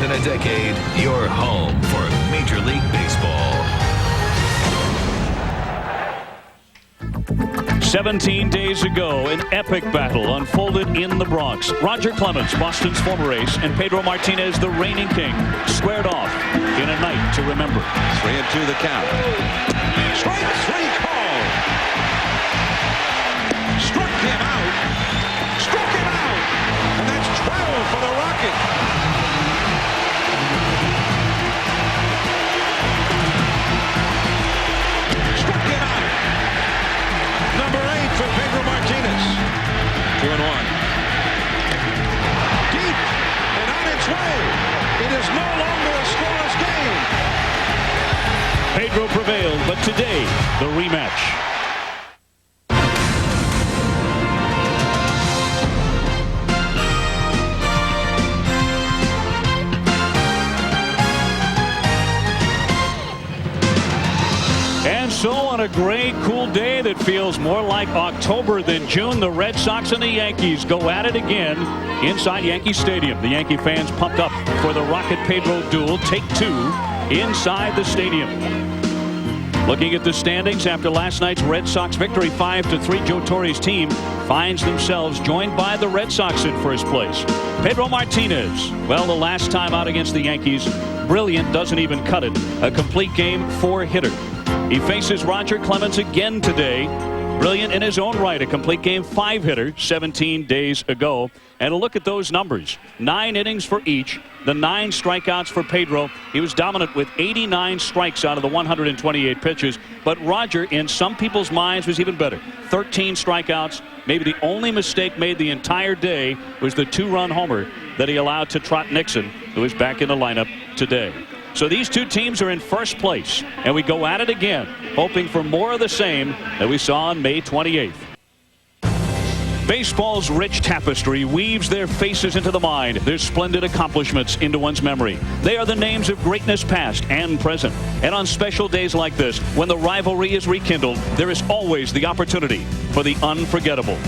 than a decade, your home for Major League Baseball. 17 days ago, an epic battle unfolded in the Bronx. Roger Clemens, Boston's former ace, and Pedro Martinez, the reigning king, squared off in a night to remember. 3-2 the count. Strike three call. Struck him out. Struck him out. And that's 12 for the Rocket. Struck him out. Number 8 for Pedro Martinez. 2-1. Deep and on its way. It is no longer a scoreless game. Pedro prevailed, but today, the rematch. And so on a gray, cool day that feels more like October than June, the Red Sox and the Yankees go at it again inside Yankee Stadium. The Yankee fans pumped up for the Rocket Pedro duel. Take two inside the stadium. Looking at the standings after last night's Red Sox victory 5-3, Joe Torre's team finds themselves joined by the Red Sox in first place. Pedro Martinez, well, the last time out against the Yankees, brilliant, doesn't even cut it. A complete game 4-hitter. He faces Roger Clemens again today. Brilliant in his own right, a complete game 5-hitter 17 days ago. And a look at those numbers. 9 innings for each. The 9 strikeouts for Pedro. He was dominant with 89 strikes out of the 128 pitches. But Roger, in some people's minds, was even better. 13 strikeouts. Maybe the only mistake made the entire day was the 2-run homer that he allowed to Trot Nixon, who is back in the lineup today. So these two teams are in first place, and we go at it again, hoping for more of the same that we saw on May 28th. Baseball's rich tapestry weaves their faces into the mind, their splendid accomplishments into one's memory. They are the names of greatness past and present. And on special days like this, when the rivalry is rekindled, there is always the opportunity for the unforgettable.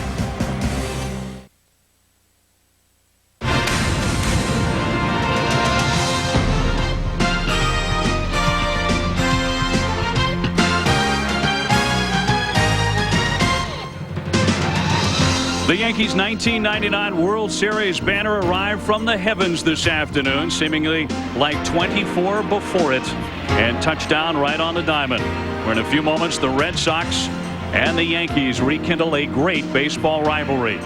The Yankees' 1999 World Series banner arrived from the heavens this afternoon, seemingly like 24 before it, and touched down right on the diamond, where in a few moments the Red Sox and the Yankees rekindle a great baseball rivalry.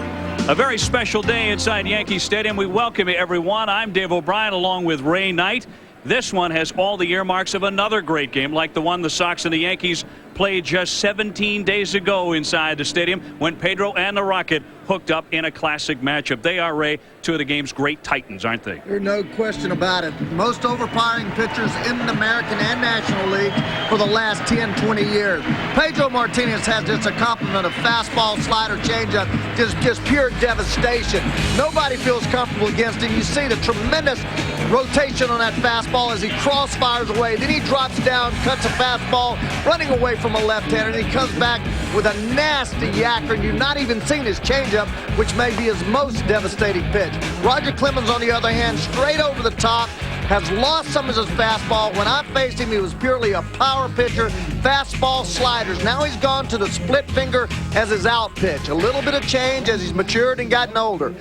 A very special day inside Yankee Stadium. We welcome everyone. I'm Dave O'Brien along with Ray Knight. This one has all the earmarks of another great game like the one the Sox and the Yankees played just 17 days ago inside the stadium when Pedro and the Rocket hooked up in a classic matchup. They are, Ray, two of the game's great titans, aren't they? There's no question about it. Most overpowering pitchers in the American and National League for the last 10, 20 years. Pedro Martinez has just a complement of fastball, slider, changeup, just pure devastation. Nobody feels comfortable against him. You see the tremendous rotation on that fastball as he cross-fires away. Then he drops down, cuts a fastball, running away from a left-hander, and he comes back with a nasty yacker, and you've not even seen his changeup, which may be his most devastating pitch. Roger Clemens, on the other hand, straight over the top, has lost some of his fastball. When I faced him, he was purely a power pitcher, fastball, sliders. Now he's gone to the split finger as his out pitch. A little bit of change as he's matured and gotten older.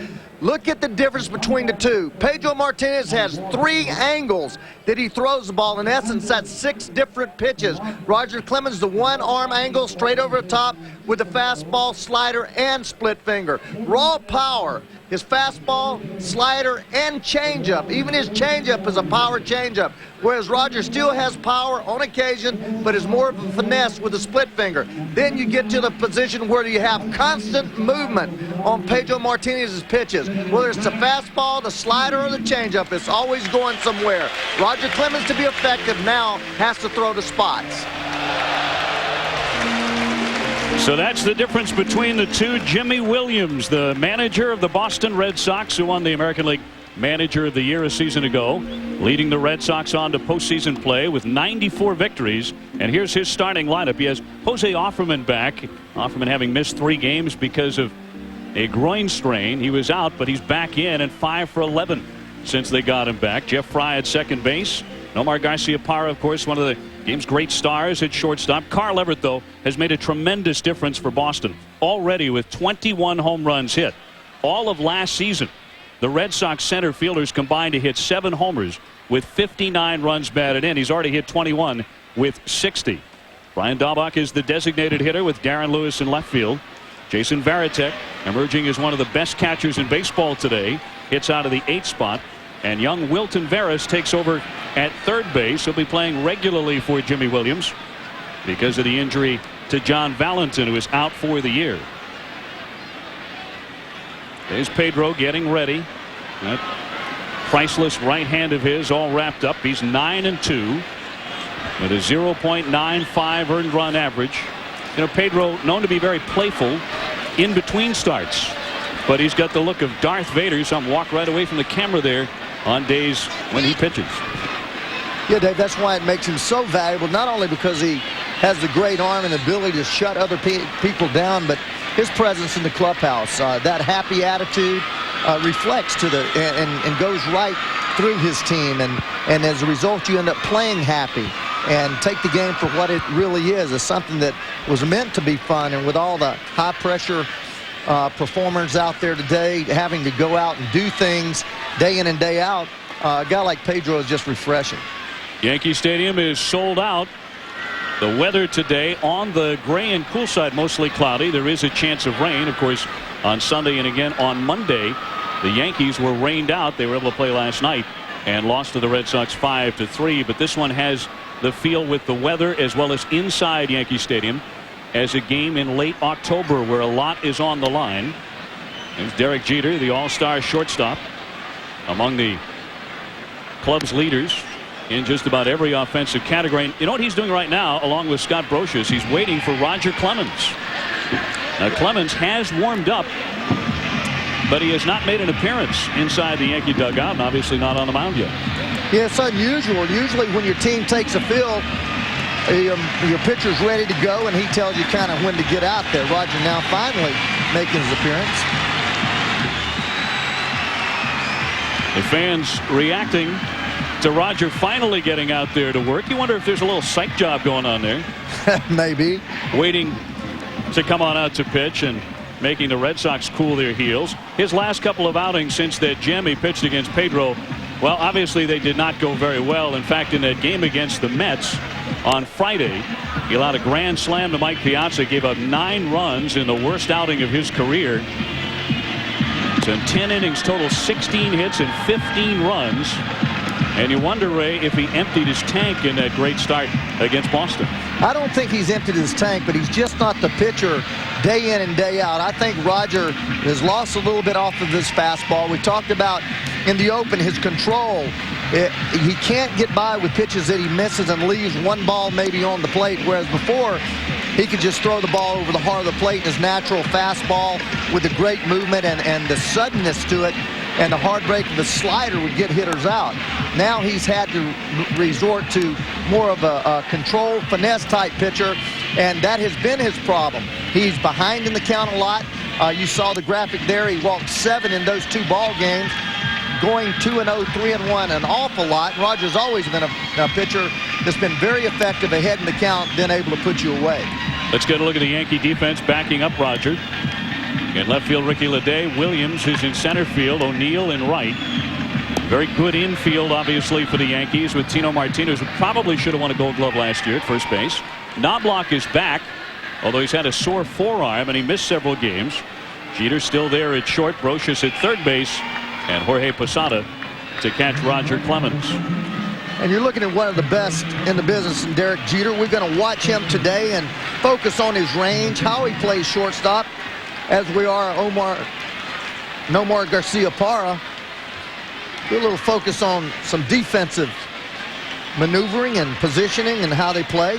Look at the difference between the two. Pedro Martinez has 3 angles that he throws the ball. In essence, that's 6 different pitches. Roger Clemens, the 1-arm angle straight over the top with the fastball, slider, and split finger. Raw power. His fastball, slider, and changeup. Even his changeup is a power changeup, whereas Roger still has power on occasion, but is more of a finesse with the split finger. Then you get to the position where you have constant movement on Pedro Martinez's pitches. Whether it's the fastball, the slider, or the changeup, it's always going somewhere. Roger Clemens, to be effective now, has to throw the spots. So that's the difference between the two. Jimmy Williams, the manager of the Boston Red Sox, who won the American League Manager of the Year a season ago, leading the Red Sox on to postseason play with 94 victories. And here's his starting lineup. He has Jose Offerman back. Offerman having missed 3 games because of a groin strain. He was out, but he's back in and 5 for 11 since they got him back. Jeff Fry at second base. Nomar Garciaparra, of course, one of the game's great stars at shortstop. Carl Everett, though, has made a tremendous difference for Boston already with 21 home runs hit. All of last season, the Red Sox center fielders combined to hit 7 homers with 59 runs batted in. He's already hit 21 with 60. Brian Daubach is the designated hitter with Darren Lewis in left field. Jason Varitek, emerging as one of the best catchers in baseball today, hits out of the 8th spot. And young Wilton Veras takes over at third base. He'll be playing regularly for Jimmy Williams because of the injury to John Valentin, who is out for the year. There's Pedro getting ready. That priceless right hand of his all wrapped up. He's 9-2 with a 0.95 earned run average. You know, Pedro known to be very playful in between starts, but he's got the look of Darth Vader. Some walk right away from the camera there on days when he pitches. Yeah, Dave, that's why it makes him so valuable, not only because he has the great arm and ability to shut other people down, but his presence in the clubhouse, that happy attitude reflects to the and goes right through his team, and as a result you end up playing happy and take the game for what it really is, as something that was meant to be fun. And with all the high pressure performers out there today having to go out and do things day in and day out, a guy like Pedro is just refreshing. Yankee Stadium is sold out. The weather today on the gray and cool side, mostly cloudy. There is a chance of rain, of course, on Sunday and again on Monday. The Yankees were rained out. They were able to play last night and lost to the Red Sox 5-3. But this one has the feel with the weather as well as inside Yankee Stadium as a game in late October where a lot is on the line. There's Derek Jeter, the all-star shortstop, among the club's leaders in just about every offensive category. And you know what he's doing right now, along with Scott Brocious? He's waiting for Roger Clemens. Now, Clemens has warmed up, but he has not made an appearance inside the Yankee dugout, and obviously not on the mound yet. Yeah, it's unusual. Usually when your team takes a field, your pitcher's ready to go, and he tells you kind of when to get out there. Roger now finally making his appearance. The fans reacting to Roger finally getting out there to work. You wonder if there's a little psych job going on there. Maybe. Waiting to come on out to pitch and making the Red Sox cool their heels. His last couple of outings since that gem he pitched against Pedro, well, obviously they did not go very well. In fact, in that game against the Mets on Friday, he allowed a grand slam to Mike Piazza, gave up 9 runs in the worst outing of his career. So in 10 innings total, 16 hits and 15 runs. And you wonder, Ray, if he emptied his tank in that great start against Boston. I don't think he's emptied his tank, but he's just not the pitcher day in and day out. I think Roger has lost a little bit off of his fastball. We talked about in the open his control. He can't get by with pitches that he misses and leaves one ball maybe on the plate, whereas before he could just throw the ball over the heart of the plate in his natural fastball with the great movement and the suddenness to it, and the hard break of the slider would get hitters out. Now he's had to resort to more of a control finesse type pitcher, and that has been his problem. He's behind in the count a lot. You saw the graphic there. He walked 7 in those 2 ball games, going 2-0, 3-1 an awful lot. Roger's always been a pitcher that's been very effective ahead in the count, then able to put you away. Let's get a look at the Yankee defense backing up Roger. In left field, Ricky Leday. Williams is in center field. O'Neill in right. Very good infield, obviously, for the Yankees with Tino Martinez, who probably should have won a Gold Glove last year at first base. Knobloch is back, although he's had a sore forearm and he missed several games. Jeter's still there at short. Brocious at third base, and Jorge Posada to catch Roger Clemens. And you're looking at one of the best in the business in Derek Jeter. We're going to watch him today and focus on his range, how he plays shortstop, as we are Nomar Garciaparra. Do a little focus on some defensive maneuvering and positioning and how they play.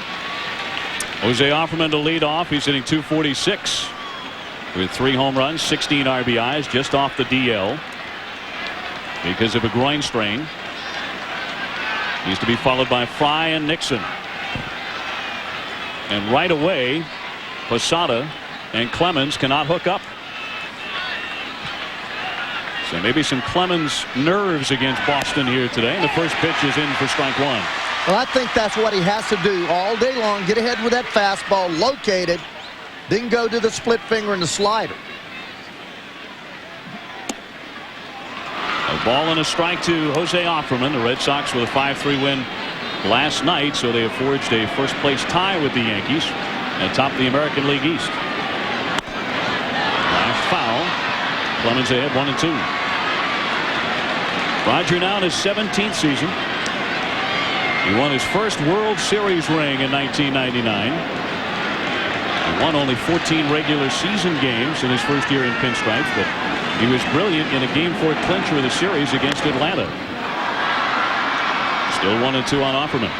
Jose Offerman to lead off. He's hitting .246 with 3 home runs, 16 RBIs, just off the DL because of a groin strain. He's to be followed by Fry and Nixon. And right away, Posada and Clemens cannot hook up. So maybe some Clemens nerves against Boston here today. And the first pitch is in for strike one. Well, I think that's what he has to do all day long. Get ahead with that fastball, locate it, then go to the split finger and the slider. A ball and a strike to Jose Offerman. The Red Sox with a 5-3 win last night, so they have forged a first-place tie with the Yankees atop the American League East. Last foul. Clemens ahead 1-2. Roger now in his 17th season. He won his first World Series ring in 1999. He won only 14 regular season games in his first year in pinstripes, but he was brilliant in a Game 4 clincher of the series against Atlanta. Still 1-2 on Offerman.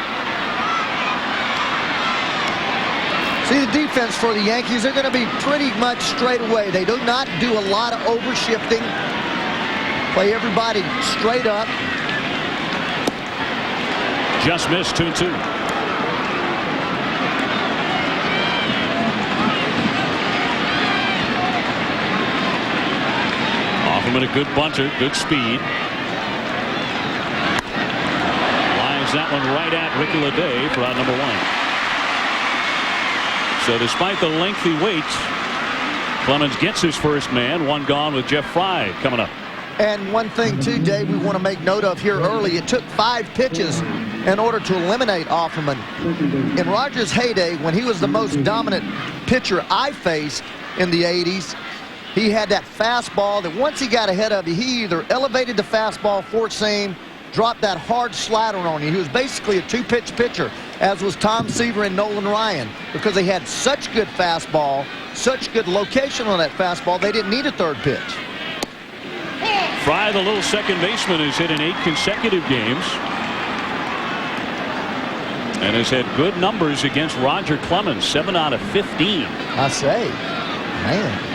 See, the defense for the Yankees, they're going to be pretty much straight away. They do not do a lot of overshifting. Play everybody straight up. Just missed 2-2. Offerman a good bunter, good speed. Lines that one right at Ricky Leday for out number one. So despite the lengthy wait, Clemens gets his first man. One gone with Jeff Fry coming up. And one thing too, Dave, we want to make note of here early. It took 5 pitches in order to eliminate Offerman. In Rogers' heyday, when he was the most dominant pitcher I faced in the 80s, he had that fastball that once he got ahead of you, he either elevated the fastball, four seam, dropped that hard slider on you. He was basically a 2-pitch pitcher, as was Tom Seaver and Nolan Ryan, because they had such good fastball, such good location on that fastball, they didn't need a third pitch. Fry, the little second baseman, has hit in 8 consecutive games and has had good numbers against Roger Clemens, 7 out of 15. I say, man.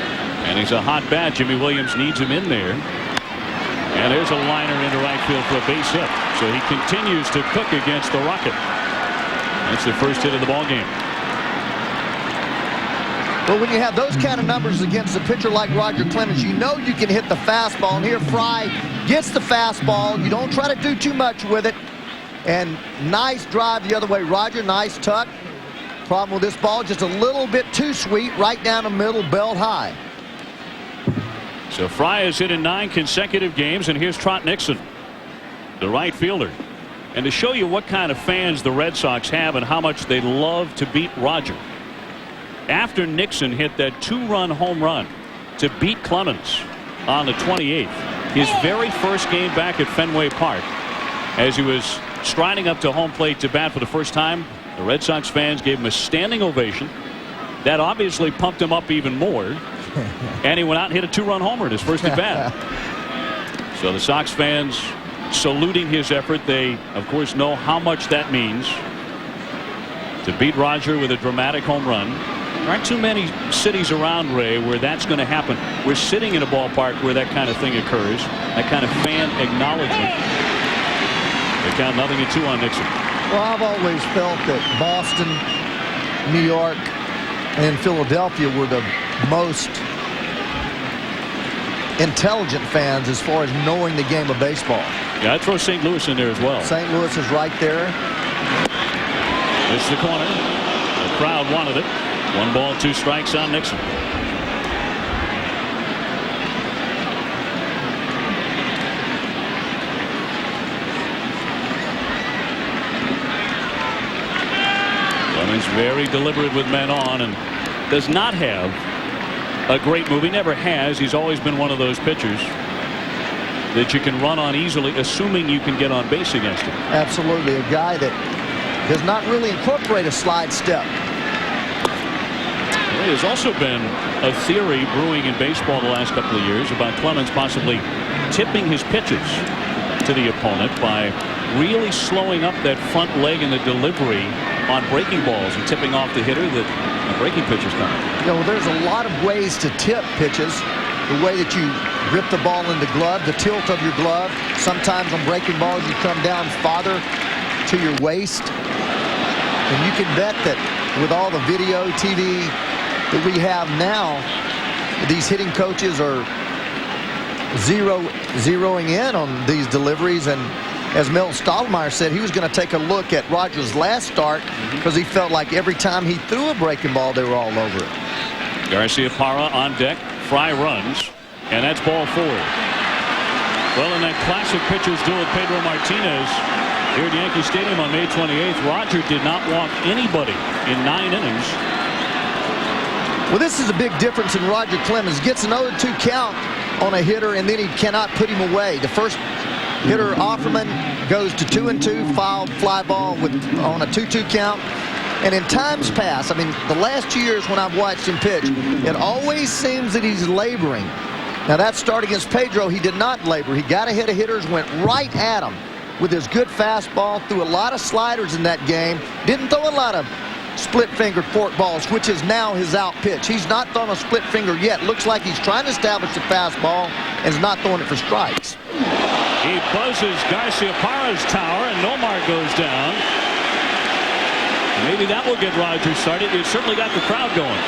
And he's a hot bat. Jimmy Williams needs him in there. And there's a liner into right field for a base hit. So he continues to cook against the Rocket. That's the first hit of the ball game. Well, when you have those kind of numbers against a pitcher like Roger Clemens, you know you can hit the fastball. And here Fry gets the fastball. You don't try to do too much with it. And nice drive the other way. Roger, nice tuck. Problem with this ball, just a little bit too sweet, right down the middle, belt high. So Fry has hit in 9 consecutive games, and here's Trot Nixon, the right fielder. And to show you what kind of fans the Red Sox have and how much they love to beat Roger, after Nixon hit that 2-run home run to beat Clemens on the 28th, his very first game back at Fenway Park, as he was striding up to home plate to bat for the first time, the Red Sox fans gave him a standing ovation. That obviously pumped him up even more. And he went out and hit a 2-run homer in his first at bat. So the Sox fans saluting his effort. They, of course, know how much that means to beat Roger with a dramatic home run. There aren't too many cities around, Ray, where that's going to happen. We're sitting in a ballpark where that kind of thing occurs, that kind of fan acknowledgement. They count 0-2 on Nixon. Well, I've always felt that Boston, New York, and Philadelphia were the most intelligent fans as far as knowing the game of baseball. Yeah, I'd throw St. Louis in there as well. St. Louis is right there. It's the corner. The crowd wanted it. 1 ball, 2 strikes on Nixon. Clemens very deliberate with men on and does not have a great move. He never has. He's always been one of those pitchers that you can run on easily, assuming you can get on base against him. Absolutely. A guy that does not really incorporate a slide step. Well, there's also been a theory brewing in baseball the last couple of years about Clemens possibly tipping his pitches to the opponent by really slowing up that front leg in the delivery on breaking balls and tipping off the hitter that the breaking pitcher's coming. You know, there's a lot of ways to tip pitches. The way that you grip the ball in the glove, the tilt of your glove. Sometimes on breaking balls you come down farther to your waist. And you can bet that with all the video, TV that we have now, these hitting coaches are zeroing in on these deliveries. And as Mel Stottlemyre said, he was going to take a look at Rogers' last start because he felt like every time he threw a breaking ball, they were all over it. Garciaparra on deck. Fry runs, and that's ball 4. Well, in that classic pitcher's duel with Pedro Martinez here at Yankee Stadium on May 28th, Roger did not walk anybody in 9 innings. Well, this is a big difference in Roger Clemens. Gets an 0-2 count on a hitter, and then he cannot put him away. The first hitter, Offerman, goes to 2-2, foul fly ball on a 2-2 count. And in times past, I mean, the last 2 years when I've watched him pitch, it always seems that he's laboring. Now, that start against Pedro, he did not labor. He got ahead of hitters, went right at him with his good fastball, threw a lot of sliders in that game, didn't throw a lot of split-fingered fork balls, which is now his out pitch. He's not throwing a split finger yet. Looks like he's trying to establish the fastball and is not throwing it for strikes. He buzzes Garciaparra's tower, and Nomar goes down. Maybe that will get Rogers started. It certainly got the crowd going.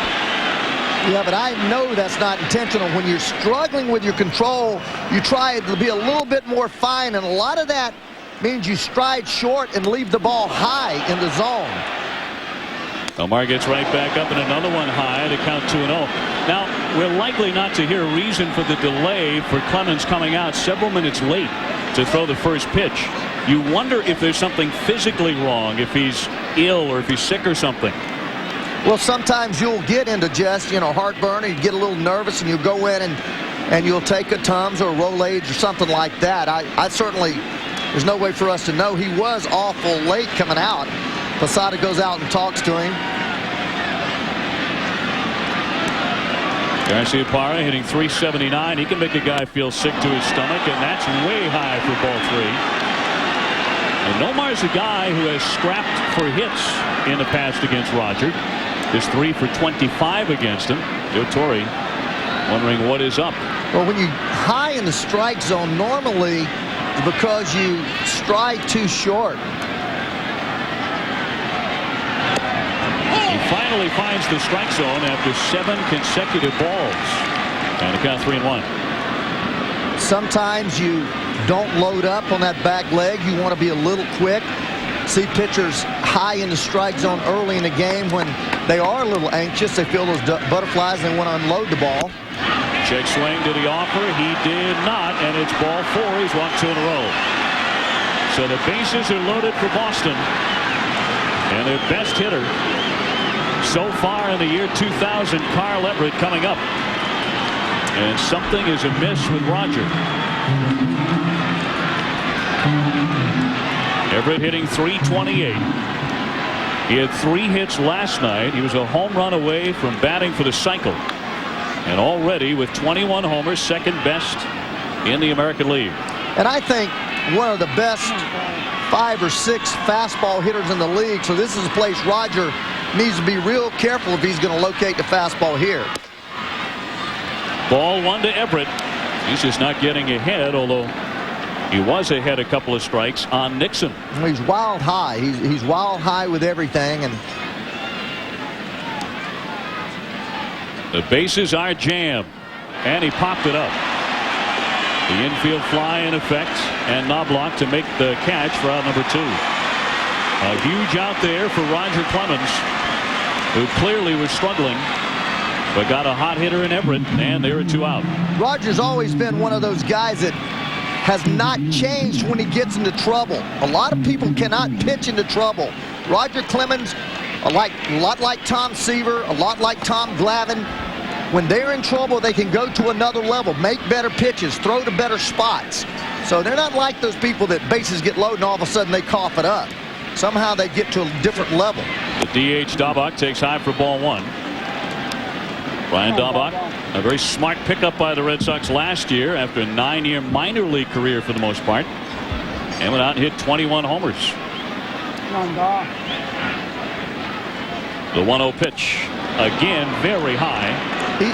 Yeah, but I know that's not intentional. When you're struggling with your control, you try to be a little bit more fine, and a lot of that means you stride short and leave the ball high in the zone. Omar gets right back up, and another one high to count 2-0. Now, we're likely not to hear a reason for the delay for Clemens coming out several minutes late to throw the first pitch. You wonder if there's something physically wrong, if he's ill or if he's sick or something. Well, sometimes you'll get into just, heartburn, or you get a little nervous, and you'll go in and you'll take a Tums or a Rolaids or something like that. I certainly, there's no way for us to know. He was awful late coming out. Posada goes out and talks to him. Garciaparra hitting .379. He can make a guy feel sick to his stomach, and that's way high for ball 3. And Nomar's a guy who has scrapped for hits in the past against Roger. Just 3 for 25 against him. Joe Torre wondering what is up. Well, when you high in the strike zone, normally it's because you stride too short. He finally finds the strike zone after 7 consecutive balls. And the count 3-1. Sometimes you don't load up on that back leg. You want to be a little quick. See pitchers high in the strike zone early in the game when they are a little anxious. They feel those butterflies and they want to unload the ball. Check swing. Did he offer? He did not. And it's ball 4. He's walked 2 in a row. So the bases are loaded for Boston. And their best hitter so far in the year 2000, Carl Everett, coming up. And something is amiss with Roger. Everett hitting .328. He had 3 hits last night. He was a home run away from batting for the cycle. And already with 21 homers, second best in the American League. And I think one of the best 5 or 6 fastball hitters in the league. So this is a place Roger needs to be real careful if he's going to locate the fastball here. Ball 1 to Everett. He's just not getting ahead, although he was ahead a couple of strikes on Nixon. He's wild high. He's wild high with everything. And the bases are jammed, and he popped it up. The infield fly in effect, and Knobloch to make the catch for out number 2. A huge out there for Roger Clemens, who clearly was struggling, but got a hot hitter in Everett, and there are 2 out. Roger's always been one of those guys that has not changed when he gets into trouble. A lot of people cannot pitch into trouble. Roger Clemens, a lot like Tom Seaver, a lot like Tom Glavine. When they're in trouble, they can go to another level, make better pitches, throw to better spots. So they're not like those people that bases get loaded and all of a sudden they cough it up. Somehow they get to a different level. The DH Daubach takes high for ball 1. Brian Daubach, a very smart pickup by the Red Sox last year after a 9-year minor league career for the most part. And went out and hit 21 homers. The 1-0 pitch. Again, very high.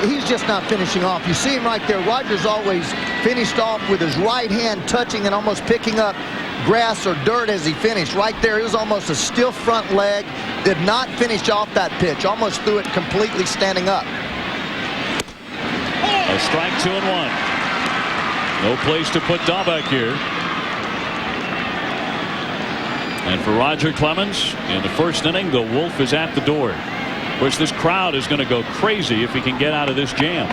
He's just not finishing off. You see him right there. Roger's always finished off with his right hand touching and almost picking up grass or dirt as he finished. Right there, it was almost a stiff front leg. Did not finish off that pitch. Almost threw it completely standing up. A strike, 2-1. No place to put Dahlbeck here. And for Roger Clemens, in the first inning, the Wolf is at the door. Of course, this crowd is going to go crazy if he can get out of this jam.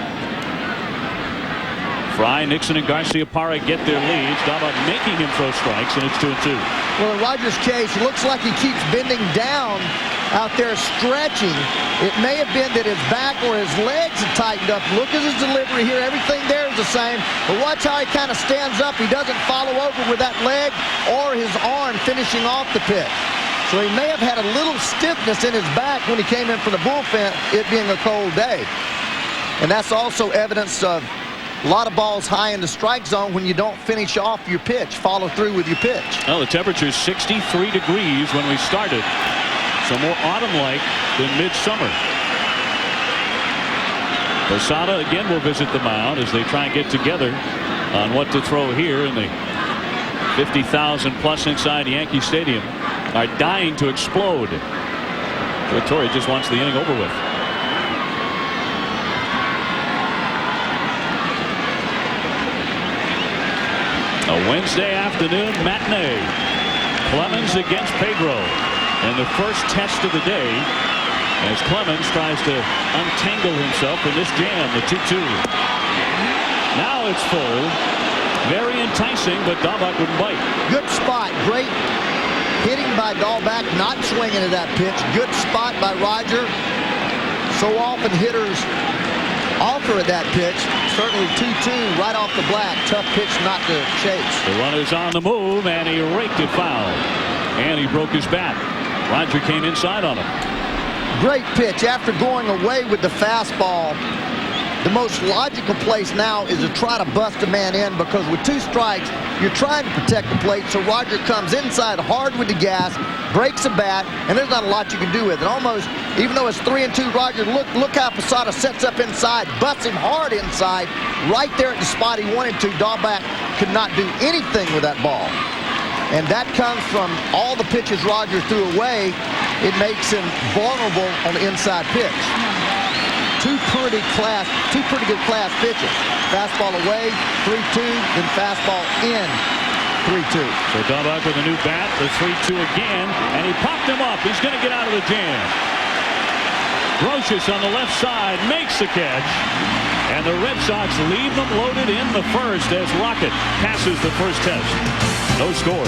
Fry, Nixon, and Garcia-Parra get their leads. Dahlbeck making him throw strikes, and it's 2-2. Well, in Roger's case, it looks like he keeps bending down out there stretching. It may have been that his back or his legs had tightened up. Look at his delivery here. Everything there is the same. But watch how he kind of stands up. He doesn't follow over with that leg or his arm finishing off the pitch. So he may have had a little stiffness in his back when he came in for the bullpen, it being a cold day. And that's also evidence of a lot of balls high in the strike zone when you don't finish off your pitch, follow through with your pitch. Well, the temperature is 63 degrees when we started. So more autumn-like than midsummer. Posada again will visit the mound as they try and get together on what to throw here in the 50,000 plus inside Yankee Stadium. Are dying to explode. Joe Torre just wants the inning over with. A Wednesday afternoon matinee. Clemens against Pedro. And the first test of the day as Clemens tries to untangle himself from this jam, the 2-2. Now it's full. Very enticing, but Dahlbeck wouldn't bite. Good spot. Great hitting by Dahlbeck, not swinging at that pitch. Good spot by Roger. So often hitters offer at that pitch. Certainly 2-2 right off the bat. Tough pitch not to chase. The runner's on the move, and he raked it foul. And he broke his bat. Roger came inside on him. Great pitch. After going away with the fastball, the most logical place now is to try to bust a man in, because with 2 strikes, you're trying to protect the plate. So Roger comes inside hard with the gas, breaks the bat, and there's not a lot you can do with it. Almost, even though it's 3-2, Roger, look how Posada sets up inside, busts him hard inside, right there at the spot he wanted to. Dahlbeck could not do anything with that ball. And that comes from all the pitches Roger threw away. It makes him vulnerable on the inside pitch. Two pretty good class pitches. Fastball away, 3-2, then fastball in, 3-2. So Dahlbeck with a new bat, the 3-2 again, and he popped him up. He's going to get out of the jam. Grotius on the left side makes the catch, and the Red Sox leave them loaded in the first as Rocket passes the first test. No score.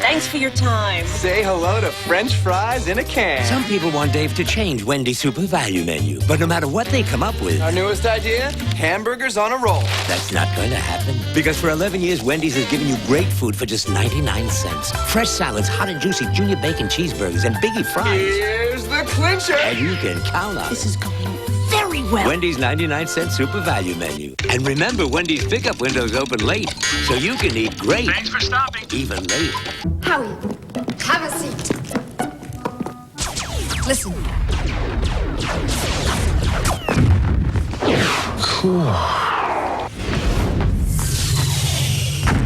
Thanks for your time. Say hello to French fries in a can. Some people want Dave to change Wendy's Super Value menu, but no matter what they come up with... Our newest idea? Hamburgers on a roll. That's not going to happen. Because for 11 years, Wendy's has given you great food for just 99 cents. Fresh salads, hot and juicy junior bacon cheeseburgers, and biggie fries. Here's the clincher. And you can count on This is going very well. Wendy's 99-cent Super Value menu. And remember, Wendy's pickup windows open late, so you can eat great. Thanks for stopping. Even late. Howie, have a seat. Listen. Cool.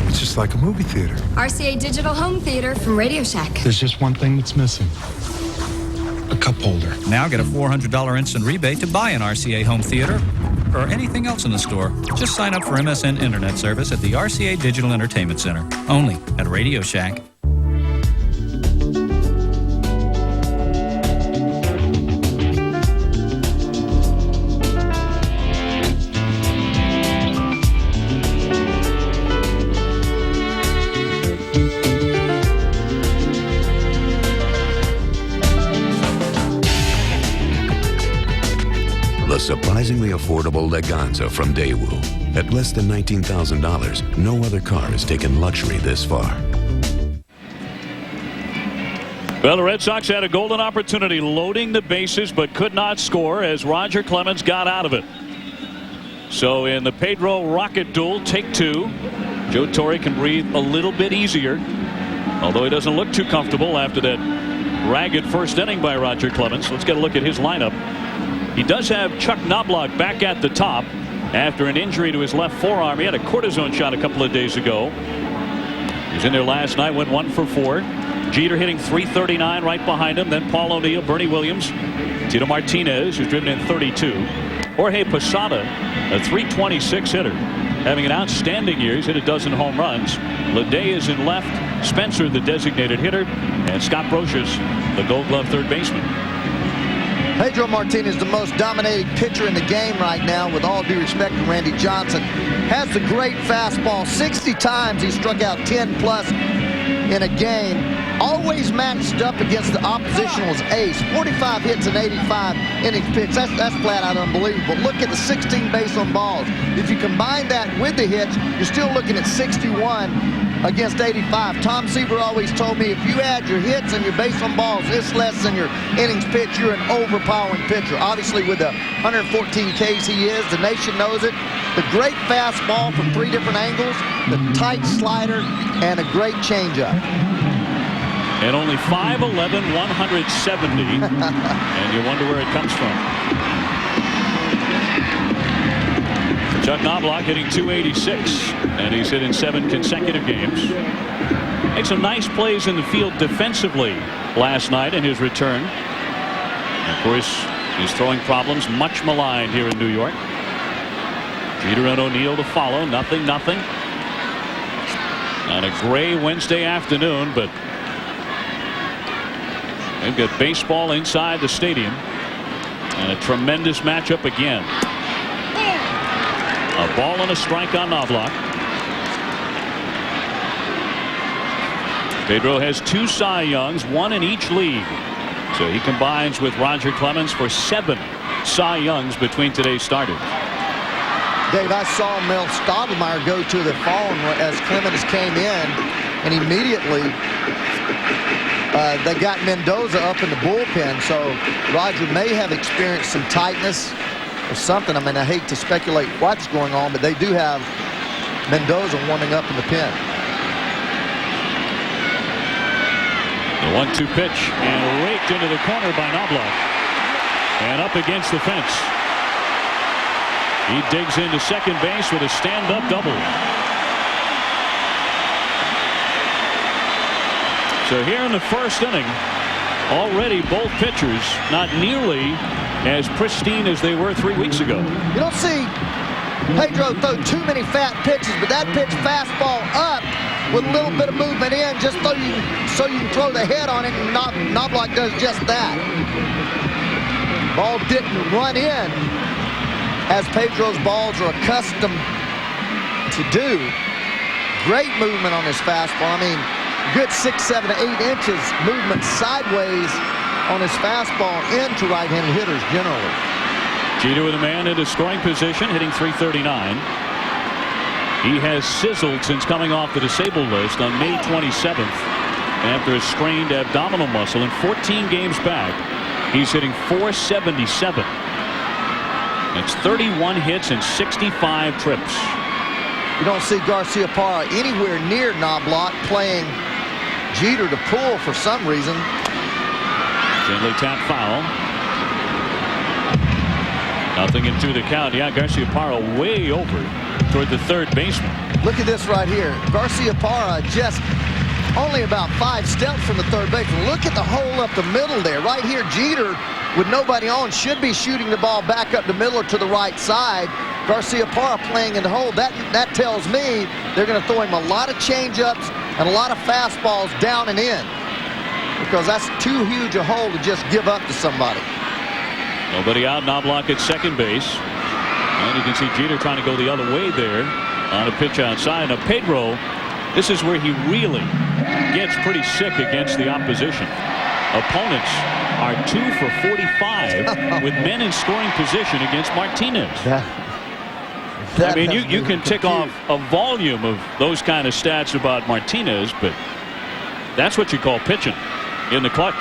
It's just like a movie theater. RCA Digital Home Theater from Radio Shack. There's just one thing that's missing. A cup holder. Now get a $400 instant rebate to buy an RCA home theater or anything else in the store. Just sign up for MSN Internet service at the RCA Digital Entertainment Center. Only at Radio Shack. The surprisingly affordable Leganza from Daewoo. At less than $19,000, no other car has taken luxury this far. Well, the Red Sox had a golden opportunity loading the bases but could not score as Roger Clemens got out of it. So in the Pedro Rocket duel, take 2, Joe Torre can breathe a little bit easier, although he doesn't look too comfortable after that ragged first inning by Roger Clemens. Let's get a look at his lineup. He does have Chuck Knobloch back at the top after an injury to his left forearm. He had a cortisone shot a couple of days ago. He was in there last night, went 1 for 4. Jeter hitting .339 right behind him. Then Paul O'Neill, Bernie Williams, Pedro Martinez, who's driven in 32. Jorge Posada, a .326 hitter, having an outstanding year. He's hit a dozen home runs. Leday is in left. Spencer, the designated hitter, and Scott Brocious, the Gold Glove third baseman. Pedro Martinez, the most dominating pitcher in the game right now, with all due respect to Randy Johnson, has the great fastball. 60 times he struck out 10 plus in a game. Always matched up against the oppositional's ace. 45 hits and 85 innings pitched. That's flat out unbelievable. Look at the 16 base on balls. If you combine that with the hits, you're still looking at 61 against 85. Tom Seaver always told me, if you add your hits and your base on balls, it's less than your innings pitched, you're an overpowering pitcher. Obviously, with the 114 Ks he is, the nation knows it. The great fastball from 3 different angles, the tight slider, and a great changeup. And only 5'11", 170, and you wonder where it comes from. Chuck Knobloch hitting .286, and he's hit in 7 consecutive games. Made some nice plays in the field defensively last night in his return. And of course, his throwing problems much maligned here in New York. Jeter and O'Neill to follow. 0-0. On a gray Wednesday afternoon, but they've got baseball inside the stadium, and a tremendous matchup again. A ball and a strike on Knobloch. Pedro has 2 Cy Youngs, 1 in each league. So he combines with Roger Clemens for 7 Cy Youngs between today's starters. Dave, I saw Mel Stottlemyre go to the phone as Clemens came in, and immediately they got Mendoza up in the bullpen. So Roger may have experienced some tightness or something. I mean, I hate to speculate what's going on, but they do have Mendoza warming up in the pen. The 1-2 pitch, and raked into the corner by Knobloch, and up against the fence. He digs into second base with a stand-up double. So here in the first inning, already both pitchers not nearly as pristine as they were 3 weeks ago. You don't see Pedro throw too many fat pitches, but that pitch fastball up with a little bit of movement in, just so you can throw the head on it, and Knobloch does just that. Ball didn't run in, as Pedro's balls are accustomed to do. Great movement on his fastball. I mean, good 6, 7 to 8 inches movement sideways on his fastball into right-handed hitters generally. Jeter with a man into scoring position, hitting .339. He has sizzled since coming off the disabled list on May 27th after a strained abdominal muscle. In 14 games back, he's hitting .477. It's 31 hits and 65 trips. You don't see Garciaparra anywhere near Knobloch playing Jeter to pull for some reason. Gently tapped foul. Nothing into the count. Yeah, Garciaparra way over toward the third baseman. Look at this right here. Garciaparra just only about 5 steps from the third baseman. Look at the hole up the middle there. Right here, Jeter, with nobody on, should be shooting the ball back up the middle or to the right side. Garciaparra playing in the hole. That tells me they're going to throw him a lot of changeups and a lot of fastballs down and in, because that's too huge a hole to just give up to somebody. Nobody out. Knobloch at second base. And you can see Jeter trying to go the other way there on a pitch outside. Now Pedro, this is where he really gets pretty sick against the opposition. Opponents are 2 for 45 with men in scoring position against Martinez. I mean, you can tick off a volume of those kind of stats about Martinez, but that's what you call pitching in the clutch.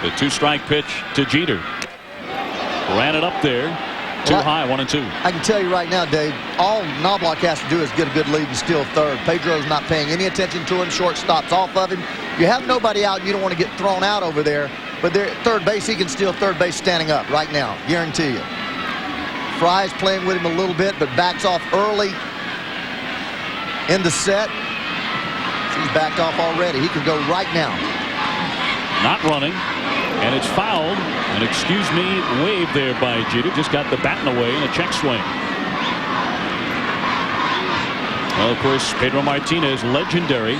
The 2-strike pitch to Jeter. Ran it up there. Too high, 1-2. I can tell you right now, Dave, all Knobloch has to do is get a good lead and steal third. Pedro's not paying any attention to him. Shortstop's off of him. You have nobody out, and you don't want to get thrown out over there. But there at third base, he can steal third base standing up right now. Guarantee you. Fry's playing with him a little bit, but backs off early in the set. He's backed off already. He could go right now. Not running, and it's fouled An excuse me wave there by Jeter. Just got the bat in the way in a check swing. Well, of course, Pedro Martinez, legendary,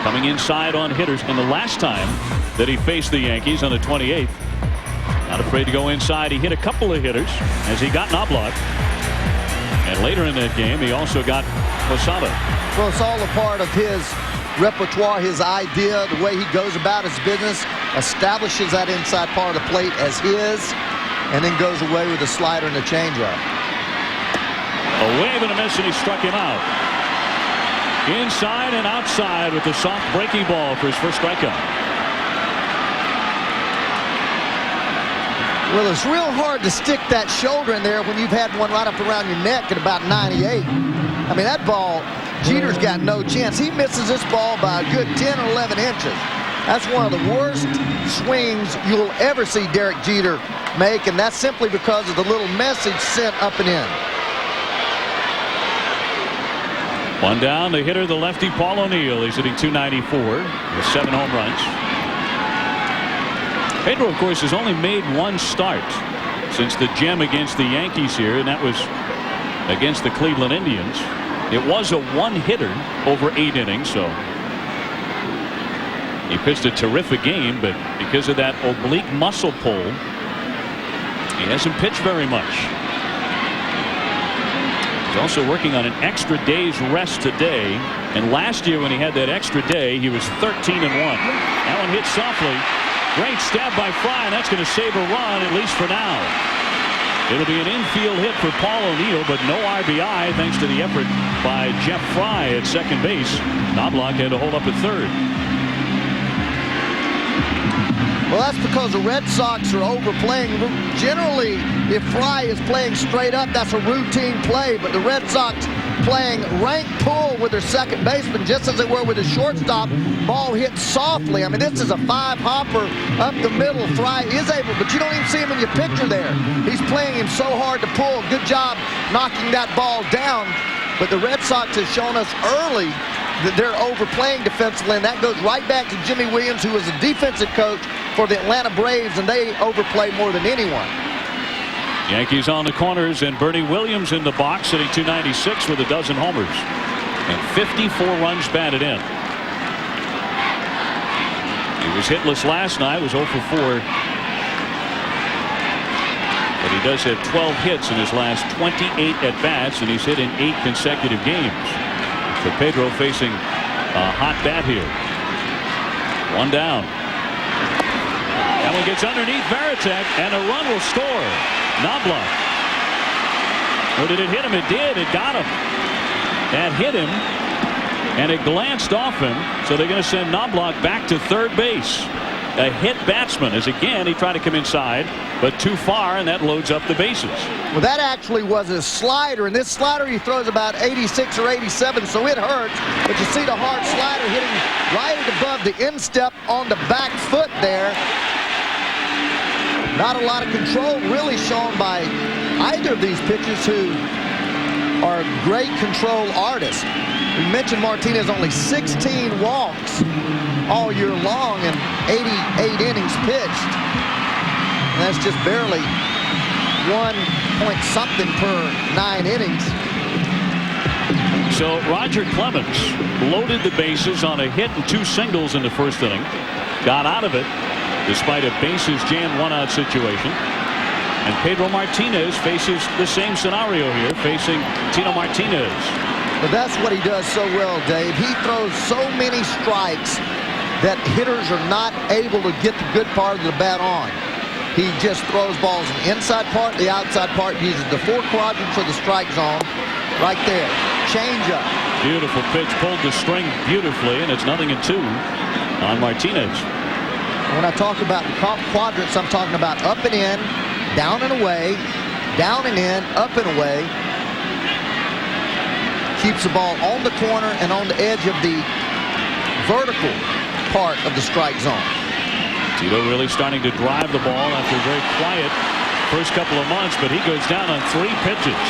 coming inside on hitters. And the last time that he faced the Yankees on the 28th, not afraid to go inside. He hit a couple of hitters as he got Knobloch. And later in that game, he also got Posada. Well, it's all a part of his repertoire, his idea, the way he goes about his business, establishes that inside part of the plate as his, and then goes away with a slider and a changeup. A wave and a miss, and he struck him out. Inside and outside with the soft breaking ball for his first strikeout. Well, it's real hard to stick that shoulder in there when you've had one right up around your neck at about 98. I mean, that ball, Jeter's got no chance. He misses this ball by a good 10 or 11 inches. That's one of the worst swings you'll ever see Derek Jeter make, and that's simply because of the little message sent up and in. One down, the hitter, the lefty, Paul O'Neill. He's hitting .294 with 7 home runs. Pedro, of course, has only made one start since the gem against the Yankees here, and that was against the Cleveland Indians. It was a one-hitter over 8 innings, so he pitched a terrific game, but because of that oblique muscle pull, he hasn't pitched very much. He's also working on an extra day's rest today, and last year when he had that extra day, he was 13-1. That one hit softly. Great stab by Fry, and that's going to save a run, at least for now. It'll be an infield hit for Paul O'Neill, but no RBI thanks to the effort by Jeff Fry at second base. Knobloch had to hold up at third. Well, that's because the Red Sox are overplaying. Generally, if Fry is playing straight up, that's a routine play, but the Red Sox playing rank pull with their second baseman, just as they were with the shortstop. Ball hit softly. I mean, this is a 5-hopper up the middle. Fry is able, but you don't even see him in your picture there. He's playing him so hard to pull. Good job knocking that ball down. But the Red Sox have shown us early that they're overplaying defensively, and that goes right back to Jimmy Williams, who was a defensive coach for the Atlanta Braves, and they overplay more than anyone. Yankees on the corners, and Bernie Williams in the box, hitting .296 with a dozen homers and 54 runs batted in. He was hitless last night, was 0 for 4. But he does have 12 hits in his last 28 at-bats, and he's hit in 8 consecutive games. So Pedro facing a hot bat here. One down. That one gets underneath Varitek, and a run will score. Knobloch. Or did it hit him? It did. It got him. That hit him, and it glanced off him. So they're going to send Knobloch back to third base. A hit batsman, as again he tried to come inside, but too far, and that loads up the bases. Well, that actually was a slider, and this slider he throws about 86 or 87, so it hurts. But you see the hard slider hitting right above the instep on the back foot there. Not a lot of control really shown by either of these pitchers, who are great control artists. We mentioned Martinez only 16 walks all year long and 88 innings pitched. And that's just barely 1 point something per 9 innings. So Roger Clemens loaded the bases on a hit and 2 singles in the first inning. Got out of it despite a bases jammed 1-out situation. And Pedro Martinez faces the same scenario here, facing Tino Martinez. But that's what he does so well, Dave. He throws so many strikes that hitters are not able to get the good part of the bat on. He just throws balls in the inside part, the outside part, uses the 4 quadrants of the strike zone right there. Changeup. Beautiful pitch, pulled the string beautifully, and it's 0-2 on Martinez. When I talk about the quadrants, I'm talking about up and in, down and away, down and in, up and away. Keeps the ball on the corner and on the edge of the vertical part of the strike zone. Tito really starting to drive the ball after a very quiet first couple of months, but he goes down on 3 pitches.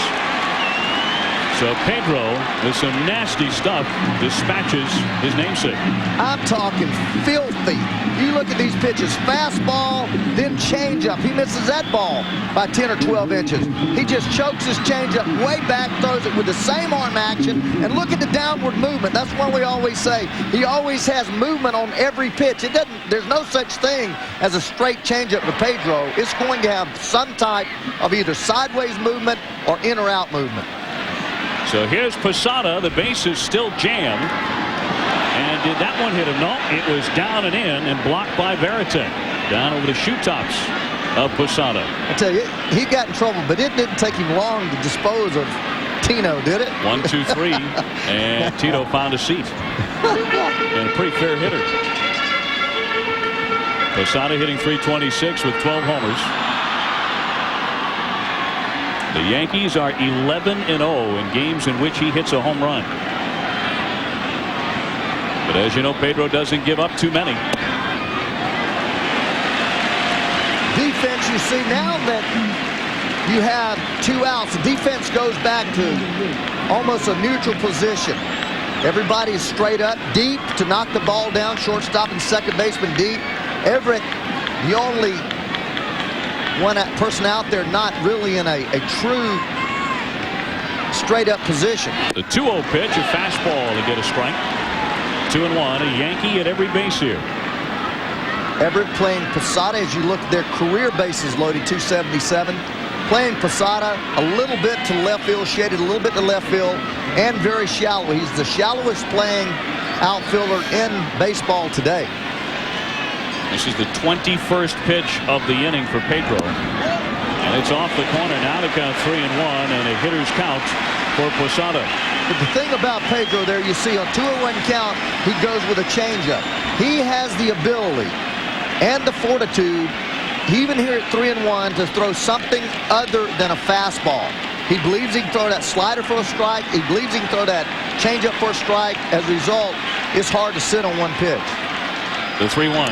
So So Pedro, with some nasty stuff, dispatches his namesake. I'm talking filthy. You look at these pitches, fastball, then changeup. He misses that ball by 10 or 12 inches. He just chokes his changeup way back, throws it with the same arm action, and look at the downward movement. That's what we always say. He always has movement on every pitch. There's no such thing as a straight changeup to Pedro. It's going to have some type of either sideways movement or in or out movement. So here's Posada. The base is still jammed. And did that one hit him? No, it was down and in and blocked by Verite. Down over the shoe tops of Posada. I tell you, he got in trouble, but it didn't take him long to dispose of Tino, did it? 1, 2, 3. And Tito found a seat. And a pretty fair hitter. Posada hitting .326 with 12 homers. The Yankees are 11-0 in games in which he hits a home run. But as you know, Pedro doesn't give up too many. Defense, you see, now that you have 2 outs, the defense goes back to almost a neutral position. Everybody's straight up, deep to knock the ball down, shortstop and second baseman deep. Everett, the only one person out there not really in a true straight-up position. The 2-0 pitch, a fastball to get a strike. 2-1, a Yankee at every base here. Everett playing Posada. As you look at their career bases loaded, 277. Playing Posada a little bit to left field, shaded a little bit to left field, and very shallow. He's the shallowest playing outfielder in baseball today. This is the 21st pitch of the inning for Pedro. And it's off the corner now to count 3-1 and a hitter's count for Posada. But the thing about Pedro there, you see on 2-1 count, he goes with a changeup. He has the ability and the fortitude, even here at 3-1, to throw something other than a fastball. He believes he can throw that slider for a strike. He believes he can throw that changeup for a strike. As a result, it's hard to sit on one pitch. The 3-1.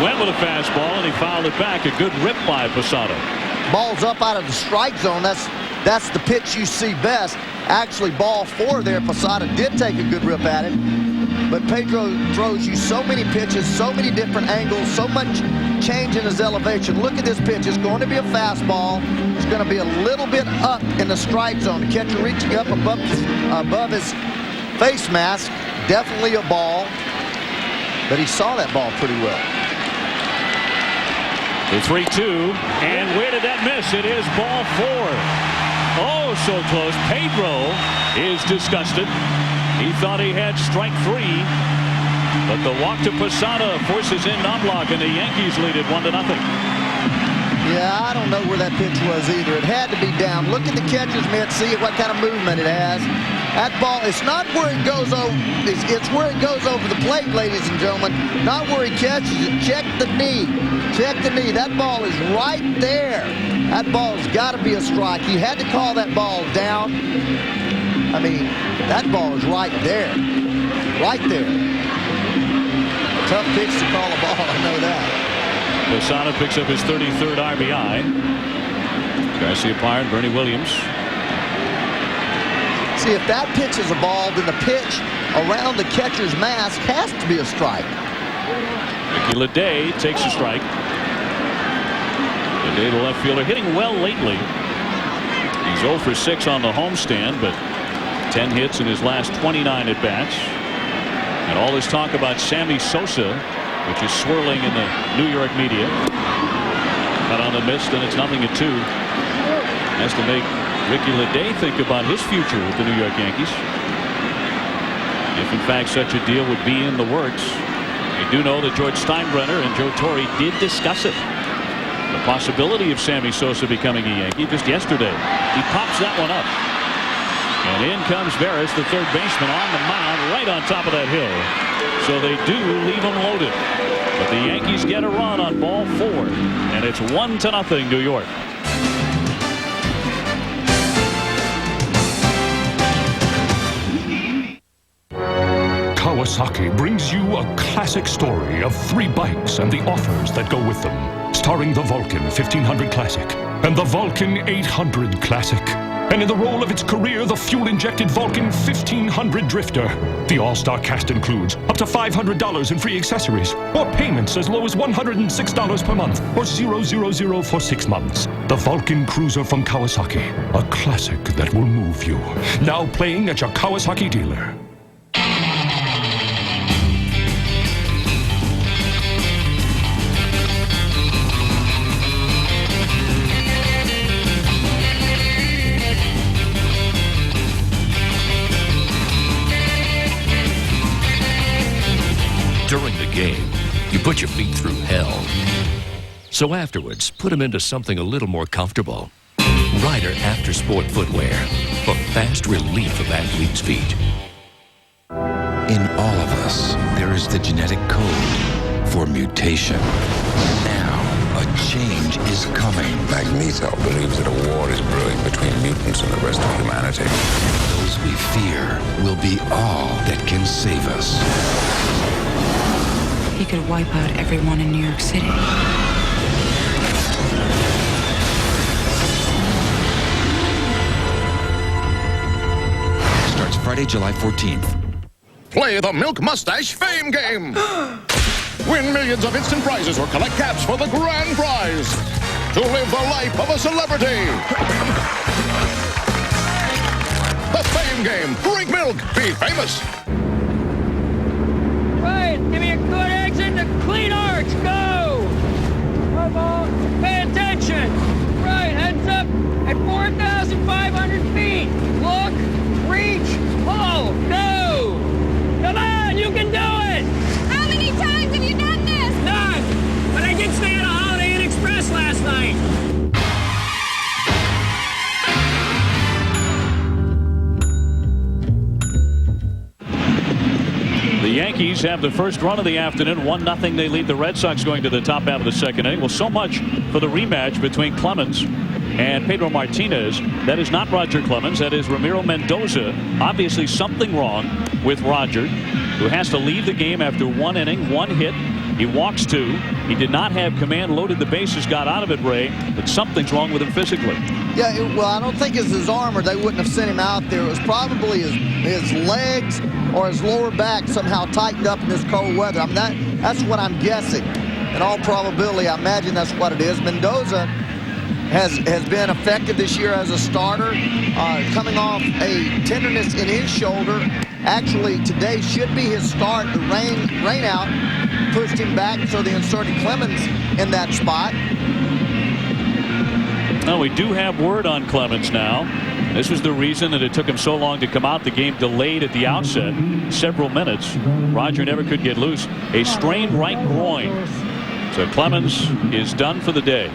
Went with a fastball, and he fouled it back. A good rip by Posada. Ball's up out of the strike zone. That's the pitch you see best. Actually, ball 4 there. Posada did take a good rip at it. But Pedro throws you so many pitches, so many different angles, so much change in his elevation. Look at this pitch. It's going to be a fastball. It's going to be a little bit up in the strike zone. The catcher reaching up above his face mask. Definitely a ball. But he saw that ball pretty well. The 3-2, and where did that miss? It is ball 4. Oh, so close. Pedro is disgusted. He thought he had strike 3, but the walk to Posada forces in Knobloch, and the Yankees lead it 1-0. Yeah, I don't know where that pitch was either. It had to be down. Look at the catcher's mitt, see what kind of movement it has. That ball, it's not where it goes over, it's where it goes over the plate, ladies and gentlemen. Not where he catches it. Check the knee. Check the knee. That ball is right there. That ball's got to be a strike. He had to call that ball down. I mean, that ball is right there. Right there. Tough pitch to call a ball, I know that. Posada picks up his 33rd RBI. Garcia Pyre, Bernie Williams. See, if that pitch is a ball, then the pitch around the catcher's mask has to be a strike. Ricky Leday takes a strike. Leday, the left fielder, hitting well lately. He's 0 for 6 on the homestand, but 10 hits in his last 29 at-bats. And all this talk about Sammy Sosa, which is swirling in the New York media. Cut on the mist, and it's 0-2. Has to make Ricky Leday think about his future with the New York Yankees. If in fact such a deal would be in the works. We do know that George Steinbrenner and Joe Torre did discuss it. The possibility of Sammy Sosa becoming a Yankee just yesterday. He pops that one up. And in comes Veras, the third baseman, on the mound right on top of that hill. So they do leave him loaded. But the Yankees get a run on ball 4. And it's 1-0 New York. Kawasaki brings you a classic story of 3 bikes and the offers that go with them. Starring the Vulcan 1500 Classic and the Vulcan 800 Classic. And in the role of its career, the fuel-injected Vulcan 1500 Drifter. The all-star cast includes up to $500 in free accessories, or payments as low as $106 per month, or 000 for 6 months. The Vulcan Cruiser from Kawasaki, a classic that will move you. Now playing at your Kawasaki dealer. During the game, you put your feet through hell. So afterwards, put them into something a little more comfortable. Ryder After Sport footwear for fast relief of athletes' feet. In all of us, there is the genetic code for mutation. Now, a change is coming. Magneto believes that a war is brewing between mutants and the rest of humanity. Those we fear will be all that can save us. He could wipe out everyone in New York City. Starts Friday, July 14th. Play the Milk Mustache Fame Game. Win millions of instant prizes or collect caps for the grand prize. To live the life of a celebrity. The Fame Game. Drink milk. Be famous. Right, give me a good exit and a clean arch. Go. Pay attention. Right, heads up at 4,500 feet. Look, reach, pull, go. Come on, you can do it. How many times have you done this? None, but I did stay at a Holiday Inn Express last night. The Yankees have the first run of the afternoon. 1-0. They lead the Red Sox going to the top half of the second inning. Well, so much for the rematch between Clemens and Pedro Martinez. That is not Roger Clemens. That is Ramiro Mendoza. Obviously something wrong with Roger, who has to leave the game after 1 inning, 1 hit. He walks 2. He did not have command, loaded the bases, got out of it, Ray, but something's wrong with him physically. Yeah, well, I don't think it's his arm or they wouldn't have sent him out there. It was probably his legs or his lower back somehow tightened up in this cold weather. I mean, that's what I'm guessing. In all probability, I imagine that's what it is. Mendoza has been effective this year as a starter, coming off a tenderness in his shoulder. Actually, today should be his start. The rain out pushed him back, so they inserted Clemens in that spot. Now, we do have word on Clemens now. This was the reason that it took him so long to come out. The game delayed at the outset several minutes. Roger never could get loose. A strained right groin. So Clemens is done for the day.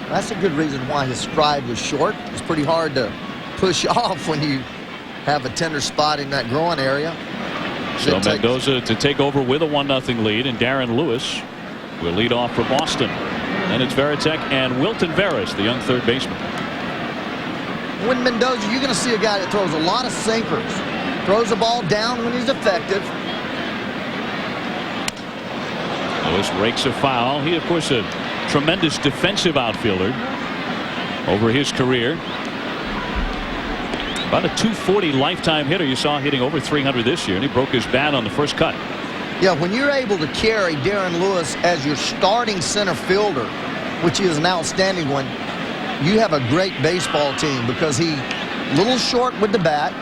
That's a good reason why his stride was short. It's pretty hard to push off when you have a tender spot in that groin area. So Mendoza to take over with a 1-0 lead, and Darren Lewis will lead off for Boston. And it's Varitek and Wilton Veras, the young third baseman. When Mendoza, you're going to see a guy that throws a lot of sinkers. Throws the ball down when he's effective. Lewis rakes a foul. He, of course, a tremendous defensive outfielder over his career. About a .240 lifetime hitter. You saw hitting over 300 this year, and he broke his bat on the first cut. Yeah, when you're able to carry Darren Lewis as your starting center fielder, which is an outstanding one, you have a great baseball team because he a little short with the bat,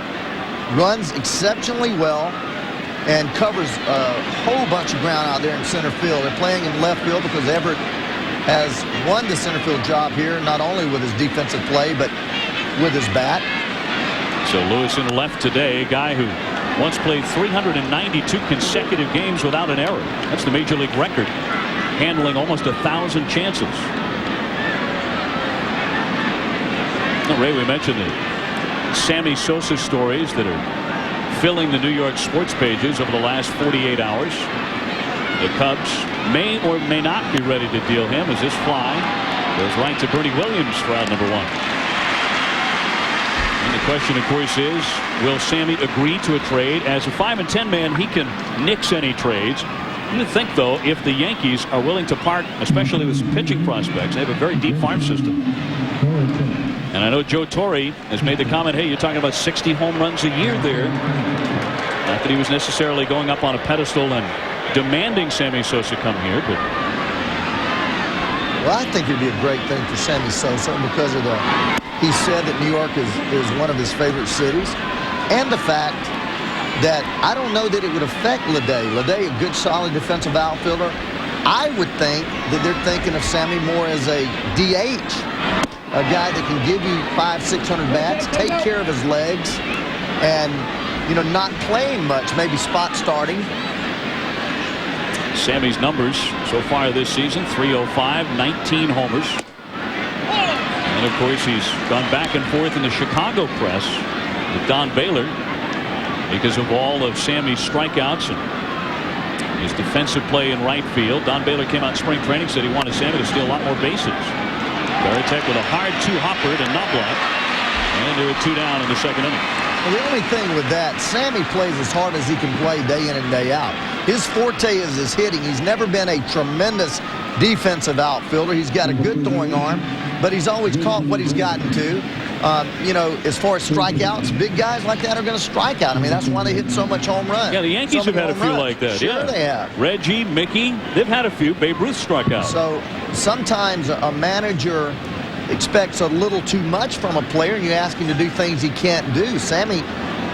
runs exceptionally well, and covers a whole bunch of ground out there in center field. They're playing in left field because Everett has won the center field job here, not only with his defensive play, but with his bat. So Lewis in left today, a guy who once played 392 consecutive games without an error. That's the major league record, handling almost 1,000 chances. Well, Ray, we mentioned the Sammy Sosa stories that are filling the New York sports pages over the last 48 hours. The Cubs may or may not be ready to deal him as this fly goes right to Bernie Williams for out number 1. And the question, of course, is, will Sammy agree to a trade? As a 5 and 10 man, he can nix any trades. You think, though, if the Yankees are willing to part, especially with some pitching prospects, they have a very deep farm system. And And I know Joe Torre has made the comment, hey, you're talking about 60 home runs a year there. Not that he was necessarily going up on a pedestal and demanding Sammy Sosa come here, but well, I think it'd be a great thing for Sammy Sosa because of he said that New York is one of his favorite cities, and the fact that I don't know that it would affect Leday. Leday, a good, solid defensive outfielder. I would think that they're thinking of Sammy more as a DH, a guy that can give you 500-600 bats, take care of his legs, and not playing much, maybe spot starting. Sammy's numbers so far this season: 305, 19 homers. And of course, he's gone back and forth in the Chicago press with Don Baylor because of all of Sammy's strikeouts and his defensive play in right field. Don Baylor came out in spring training, said he wanted Sammy to steal a lot more bases. Varitek with a hard two-hopper to Knobloch, and there were 2 down in the second inning. Well, the only thing with that, Sammy plays as hard as he can play day in and day out. His forte is his hitting. He's never been a tremendous defensive outfielder. He's got a good throwing arm, but he's always caught what he's gotten to. As far as strikeouts, big guys like that are going to strike out. I mean, that's why they hit so much home runs. Yeah, the Yankees have had a few like that. Sure, they have. Reggie, Mickey, they've had a few. Babe Ruth struck out. So sometimes a manager expects a little too much from a player, and you ask him to do things he can't do. Sammy,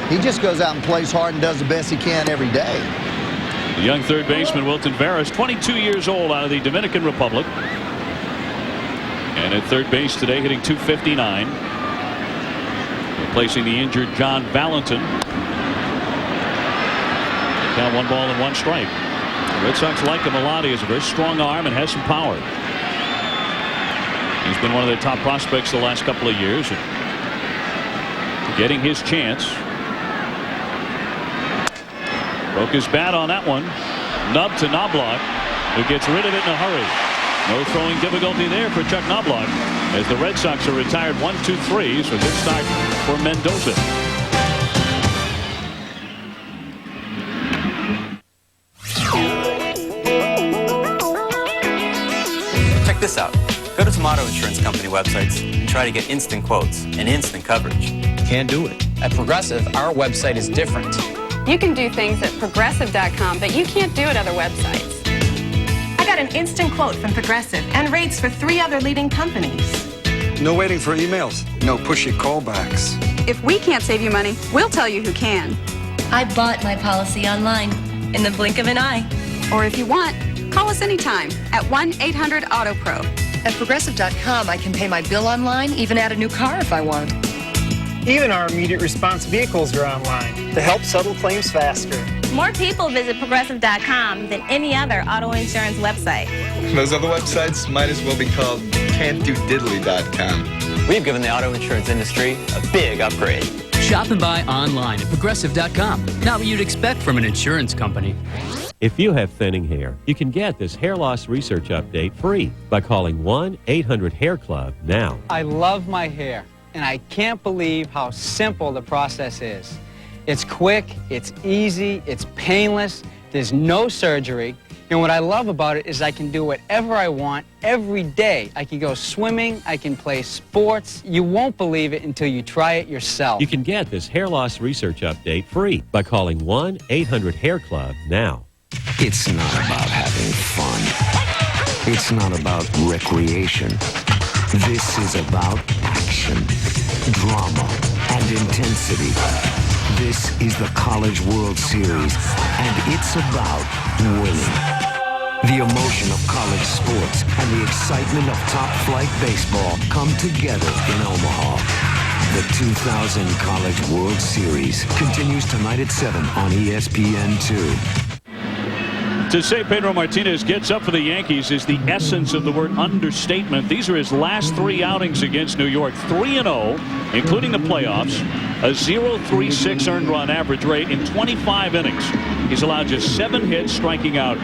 he just goes out and plays hard and does the best he can every day. The young third baseman Wilton Veras, 22 years old, out of the Dominican Republic. And at third base today, hitting .259. Replacing the injured John Valentin. Count 1 ball and 1 strike. The Red Sox like him a lot. He has a very strong arm and has some power. He's been one of their top prospects the last couple of years. Getting his chance. Broke his bat on that one. Nub to Knobloch, who gets rid of it in a hurry. No throwing difficulty there for Chuck Knobloch, as the Red Sox are retired 1-2-3. So good start for Mendoza. Check this out. Go to some auto insurance company websites and try to get instant quotes and instant coverage. Can't do it. At Progressive, our website is different. You can do things at Progressive.com that you can't do at other websites. I got an instant quote from Progressive and rates for 3 other leading companies. No waiting for emails. No pushy callbacks. If we can't save you money, we'll tell you who can. I bought my policy online in the blink of an eye. Or if you want, call us anytime at 1-800-AUTO-PRO. At Progressive.com, I can pay my bill online, even add a new car if I want. Even our immediate response vehicles are online to help settle claims faster. More people visit Progressive.com than any other auto insurance website. Those other websites might as well be called can'tdodiddly.com. We've given the auto insurance industry a big upgrade. Shop and buy online at Progressive.com. Not what you'd expect from an insurance company. If you have thinning hair, you can get this hair loss research update free by calling 1-800-HAIR-CLUB now. I love my hair, and I can't believe how simple the process is. It's quick, it's easy, it's painless, there's no surgery. And what I love about it is I can do whatever I want every day. I can go swimming, I can play sports. You won't believe it until you try it yourself. You can get this hair loss research update free by calling 1-800-HAIR-CLUB now. It's not about having fun. It's not about recreation. This is about action, drama, and intensity. This is the College World Series, and it's about winning. The emotion of college sports and the excitement of top-flight baseball come together in Omaha. The 2000 College World Series continues tonight at 7 on ESPN2. To say Pedro Martinez gets up for the Yankees is the essence of the word understatement. These are his last 3 outings against New York. 3-0, including the playoffs. A 0.36 earned run average rate in 25 innings. He's allowed just 7 hits, striking out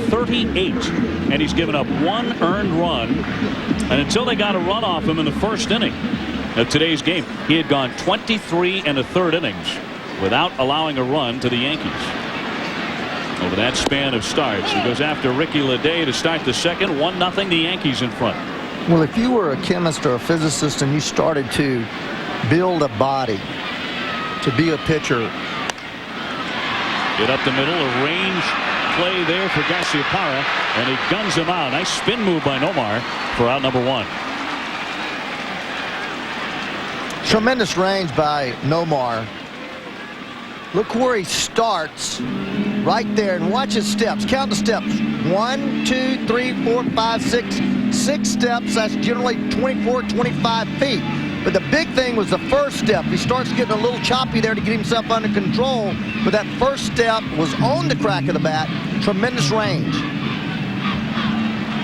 38. And he's given up 1 earned run. And until they got a run off him in the first inning of today's game, he had gone 23 1/3 innings without allowing a run to the Yankees. Over that span of starts, he goes after Ricky Leday to start the second. 1-0 the Yankees in front. Well, if you were a chemist or a physicist and you started to build a body to be a pitcher. Get up the middle, a range play there for Garciaparra, and he guns him out. Nice spin move by Nomar for out number 1. Tremendous range by Nomar. Look where he starts right there, and watch his steps. Count the steps. 1, 2, 3, 4, 5, 6. 6 steps. That's generally 24, 25 feet. But the big thing was the first step. He starts getting a little choppy there to get himself under control. But that first step was on the crack of the bat. Tremendous range.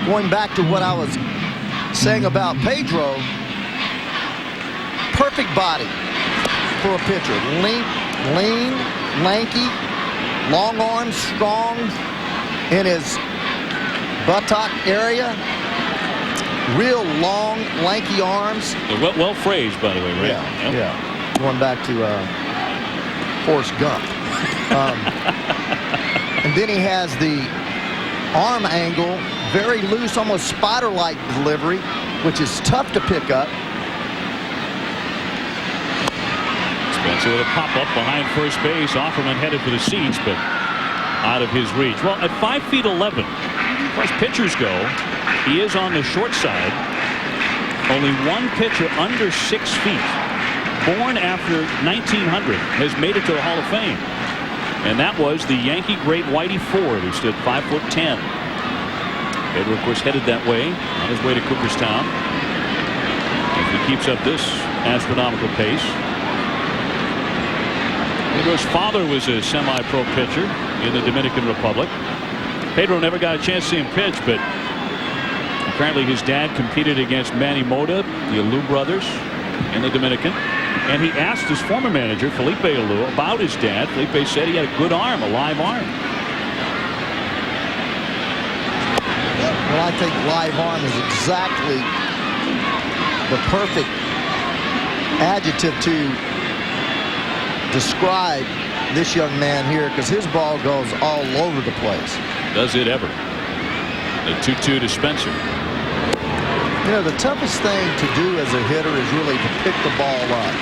Going back to what I was saying about Pedro, perfect body for a pitcher. Lean, lanky, long arms, strong in his buttock area. Real long, lanky arms. Well phrased, by the way, right? Yeah, yeah. Going back to Forrest Gump. And then he has the arm angle, very loose, almost spider-like delivery, which is tough to pick up. Spencer with a pop-up behind first base. Offerman headed for the seats, but out of his reach. Well, at 5'11", as far as pitchers go, he is on the short side. Only one pitcher under 6 feet, born after 1900, has made it to the Hall of Fame. And that was the Yankee great Whitey Ford, who stood 5'10". Pedro, of course, headed that way on his way to Cooperstown. If he keeps up this astronomical pace. Pedro's father was a semi-pro pitcher in the Dominican Republic. Pedro never got a chance to see him pitch, but apparently his dad competed against Manny Mota, the Alou brothers, in the Dominican. And he asked his former manager, Felipe Alou, about his dad. Felipe said he had a good arm, a live arm. Well, I think live arm is exactly the perfect adjective to describe this young man here, because his ball goes all over the place. Does it ever? The 2-2 to Spencer. You know, the toughest thing to do as a hitter is really to pick the ball up.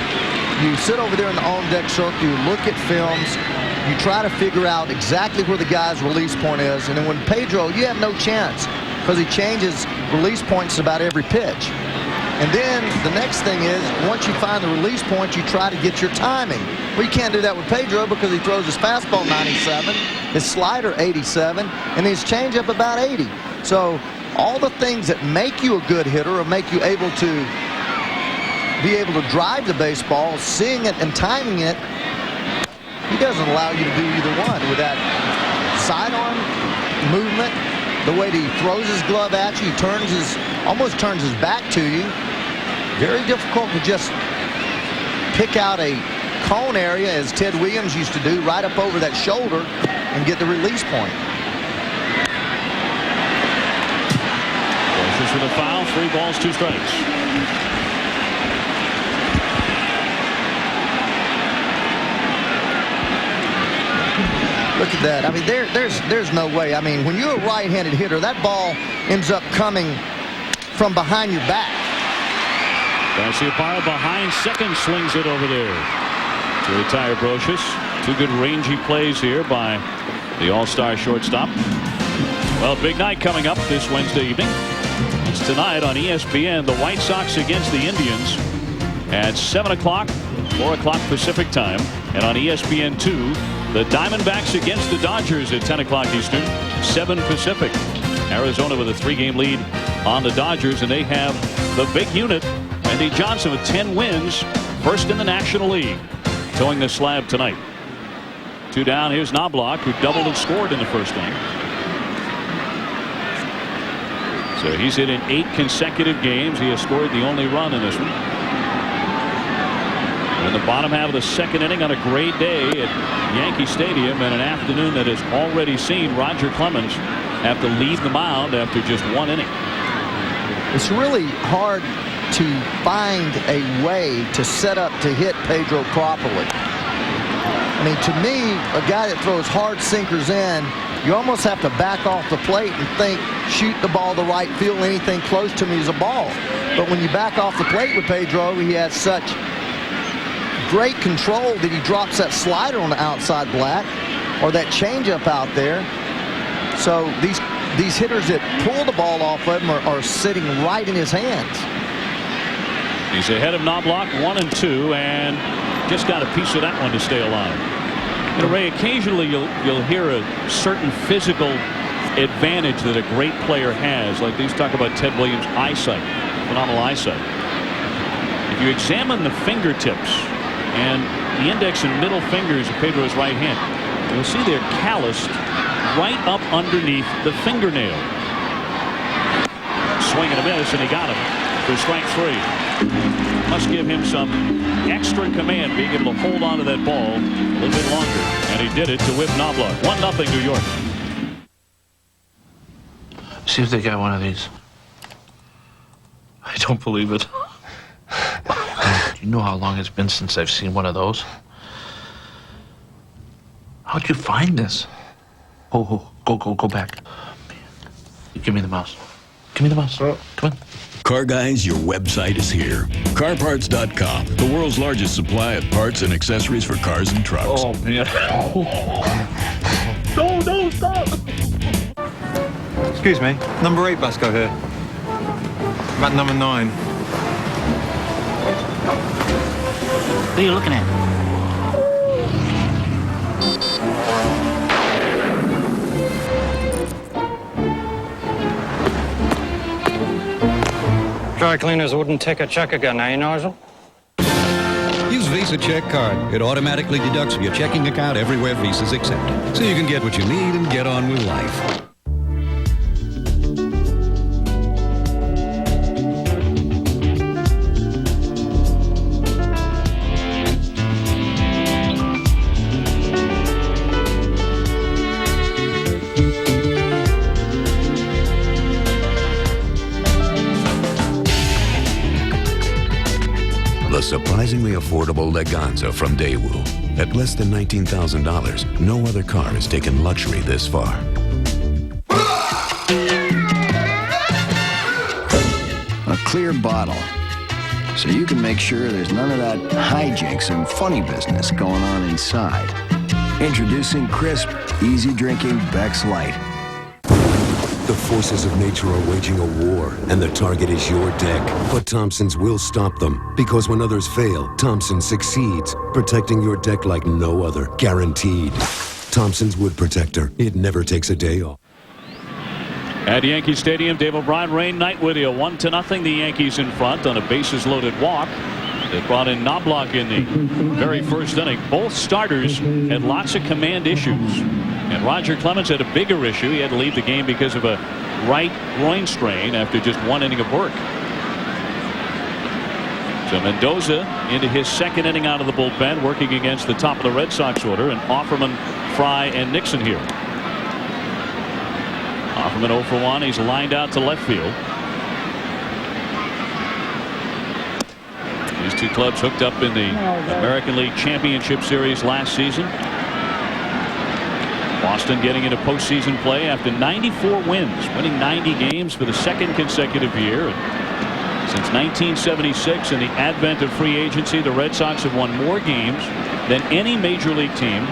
You sit over there in the on-deck circle, you look at films, you try to figure out exactly where the guy's release point is, and then when Pedro, you have no chance, because he changes release points about every pitch. And then the next thing is, once you find the release point, you try to get your timing. Well, you can't do that with Pedro because he throws his fastball 97, his slider 87, and his changeup about 80. So all the things that make you a good hitter or make you able to be able to drive the baseball, seeing it and timing it, he doesn't allow you to do either one. With that sidearm movement, the way that he throws his glove at you, he almost turns his back to you. Very difficult to just pick out a cone area, as Ted Williams used to do, right up over that shoulder and get the release point. Forces for the foul, 3 balls, 2 strikes. Look at that. I mean, there's no way. I mean, when you're a right-handed hitter, that ball ends up coming from behind your back. Garciaparra behind second, swings it over there to retire Brocious. 2 good rangy plays here by the all-star shortstop. Well, big night coming up this Wednesday evening. It's tonight on ESPN, the White Sox against the Indians at 7 o'clock, 4 o'clock Pacific time. And on ESPN2, the Diamondbacks against the Dodgers at 10 o'clock Eastern, 7 Pacific. Arizona with a 3-game lead on the Dodgers, and they have the big unit, Randy Johnson, with 10 wins, first in the National League, towing the slab tonight. 2 down. Here's Knobloch, who doubled and scored in the first inning. So he's hit in 8 consecutive games. He has scored the only run in this one. In the bottom half of the second inning, on a great day at Yankee Stadium, and an afternoon that has already seen Roger Clemens have to leave the mound after just 1 inning. It's really hard to find a way to set up to hit Pedro properly. I mean, to me, a guy that throws hard sinkers in, you almost have to back off the plate and think, shoot the ball to right field, anything close to me is a ball. But when you back off the plate with Pedro, he has such great control that he drops that slider on the outside black or that changeup out there. So these hitters that pull the ball off of him are sitting right in his hands. He's ahead of Knobloch, 1-2, and just got a piece of that one to stay alive. And Ray, occasionally you'll hear a certain physical advantage that a great player has. Like these talk about Ted Williams' eyesight, phenomenal eyesight. If you examine the fingertips and the index and middle fingers of Pedro's right hand, you'll see they're calloused right up underneath the fingernail. Swing and a miss, and he got him for strike 3. Must give him some extra command, being able to hold on to that ball a little bit longer. And he did it to whip Knobloch. 1-0 New York. See if they got one of these. I don't believe it. You know how long it's been since I've seen one of those? How'd you find this? Oh, go back. Give me the mouse. Give me the mouse. Come on. Car Guys, your website is here. CarParts.com, the world's largest supply of parts and accessories for cars and trucks. Oh, man. No, stop. Excuse me, number 8 bus go here. About number 9. What are you looking at? Dry cleaners wouldn't take a check again, eh, Nigel? Use Visa Check Card. It automatically deducts from your checking account everywhere Visa's accepted. So you can get what you need and get on with life. The surprisingly affordable Leganza from Daewoo. At less than $19,000, no other car has taken luxury this far. A clear bottle, so you can make sure there's none of that hijinks and funny business going on inside. Introducing crisp, easy drinking Beck's Light. The forces of nature are waging a war, and the target is your deck. But Thompson's will stop them, because when others fail, Thompson succeeds, protecting your deck like no other, guaranteed. Thompson's Wood Protector. It never takes a day off. At Yankee Stadium, Dave O'Brien, rain night with you. 1-0. The Yankees in front on a bases-loaded walk. They brought in Knobloch in the very first inning. Both starters had lots of command issues. And Roger Clemens had a bigger issue. He had to leave the game because of a right groin strain after just one inning of work. So Mendoza into his second inning out of the bullpen, working against the top of the Red Sox order, and Offerman, Fry, and Nixon here. Offerman 0 for 1. He's lined out to left field. These two clubs hooked up in the American League Championship Series last season. Boston getting into postseason play after 94 wins, winning 90 games for the second consecutive year. And since 1976 and the advent of free agency, the Red Sox have won more games than any major league team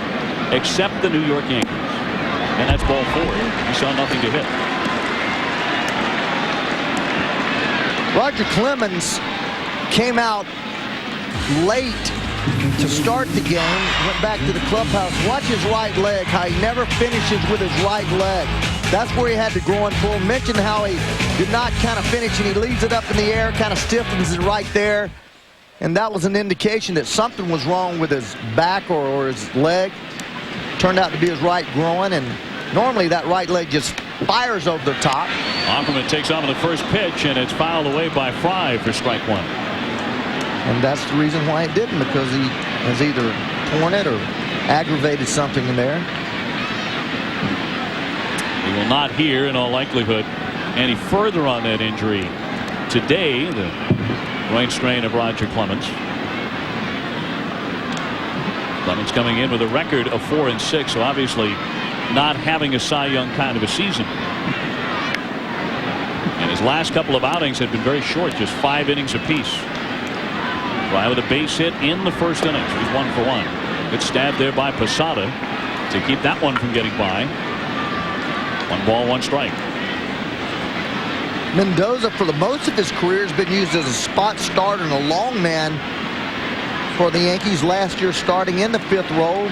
except the New York Yankees. And that's ball 4. He saw nothing to hit. Roger Clemens came out late to start the game, went back to the clubhouse. Watch his right leg, how he never finishes with his right leg. That's where he had the groin pull. Mentioned how he did not kind of finish, and he leaves it up in the air, kind of stiffens it right there. And that was an indication that something was wrong with his back or his leg. Turned out to be his right groin, and normally that right leg just fires over the top. Offerman takes on the first pitch, and it's fouled away by Fry for strike 1. And that's the reason why it didn't, because he has either torn it or aggravated something in there. We will not hear, in all likelihood, any further on that injury today, the groin strain of Roger Clemens. Clemens coming in with a record of 4-6, so obviously not having a Cy Young kind of a season. And his last couple of outings had been very short, just 5 innings apiece. Fry with a base hit in the first innings. He's 1 for 1. Good stab there by Posada to keep that one from getting by. 1 ball, 1 strike. Mendoza, for the most of his career, has been used as a spot starter and a long man for the Yankees last year, starting in the 5th role.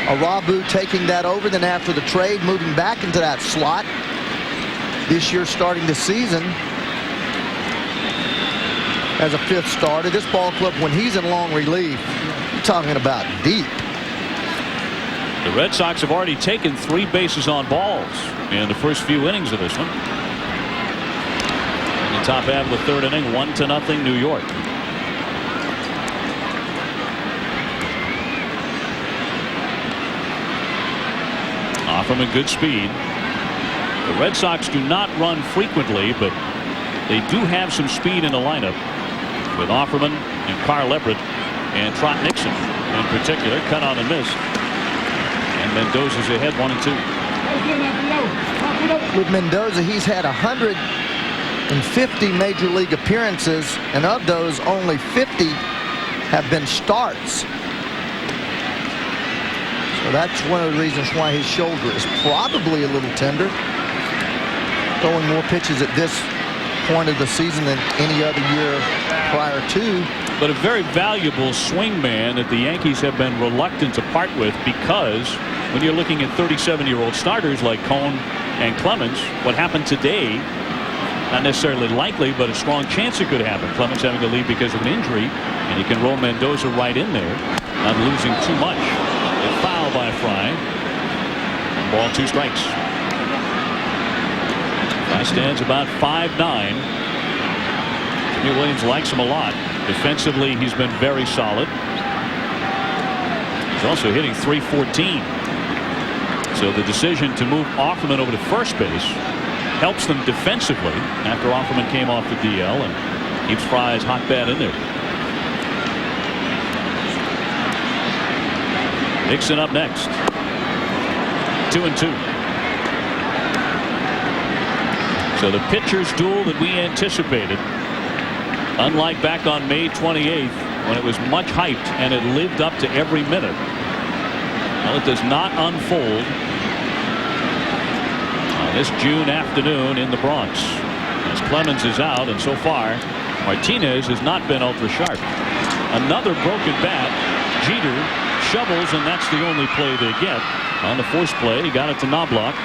Arabu taking that over, then after the trade, moving back into that slot. This year, starting the season as a 5th starter. This ball club, when he's in long relief, you're talking about deep. The Red Sox have already taken 3 bases on balls in the first few innings of this one. In the top half of the 3rd inning, 1-0 New York. Offerman, good speed. The Red Sox do not run frequently, but they do have some speed in the lineup with Offerman and Carl Everett and Trot Nixon in particular. Cut on and miss. And Mendoza's ahead 1-2. With Mendoza, he's had 150 major league appearances, and of those, only 50 have been starts. So that's one of the reasons why his shoulder is probably a little tender. Throwing more pitches at this point of the season than any other year prior to. But a very valuable swing man that the Yankees have been reluctant to part with, because when you're looking at 37-year-old starters like Cone and Clemens, what happened today, not necessarily likely, but a strong chance it could happen. Clemens having to leave because of an injury, and you can roll Mendoza right in there, not losing too much. A foul by Fry. 1 ball, 2 strikes. Fry stands about 5'9". Jimmy Williams likes him a lot. Defensively, he's been very solid. He's also hitting .314. So the decision to move Offerman over to first base helps them defensively after Offerman came off the DL and keeps Fry's hot bat in there. Nixon up next. 2-2. So the pitcher's duel that we anticipated, unlike back on May 28th when it was much hyped and it lived up to every minute, well, it does not unfold on this June afternoon in the Bronx, as Clemens is out, and so far Martinez has not been ultra sharp. Another broken bat. Jeter shovels, and that's the only play they get. On the first play, he got it to Knobloch.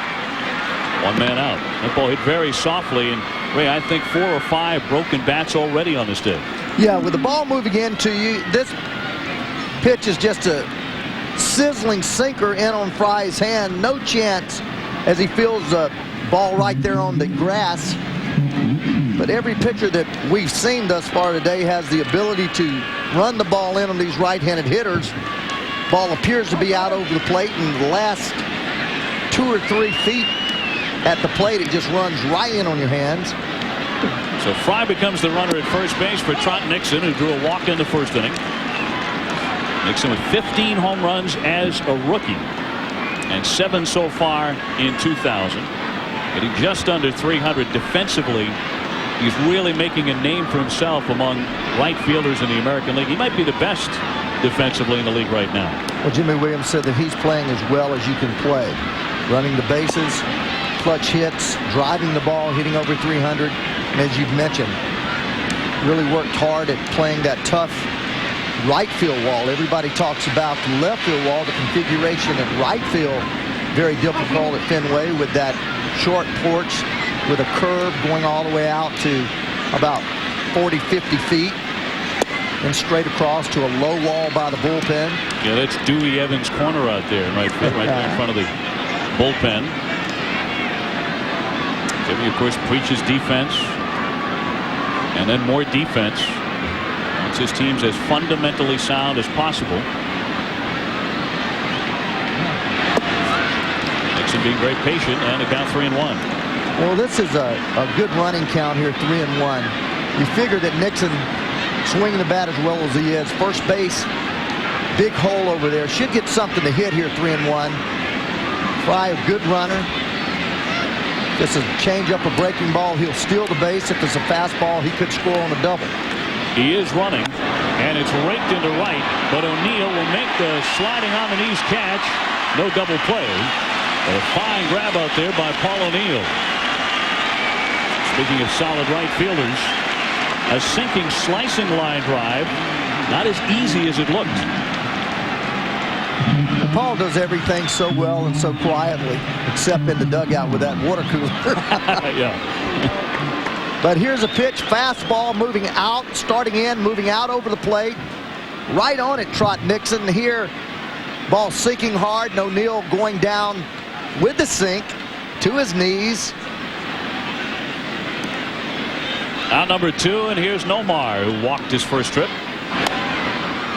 1 man out. That ball hit very softly, and Ray, I think 4 or 5 broken bats already on this day. Yeah, with the ball moving into you, this pitch is just a sizzling sinker in on Fry's hand. No chance, as he feels the ball right there on the grass. But every pitcher that we've seen thus far today has the ability to run the ball in on these right-handed hitters. Ball appears to be out over the plate, and the last 2 or 3 feet at the plate, it just runs right in on your hands. So Fry becomes the runner at first base for Trot Nixon, who drew a walk in the first inning. Nixon with 15 home runs as a rookie and 7 so far in 2000. Getting just under 300 defensively. He's really making a name for himself among right fielders in the American League. He might be the best defensively in the league right now. Well, Jimmy Williams said that he's playing as well as you can play. Running the bases, clutch hits, driving the ball, hitting over 300. And as you've mentioned, really worked hard at playing that tough right field wall. Everybody talks about the left field wall, the configuration at right field. Very difficult at Fenway with that short porch with a curve going all the way out to about 40, 50 feet. And straight across to a low wall by the bullpen. Yeah, that's Dewey Evans' corner out there in right field, right there in front of the bullpen. Jimmy, of course, preaches defense and then more defense. Wants his teams as fundamentally sound as possible. Nixon being very patient, and a count 3-1. Well, this is a good running count here, 3-1. You figure that Nixon swinging the bat as well as he is. First base Big hole over there. Should get something to hit here, 3-1. Fry, a good runner. Just a change-up, a breaking ball. He'll steal the base. If it's a fastball, he could score on a double. He is running, and it's raked into right, but O'Neill will make the sliding on the knees catch. No double play. But a fine grab out there by Paul O'Neill. Speaking of solid right fielders, a sinking, slicing line drive. Not as easy as it looked. Paul does everything so well and so quietly, except in the dugout with that water cooler. Yeah. But here's a pitch, fastball moving out, starting in, moving out over the plate. Right on it, Trot Nixon. Here, ball sinking hard, and O'Neill going down with the sink to his knees. Out number 2, and here's Nomar, who walked his first trip.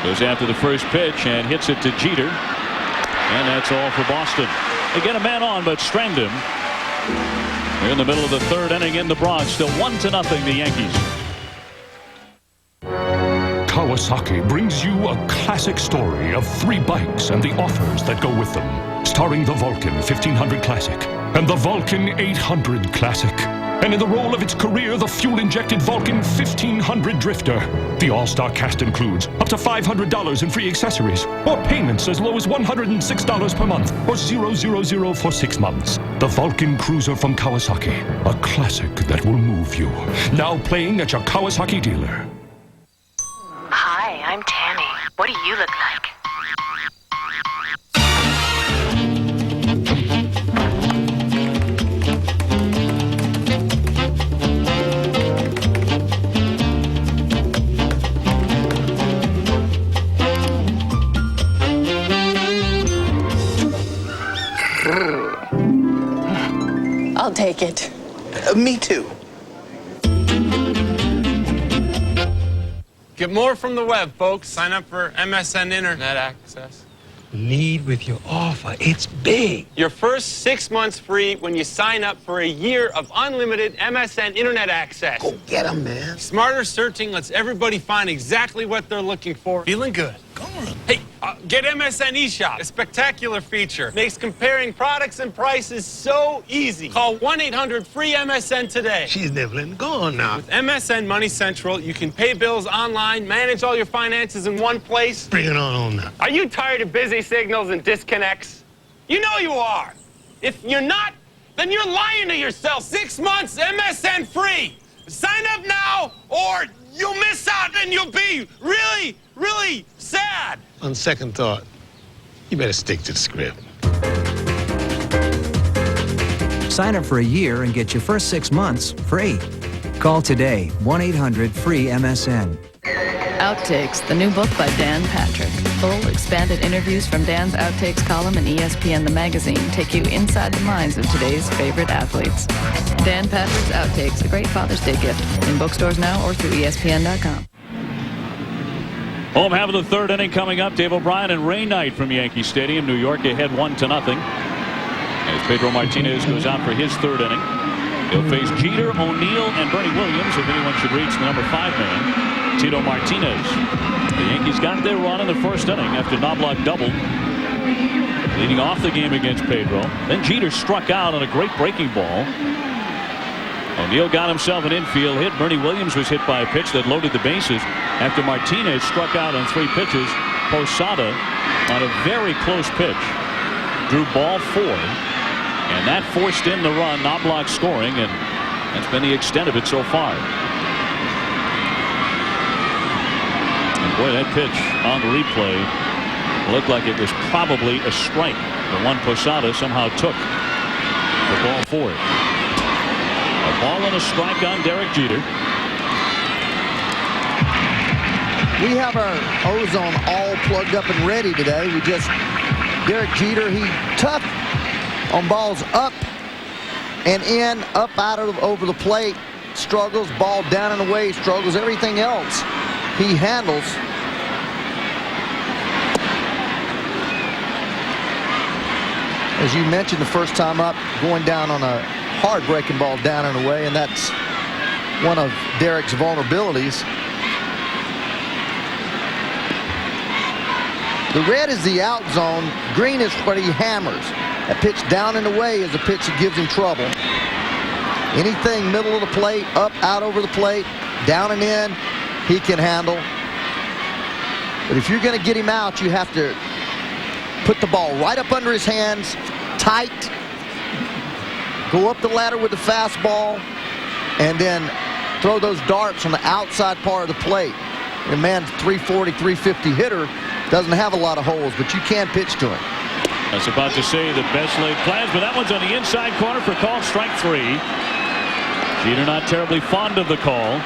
Goes after the first pitch and hits it to Jeter. And that's all for Boston. They get a man on, but strand him. We're in the middle of the 3rd inning in the Bronx. Still 1-0, the Yankees. Kawasaki brings you a classic story of 3 bikes and the offers that go with them. Starring the Vulcan 1500 Classic and the Vulcan 800 Classic. And in the role of its career, the fuel-injected Vulcan 1500 Drifter. The all-star cast includes up to $500 in free accessories, or payments as low as $106 per month, or 000 for 6 months. The Vulcan Cruiser from Kawasaki, a classic that will move you. Now playing at your Kawasaki dealer. Hi, I'm Tammy. What do you look like? I'll take it. Me too. Get more from the web, folks. Sign up for MSN Internet Access. Lead with your offer. It's big. Your first 6 months free when you sign up for a year of unlimited MSN Internet Access. Go get 'em, man. Smarter searching lets everybody find exactly what they're looking for. Feeling good. Go on. Hey, get MSN eShop. A spectacular feature. Makes comparing products and prices so easy. Call 1-800-FREE-MSN today. She's nibbling. Go on now. With MSN Money Central, you can pay bills online, manage all your finances in one place. Bring it on now. Are you tired of busy signals and disconnects? You know you are. If you're not, then you're lying to yourself. 6 months MSN free. Sign up now or you'll miss out and you'll be really, really sad. On second thought, you better stick to the script. Sign up for a year and get your first 6 months free. Call today, 1-800-FREE-MSN. Outtakes, the new book by Dan Patrick. Full, expanded interviews from Dan's Outtakes column in ESPN The Magazine take you inside the minds of today's favorite athletes. Dan Patrick's Outtakes, a great Father's Day gift. In bookstores now or through ESPN.com. Home half of the 3rd inning coming up. Dave O'Brien and Ray Knight from Yankee Stadium. New York ahead 1-0. As Pedro Martinez goes out for his 3rd inning. He'll face Jeter, O'Neill, and Bernie Williams if anyone should reach the number 5 man. Tito Martinez. The Yankees got their run in the 1st inning after Knobloch doubled, leading off the game against Pedro. Then Jeter struck out on a great breaking ball. O'Neill got himself an infield hit. Bernie Williams was hit by a pitch that loaded the bases after Martinez struck out on 3 pitches. Posada on a very close pitch drew ball 4, and that forced in the run. Knobloch scoring, and that's been the extent of it so far. Boy, that pitch on the replay looked like it was probably a strike. The one Posada somehow took the ball for it. A ball and a strike on Derek Jeter. We have our ozone all plugged up and ready today. Derek Jeter, he tough on balls up and in, up out of over the plate, struggles, ball down and away, struggles, everything else he handles. As you mentioned, the first time up, going down on a hard breaking ball down and away, and that's one of Derek's vulnerabilities. The red is the out zone. Green is what he hammers. That pitch down and away is a pitch that gives him trouble. Anything middle of the plate, up, out over the plate, down and in, he can handle. But if you're going to get him out, you have to put the ball right up under his hands, tight, go up the ladder with the fastball, and then throw those darts on the outside part of the plate. A man's 340, 350 hitter doesn't have a lot of holes, but you can pitch to him. I was about to say the best laid plans, but that one's on the inside corner for call strike 3. Jeter not terribly fond of the call,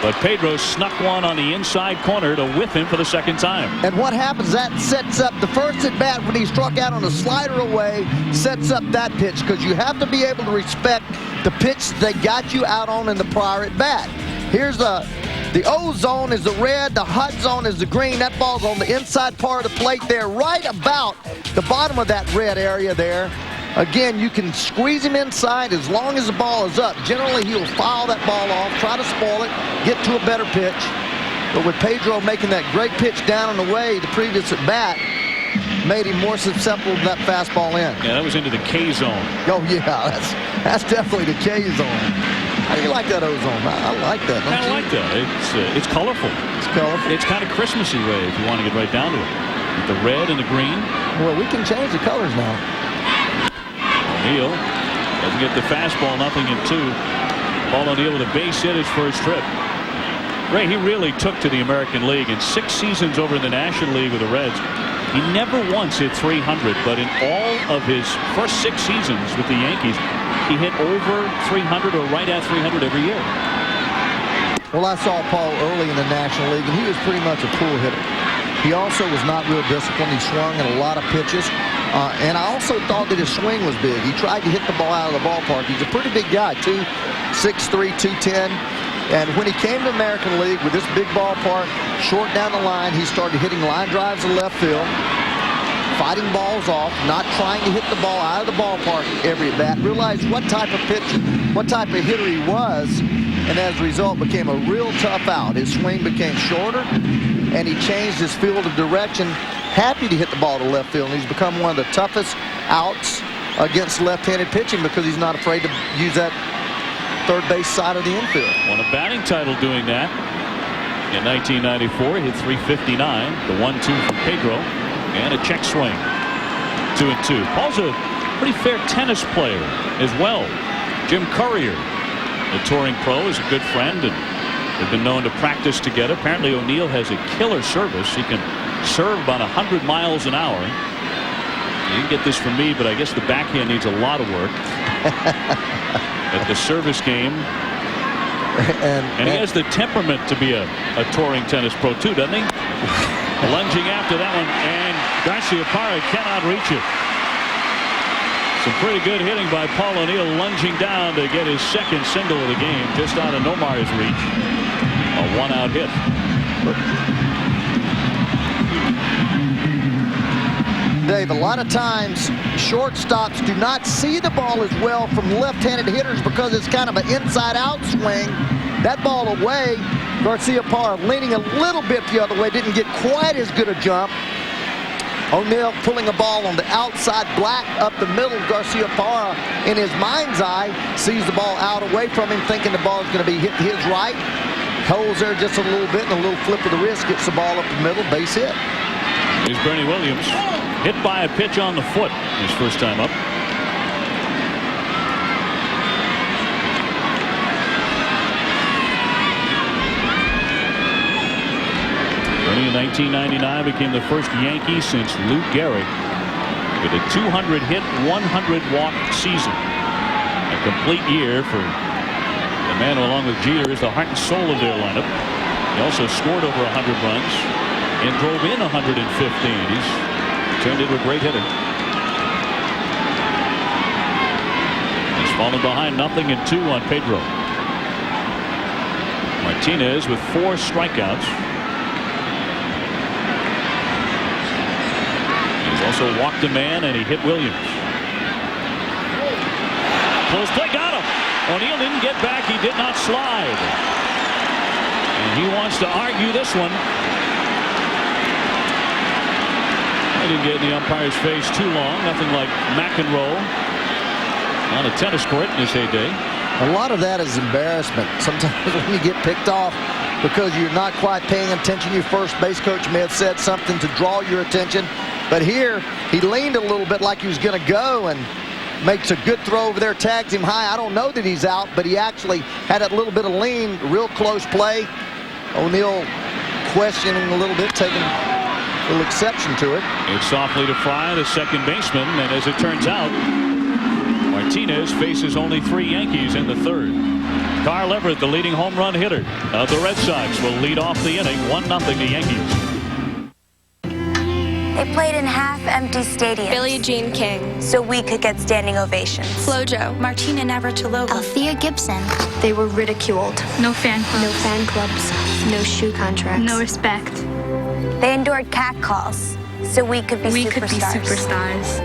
but Pedro snuck one on the inside corner to whiff him for the second time. And what happens, that sets up the first at bat when he struck out on a slider away, sets up that pitch, because you have to be able to respect the pitch they got you out on in the prior at bat. Here's the O zone is the red, the hot zone is the green. That ball's on the inside part of the plate there, right about the bottom of that red area there. Again, you can squeeze him inside as long as the ball is up. Generally, he'll foul that ball off, try to spoil it, get to a better pitch. But with Pedro making that great pitch down and away, the previous at bat made him more susceptible to that fastball in. Yeah, that was into the K zone. Oh, yeah, that's definitely the K zone. How do you like that O zone? I like that. I like that. It's colorful. It's colorful. It's kind of Christmassy way if you want to get right down to it. With the red and the green. Well, we can change the colors now. O'Neill doesn't get the fastball, nothing in 2. Paul O'Neill with a base hit his first trip. Ray, he really took to the American League in 6 seasons over in the National League with the Reds. He never once hit 300, but in all of his first 6 seasons with the Yankees, he hit over 300 or right at 300 every year. Well, I saw Paul early in the National League, and he was pretty much a pool hitter. He also was not real disciplined. He swung at a lot of pitches. And I also thought that his swing was big. He tried to hit the ball out of the ballpark. He's a pretty big guy, too. 6'3", 210. And when he came to American League with this big ballpark, short down the line, he started hitting line drives in left field, fighting balls off, not trying to hit the ball out of the ballpark every at bat. Realized what type of pitcher, what type of hitter he was, and as a result became a real tough out. His swing became shorter, and he changed his field of direction. Happy to hit the ball to left field, and he's become one of the toughest outs against left-handed pitching because he's not afraid to use that third base side of the infield. Won a batting title doing that. In 1994, he hit .359, the 1-2 from Pedro, and a check swing. 2-2. Paul's a pretty fair tennis player as well. Jim Courier, the touring pro, is a good friend, and they've been known to practice together. Apparently, O'Neill has a killer service. He can serve about 100 miles an hour. You can get this from me, but I guess the backhand needs a lot of work. At the service game. And he has the temperament to be a touring tennis pro, too, doesn't he? Lunging after that one, and Garciaparra cannot reach it. Some pretty good hitting by Paul O'Neill, lunging down to get his second single of the game, just out of Nomar's reach. A one-out hit. Dave, a lot of times shortstops do not see the ball as well from left-handed hitters because it's kind of an inside-out swing. That ball away, Garciaparra leaning a little bit the other way, didn't get quite as good a jump. O'Neill pulling a ball on the outside, black up the middle. Garciaparra, in his mind's eye, sees the ball out away from him, thinking the ball is going to be hit his right. Holds there just a little bit, and a little flip of the wrist gets the ball up the middle, base hit. Here's Bernie Williams, hit by a pitch on the foot his first time up. Bernie in 1999 became the first Yankee since Lou Gehrig with a 200-hit, 100-walk season. A complete year for the man who, along with Jeter, is the heart and soul of their lineup. He also scored over 100 runs and drove in 115. He's turned into a great hitter. He's fallen behind 0-2 on Pedro. Martinez with 4 strikeouts. He's also walked a man, and he hit Williams. Close play, got him. O'Neill didn't get back. He did not slide. And he wants to argue this one. He didn't get in the umpire's face too long. Nothing like McEnroe on a tennis court in his heyday. A lot of that is embarrassment. Sometimes when you get picked off because you're not quite paying attention, your first base coach may have said something to draw your attention. But here, he leaned a little bit like he was going to go and makes a good throw over there, tags him high. I don't know that he's out, but he actually had a little bit of lean, real close play. O'Neill questioning a little bit, taking a little exception to it. It's softly to Fry, the second baseman, and as it turns out, Martinez faces only 3 Yankees in the third. Carl Everett, the leading home run hitter of the Red Sox, will lead off the inning, 1-0 the Yankees. They played in half-empty stadiums. Billie Jean King. So we could get standing ovations. Flojo. Martina Navratilova. Althea Gibson. They were ridiculed. No fan clubs. No fan clubs. No shoe contracts. No respect. They endured catcalls. So we could be superstars.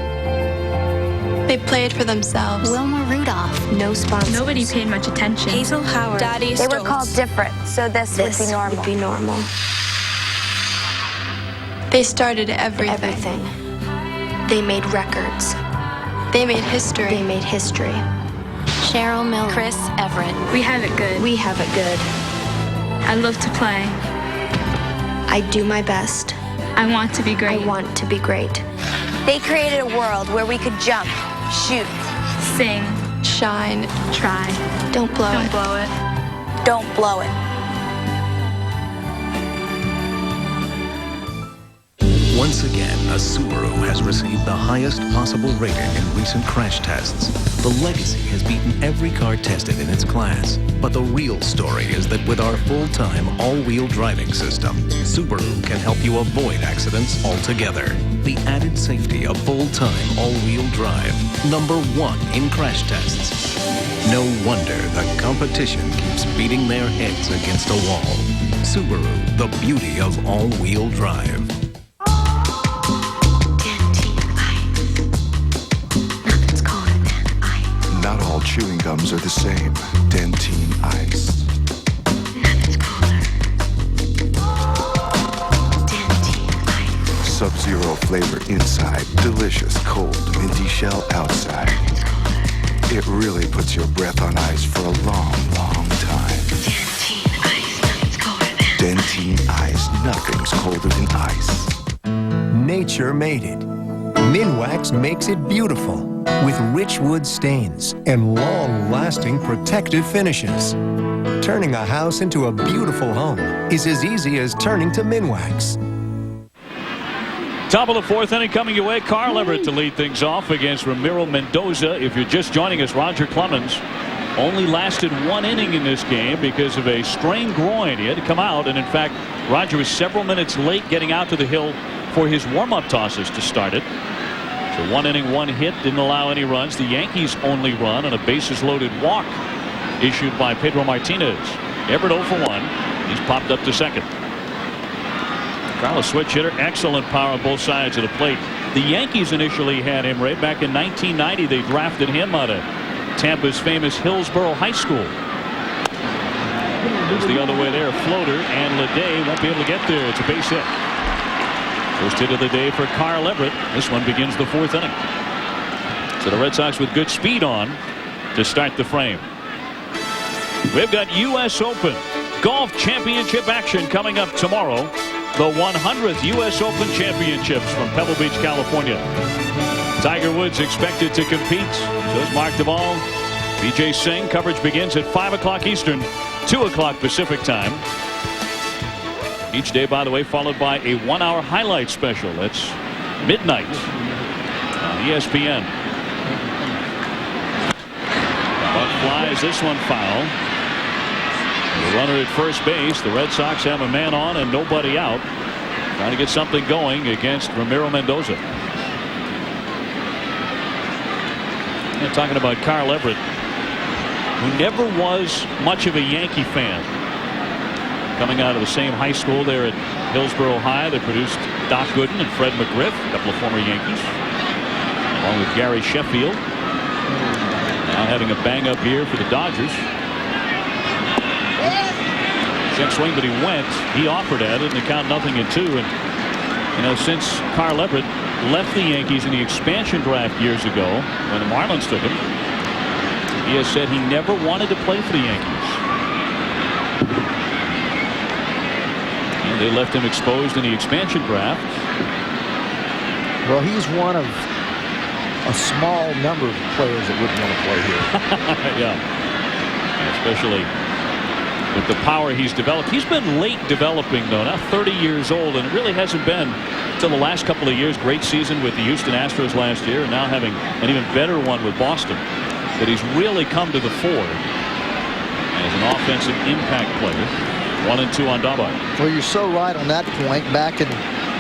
They played for themselves. Wilma Rudolph. No sponsors. Nobody paid much attention. Hazel Howard. Daddy They Stoltz. were called different, so this would be normal. They started everything. They made records. They made history. Cheryl Miller. Chris Everett. We have it good. We have it good. I love to play. I do my best. I want to be great. I want to be great. They created a world where we could jump, shoot, Sing. Shine. Try. Don't blow Don't it. blow it. don't blow it. Once again, a Subaru has received the highest possible rating in recent crash tests. The Legacy has beaten every car tested in its class. But the real story is that with our full-time all-wheel driving system, Subaru can help you avoid accidents altogether. The added safety of full-time all-wheel drive, #1 in crash tests. No wonder the competition keeps beating their heads against a wall. Subaru, the beauty of all-wheel drive. Not all chewing gums are the same. Dentine Ice. Sub-Zero flavor inside, delicious cold minty shell outside. It really puts your breath on ice for a long, long time. Dentine Ice, nothing's colder than ice. Nature made it. Minwax makes it beautiful with rich wood stains and long-lasting protective finishes. Turning a house into a beautiful home is as easy as turning to Minwax. Top of the fourth inning coming your way. Carl Everett to lead things off against Ramiro Mendoza. If you're just joining us, Roger Clemens only lasted 1 inning in this game because of a strained groin. He had to come out, and in fact, Roger was several minutes late getting out to the hill for his warm-up tosses to start it. So 1 inning, 1 hit, didn't allow any runs. The Yankees only run on a bases-loaded walk issued by Pedro Martinez. Everett 0 for 1. He's popped up to second. Carl, switch hitter, excellent power on both sides of the plate. The Yankees initially had him right back in 1990. They drafted him out of Tampa's famous Hillsborough High School. There's the other way there, a floater, and Leday won't be able to get there. It's a base hit. First hit of the day for Carl Everett. This one begins the fourth inning. So the Red Sox with good speed on to start the frame. We've got U.S. Open Golf Championship action coming up tomorrow. The 100th U.S. Open Championships from Pebble Beach, California. Tiger Woods expected to compete. So is Mark Duvall. Vijay Singh. Coverage begins at 5 o'clock Eastern, 2 o'clock Pacific time. Each day, by the way, followed by a 1-hour highlight special. That's midnight on ESPN. Buck flies this one foul. The runner at first base. The Red Sox have a man on and nobody out. Trying to get something going against Ramiro Mendoza. And talking about Carl Everett, who never was much of a Yankee fan. Coming out of the same high school there at Hillsborough High, they produced Doc Gooden and Fred McGriff, a couple of former Yankees, along with Gary Sheffield. Now having a bang up here for the Dodgers. Check swing, but he went. He offered at it, and the count 0-2. And you know, since Carl Everett left the Yankees in the expansion draft years ago when the Marlins took him. He has said he never wanted to play for the Yankees. And they left him exposed in the expansion draft. Well, he's one of a small number of players that wouldn't want to play here. Yeah. Especially with the power he's developed. He's been late developing, though, now 30 years old, and it really hasn't been until the last couple of years. Great season with the Houston Astros last year, and now having an even better one with Boston, that he's really come to the fore as an offensive impact player. 1-2 on Dabai. Well, you're so right on that point. Back in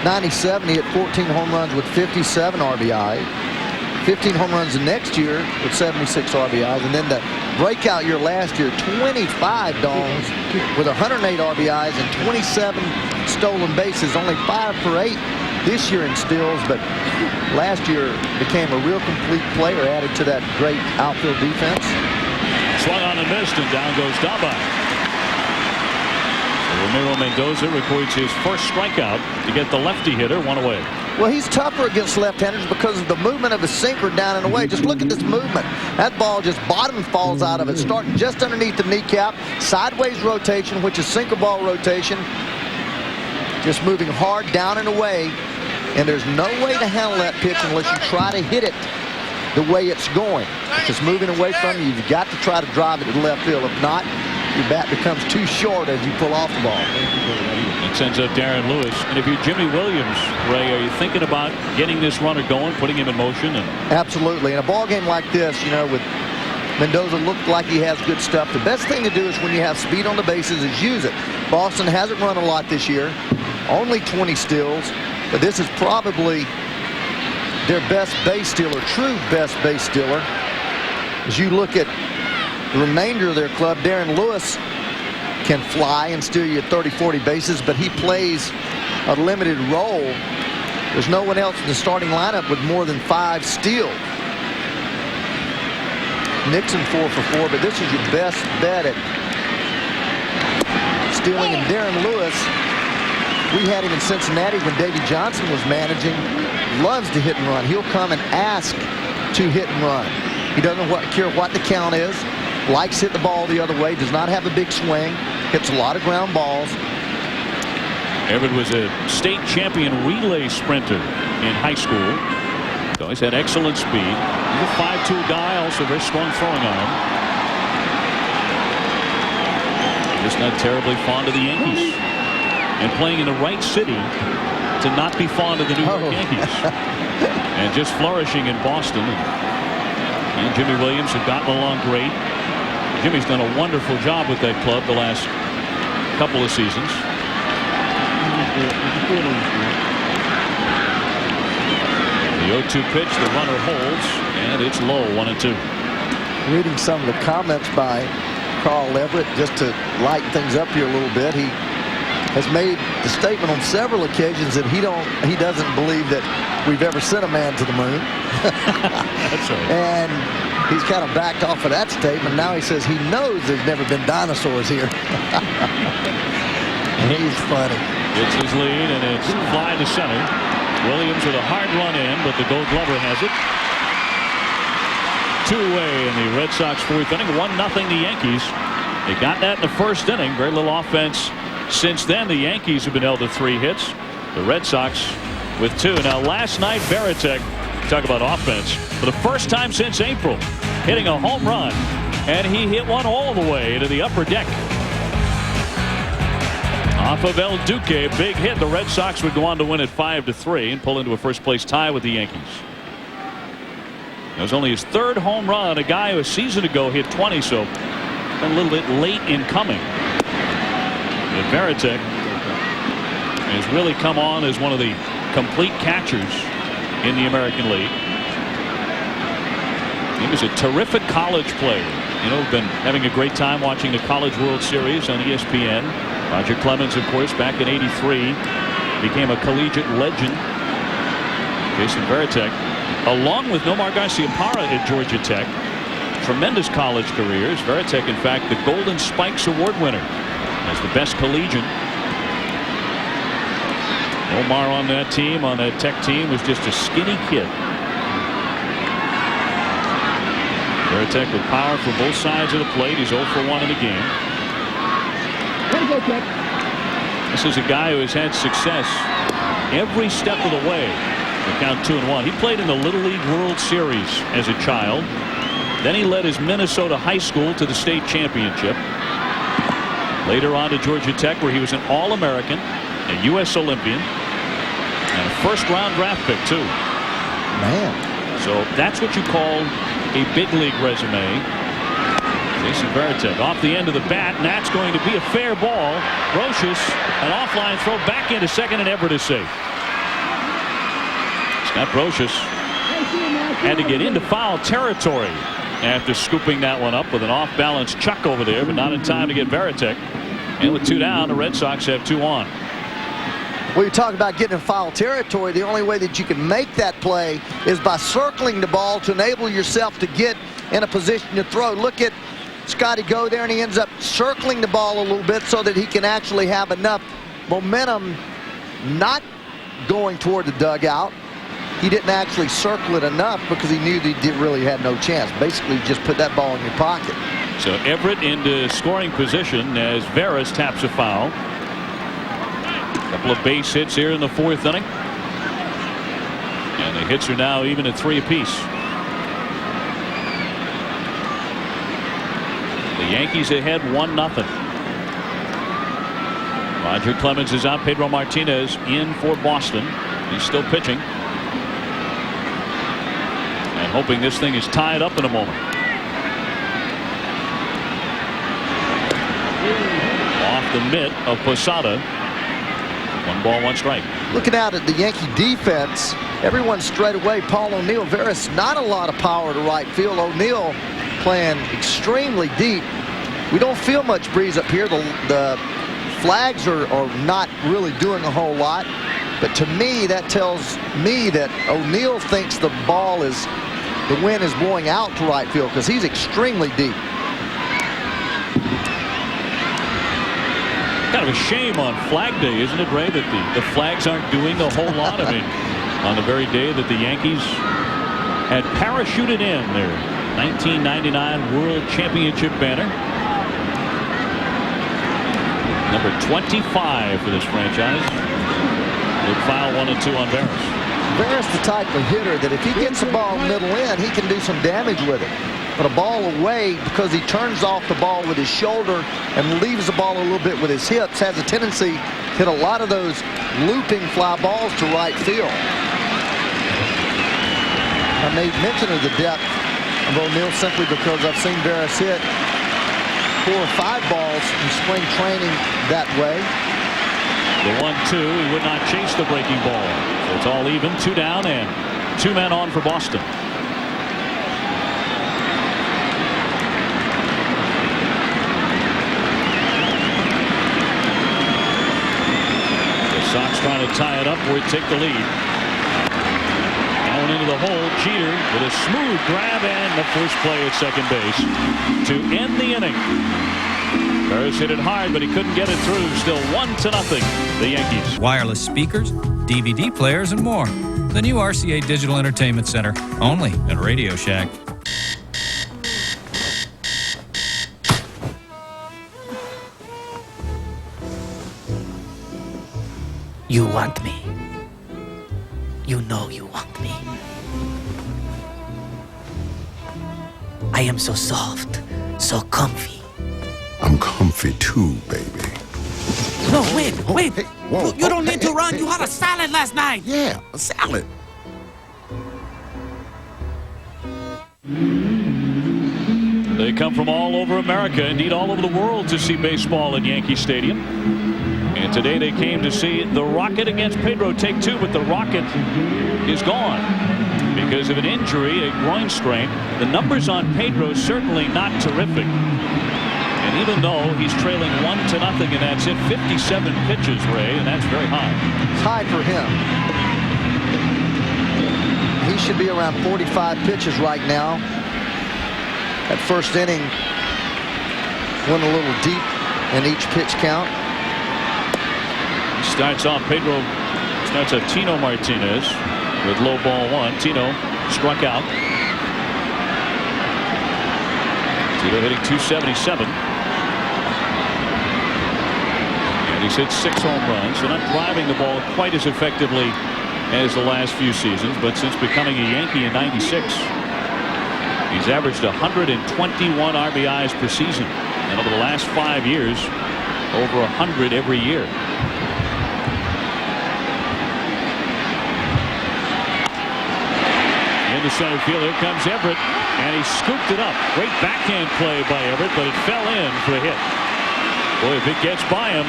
'97, he hit 14 home runs with 57 RBI. 15 home runs the next year with 76 RBIs. And then the breakout year last year, 25 dongs with 108 RBIs and 27 stolen bases. Only 5 for 8 this year in steals, but last year became a real complete player, added to that great outfield defense. Swung on and missed, and down goes Dabai. Ramiro Mendoza records his first strikeout to get the lefty hitter one away. Well, he's tougher against left-handers because of the movement of his sinker down and away. Just look at this movement. That ball just bottom falls out of it, starting just underneath the kneecap. Sideways rotation, which is sinker ball rotation. Just moving hard down and away. And there's no way to handle that pitch unless you try to hit it the way it's going. If it's moving away from you, you've got to try to drive it to the left field. If not, your bat becomes too short as you pull off the ball. It sends up Darren Lewis. And if you're Jimmy Williams, Ray, are you thinking about getting this runner going, putting him in motion? Absolutely. In a ball game like this, you know, with Mendoza looked like he has good stuff. The best thing to do is when you have speed on the bases is use it. Boston hasn't run a lot this year. Only 20 steals. But this is probably their best base stealer, true best base stealer. As you look at the remainder of their club, Darren Lewis can fly and steal you 30-40 bases, but he plays a limited role. There's no one else in the starting lineup with more than 5 steals. Nixon 4 for 4, but this is your best bet at stealing. And Darren Lewis, we had him in Cincinnati when Davey Johnson was managing. Loves to hit and run. He'll come and ask to hit and run. He doesn't care what the count is. Likes to hit the ball the other way. Does not have a big swing. Hits a lot of ground balls. Everett was a state champion relay sprinter in high school. So he's had excellent speed. He's a 5'2" guy, also very strong throwing arm. Just not terribly fond of the Yankees. And playing in the right city to not be fond of the New York Yankees. And just flourishing in Boston. And Jimmy Williams have gotten along great. Jimmy's done a wonderful job with that club the last couple of seasons. The 0-2 pitch, the runner holds, and it's low, 1-2. Reading some of the comments by Carl Everett, just to lighten things up here a little bit, he has made the statement on several occasions that he doesn't believe that we've ever sent a man to the moon. That's right. And he's kind of backed off of that statement. Now he says he knows there's never been dinosaurs here. He's funny. It's his lead, and it's fly to center. Williams with a hard run in, but the Gold Glover has it. 2-away in the Red Sox 4th inning. 1-0 the Yankees. They got that in the first inning. Very little offense since then. The Yankees have been held to 3 hits. The Red Sox with 2. Now last night, Varitek, talk about offense, for the first time since April, hitting a home run, and he hit one all the way to the upper deck. Off of El Duque, big hit. The Red Sox would go on to win at 5-3 and pull into a first-place tie with the Yankees. It was only his 3rd home run. A guy who a season ago hit 20, so a little bit late in coming. But Varitek has really come on as one of the complete catchers in the American League. He was a terrific college player. You know, been having a great time watching the College World Series on ESPN. Roger Clemens, of course, back in '83, became a collegiate legend. Jason Varitek, along with Nomar Garciaparra at Georgia Tech, tremendous college careers. Varitek, in fact, the Golden Spikes Award winner as the best collegian. Omar on that team, on that Tech team, was just a skinny kid. Veritek with power from both sides of the plate. He's 0 for 1 in the game. This is a guy who has had success every step of the way. The count 2-1. He played in the Little League World Series as a child. Then he led his Minnesota high school to the state championship. Later on to Georgia Tech, where he was an All-American, a U.S. Olympian, and a first-round draft pick, too. Man. So that's what you call a big league resume. Jason Veritek off the end of the bat, and that's going to be a fair ball. Brocious, an offline throw back into second, and Everett is safe. Scott Brocious had to get into foul territory after scooping that one up with an off-balance chuck over there, but not in time to get Veritek. And with 2 down, the Red Sox have 2 on. Well, you talk about getting in foul territory. The only way that you can make that play is by circling the ball to enable yourself to get in a position to throw. Look at Scotty go there, and he ends up circling the ball a little bit so that he can actually have enough momentum not going toward the dugout. He didn't actually circle it enough because he knew that he really had no chance. Basically, just put that ball in your pocket. So Everett into scoring position as Veras taps a foul. A couple of base hits here in the 4th inning. And the hits are now even at 3 apiece. The Yankees ahead 1-0. Roger Clemens is out. Pedro Martinez in for Boston. He's still pitching. And hoping this thing is tied up in a moment. Off the mitt of Posada. 1 ball, 1 strike. Looking out at the Yankee defense, everyone's straight away. Paul O'Neill, Veras, not a lot of power to right field. O'Neill playing extremely deep. We don't feel much breeze up here. The flags are not really doing a whole lot. But to me, that tells me that O'Neill thinks the wind is blowing out to right field because he's extremely deep. Kind of a shame on Flag Day, isn't it, Ray, that the flags aren't doing a whole lot? I mean, on the very day that the Yankees had parachuted in their 1999 World Championship banner. Number 25 for this franchise. Would foul 1 and 2 on Veras. Veras the type of hitter that if he gets the ball middle in, he can do some damage with it. But a ball away, because he turns off the ball with his shoulder and leaves the ball a little bit with his hips, has a tendency to hit a lot of those looping fly balls to right field. I made mention of the depth of O'Neill simply because I've seen Veras hit 4 or 5 balls in spring training that way. The 1-2, he would not chase the breaking ball. So it's all even, 2 down and 2 men on for Boston. Sox trying to tie it up or take the lead. Going into the hole, Jeter with a smooth grab and the first play at second base to end the inning. Veras hit it hard, but he couldn't get it through. Still 1-0, the Yankees. Wireless speakers, DVD players, and more. The new RCA Digital Entertainment Center, only at Radio Shack. You want me. You know you want me. I am so soft, so comfy. I'm comfy too, baby. No, wait. Hey, whoa, you don't need to run. You had a salad last night. Yeah, a salad. They come from all over America, indeed all over the world, to see baseball at Yankee Stadium. And today they came to see the Rocket against Pedro take 2, but the Rocket is gone because of an injury, a groin strain. The numbers on Pedro certainly not terrific. And even though he's trailing 1-0, and that's it, 57 pitches, Ray, and that's very high. It's high for him. He should be around 45 pitches right now. That first inning went a little deep in each pitch count. Starts off, Pedro starts up Tino Martinez with low ball one. Tino struck out. Tito hitting .277. And he's hit 6 home runs. They're not driving the ball quite as effectively as the last few seasons, but since becoming a Yankee in '96, he's averaged 121 RBIs per season. And over the last 5 years, over 100 every year. Into center field, here comes Everett, and he scooped it up. Great backhand play by Everett, but it fell in for a hit. Boy, if it gets by him,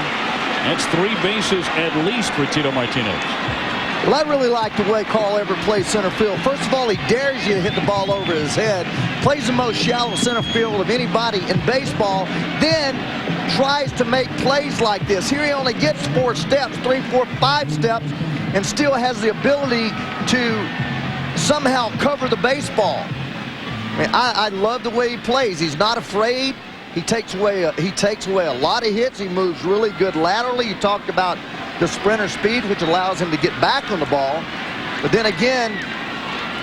that's 3 bases at least for Tito Martinez. Well, I really like the way Carl Everett plays center field. First of all, he dares you to hit the ball over his head. Plays the most shallow center field of anybody in baseball. Then tries to make plays like this. Here he only gets 4 steps, 3, 4, 5 steps, and still has the ability to somehow cover the baseball. I mean, I love the way he plays. He's not afraid. He takes away a lot of hits. He moves really good laterally. You talked about the sprinter speed, which allows him to get back on the ball. But then again,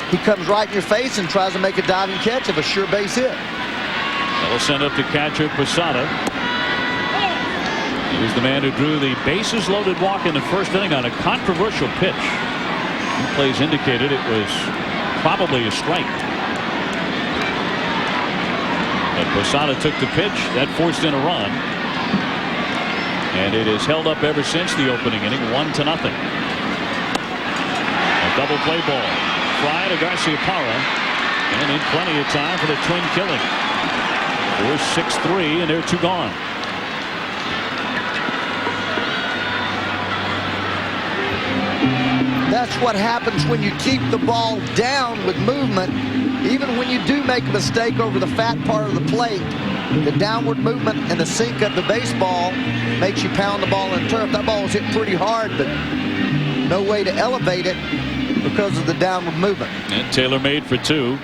he comes right in your face and tries to make a diving catch of a sure base hit. That'll send up to catcher Posada. He was the man who drew the bases loaded walk in the first inning on a controversial pitch. Plays indicated it was probably a strike. But Posada took the pitch. That forced in a run. And it is held up ever since the opening inning, 1-0. A double play ball. Fly to Garcia-Parra. And in plenty of time for the twin killing. 4-6-3, and they're 2 gone. That's what happens when you keep the ball down with movement. Even when you do make a mistake over the fat part of the plate, the downward movement and the sink of the baseball makes you pound the ball in turf. That ball was hit pretty hard, but no way to elevate it because of the downward movement. And Taylor made for 2.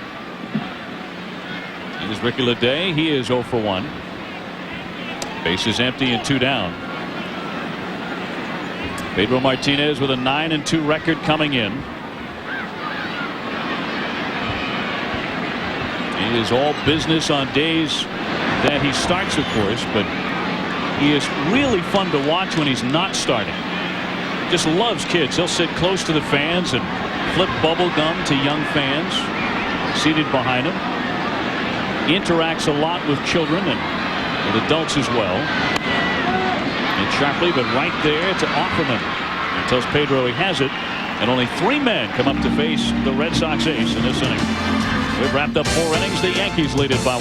Here's Ricky Leday. He is 0 for 1. Bases empty and 2 down. Pedro Martinez with a 9-2 record coming in. It is all business on days that he starts, of course, but he is really fun to watch when he's not starting. Just loves kids. He'll sit close to the fans and flip bubble gum to young fans seated behind him. He interacts a lot with children and with adults as well. And sharply, but right there to Offerman. He tells Pedro he has it, and only 3 men come up to face the Red Sox ace in this inning. We've wrapped up 4 innings. The Yankees lead it by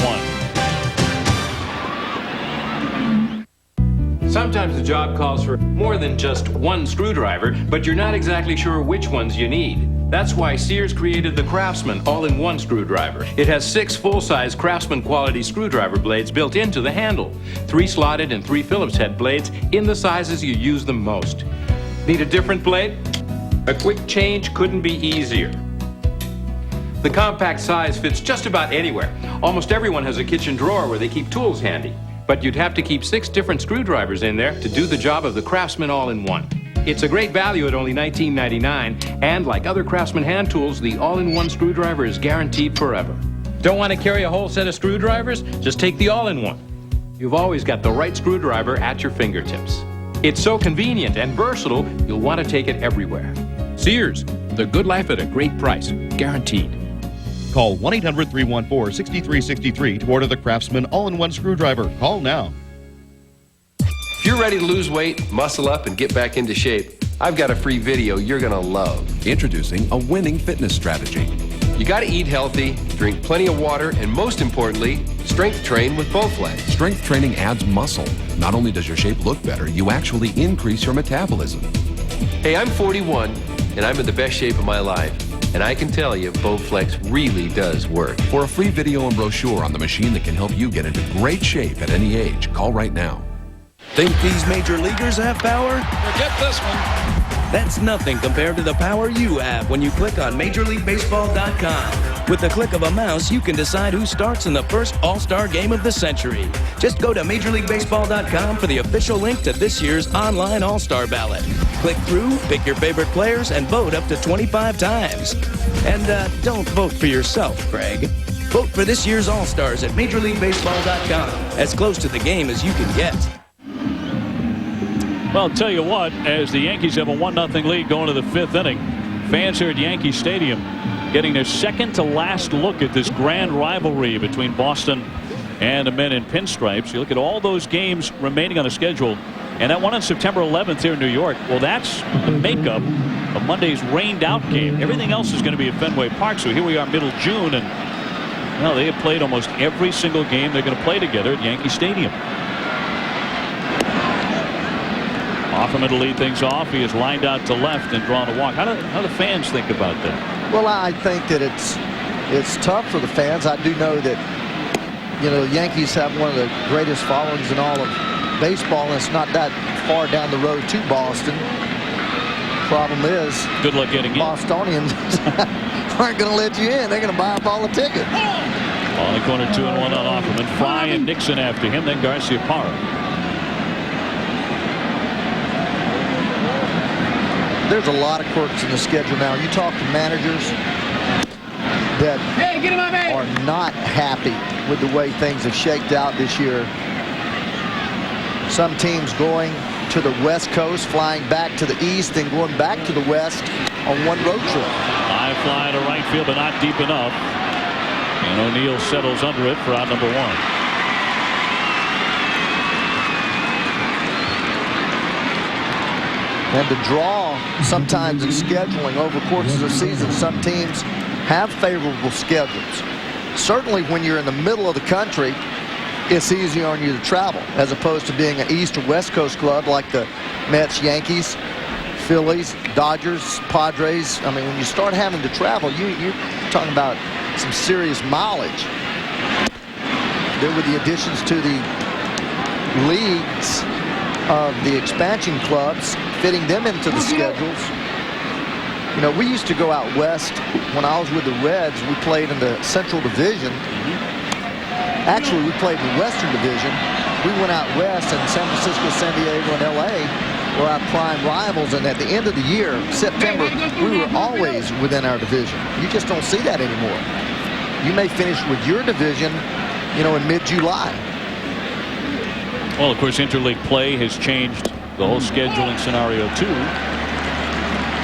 1. Sometimes the job calls for more than just one screwdriver, but you're not exactly sure which ones you need. That's why Sears created the Craftsman all-in-one screwdriver. It has 6 full-size Craftsman quality screwdriver blades built into the handle. 3 slotted and 3 Phillips head blades in the sizes you use them most. Need a different blade? A quick change couldn't be easier. The compact size fits just about anywhere. Almost everyone has a kitchen drawer where they keep tools handy. But you'd have to keep 6 different screwdrivers in there to do the job of the Craftsman all-in-one. It's a great value at only $19.99, and like other Craftsman hand tools, the all-in-one screwdriver is guaranteed forever. Don't want to carry a whole set of screwdrivers? Just take the all-in-one. You've always got the right screwdriver at your fingertips. It's so convenient and versatile, you'll want to take it everywhere. Sears, the good life at a great price, guaranteed. Call 1-800-314-6363 to order the Craftsman all-in-one screwdriver. Call now. If you're ready to lose weight, muscle up, and get back into shape, I've got a free video you're going to love. Introducing a winning fitness strategy. You got to eat healthy, drink plenty of water, and most importantly, strength train with Bowflex. Strength training adds muscle. Not only does your shape look better, you actually increase your metabolism. Hey, I'm 41, and I'm in the best shape of my life. And I can tell you, Bowflex really does work. For a free video and brochure on the machine that can help you get into great shape at any age, call right now. Think these major leaguers have power? Forget this one. That's nothing compared to the power you have when you click on MajorLeagueBaseball.com. With the click of a mouse, you can decide who starts in the first All-Star game of the century. Just go to MajorLeagueBaseball.com for the official link to this year's online All-Star ballot. Click through, pick your favorite players, and vote up to 25 times. And don't vote for yourself, Craig. Vote for this year's All-Stars at MajorLeagueBaseball.com. As close to the game as you can get. Well, I'll tell you what, as the Yankees have a 1-0 lead going to the 5th inning, fans here at Yankee Stadium getting their second to last look at this grand rivalry between Boston and the men in pinstripes. You look at all those games remaining on the schedule, and that one on September 11th here in New York, well, that's the makeup of Monday's rained out game. Everything else is going to be at Fenway Park. So here we are middle June, and well, they have played almost every single game they're going to play together at Yankee Stadium. Offerman to lead things off. He is lined out to left and drawn a walk. How do fans think about that? Well, I think that it's tough for the fans. I do know that, you know, the Yankees have one of the greatest followings in all of baseball, and it's not that far down the road to Boston. Problem is, good luck getting in. Bostonians aren't going to let you in. They're going to buy up all the tickets. On the corner, 2-1 on Offerman. Fry and Nixon after him, then Garcia-Parra. There's a lot of quirks in the schedule now. You talk to managers that are not happy with the way things have shaked out this year. Some teams going to the West Coast, flying back to the East, and going back to the West on one road trip. High fly to right field, but not deep enough. And O'Neill settles under it for out number 1. And the draw sometimes in scheduling over courses of season, some teams have favorable schedules. Certainly when you're in the middle of the country, it's easier on you to travel as opposed to being an East or West Coast club like the Mets, Yankees, Phillies, Dodgers, Padres. I mean, when you start having to travel, you're talking about some serious mileage. There were the additions to the leagues of the expansion clubs, fitting them into the schedules. You know, we used to go out west. When I was with the Reds, we played in the Central Division. Actually, we played in the Western Division. We went out west, and San Francisco, San Diego, and L.A. were our prime rivals. And at the end of the year, September, we were always within our division. You just don't see that anymore. You may finish with your division, you know, in mid-July. Well, of course, interleague play has changed the whole scheduling scenario too.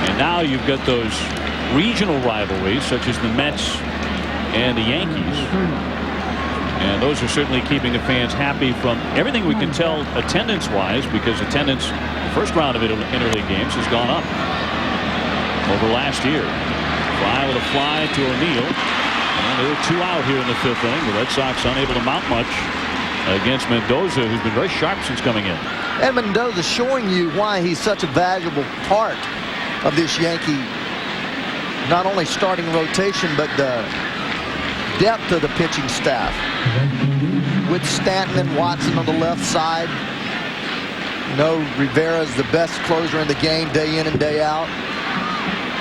And now you've got those regional rivalries such as the Mets and the Yankees. And those are certainly keeping the fans happy from everything we can tell attendance-wise, because attendance the first round of interleague games has gone up over last year. Fly with a fly to O'Neill. And there are 2 out here in the 5th inning. The Red Sox unable to mount much against Mendoza, who's been very sharp since coming in. And Mendoza showing you why he's such a valuable part of this Yankee, not only starting rotation, but the depth of the pitching staff. With Stanton and Watson on the left side. You know, Rivera's the best closer in the game day in and day out.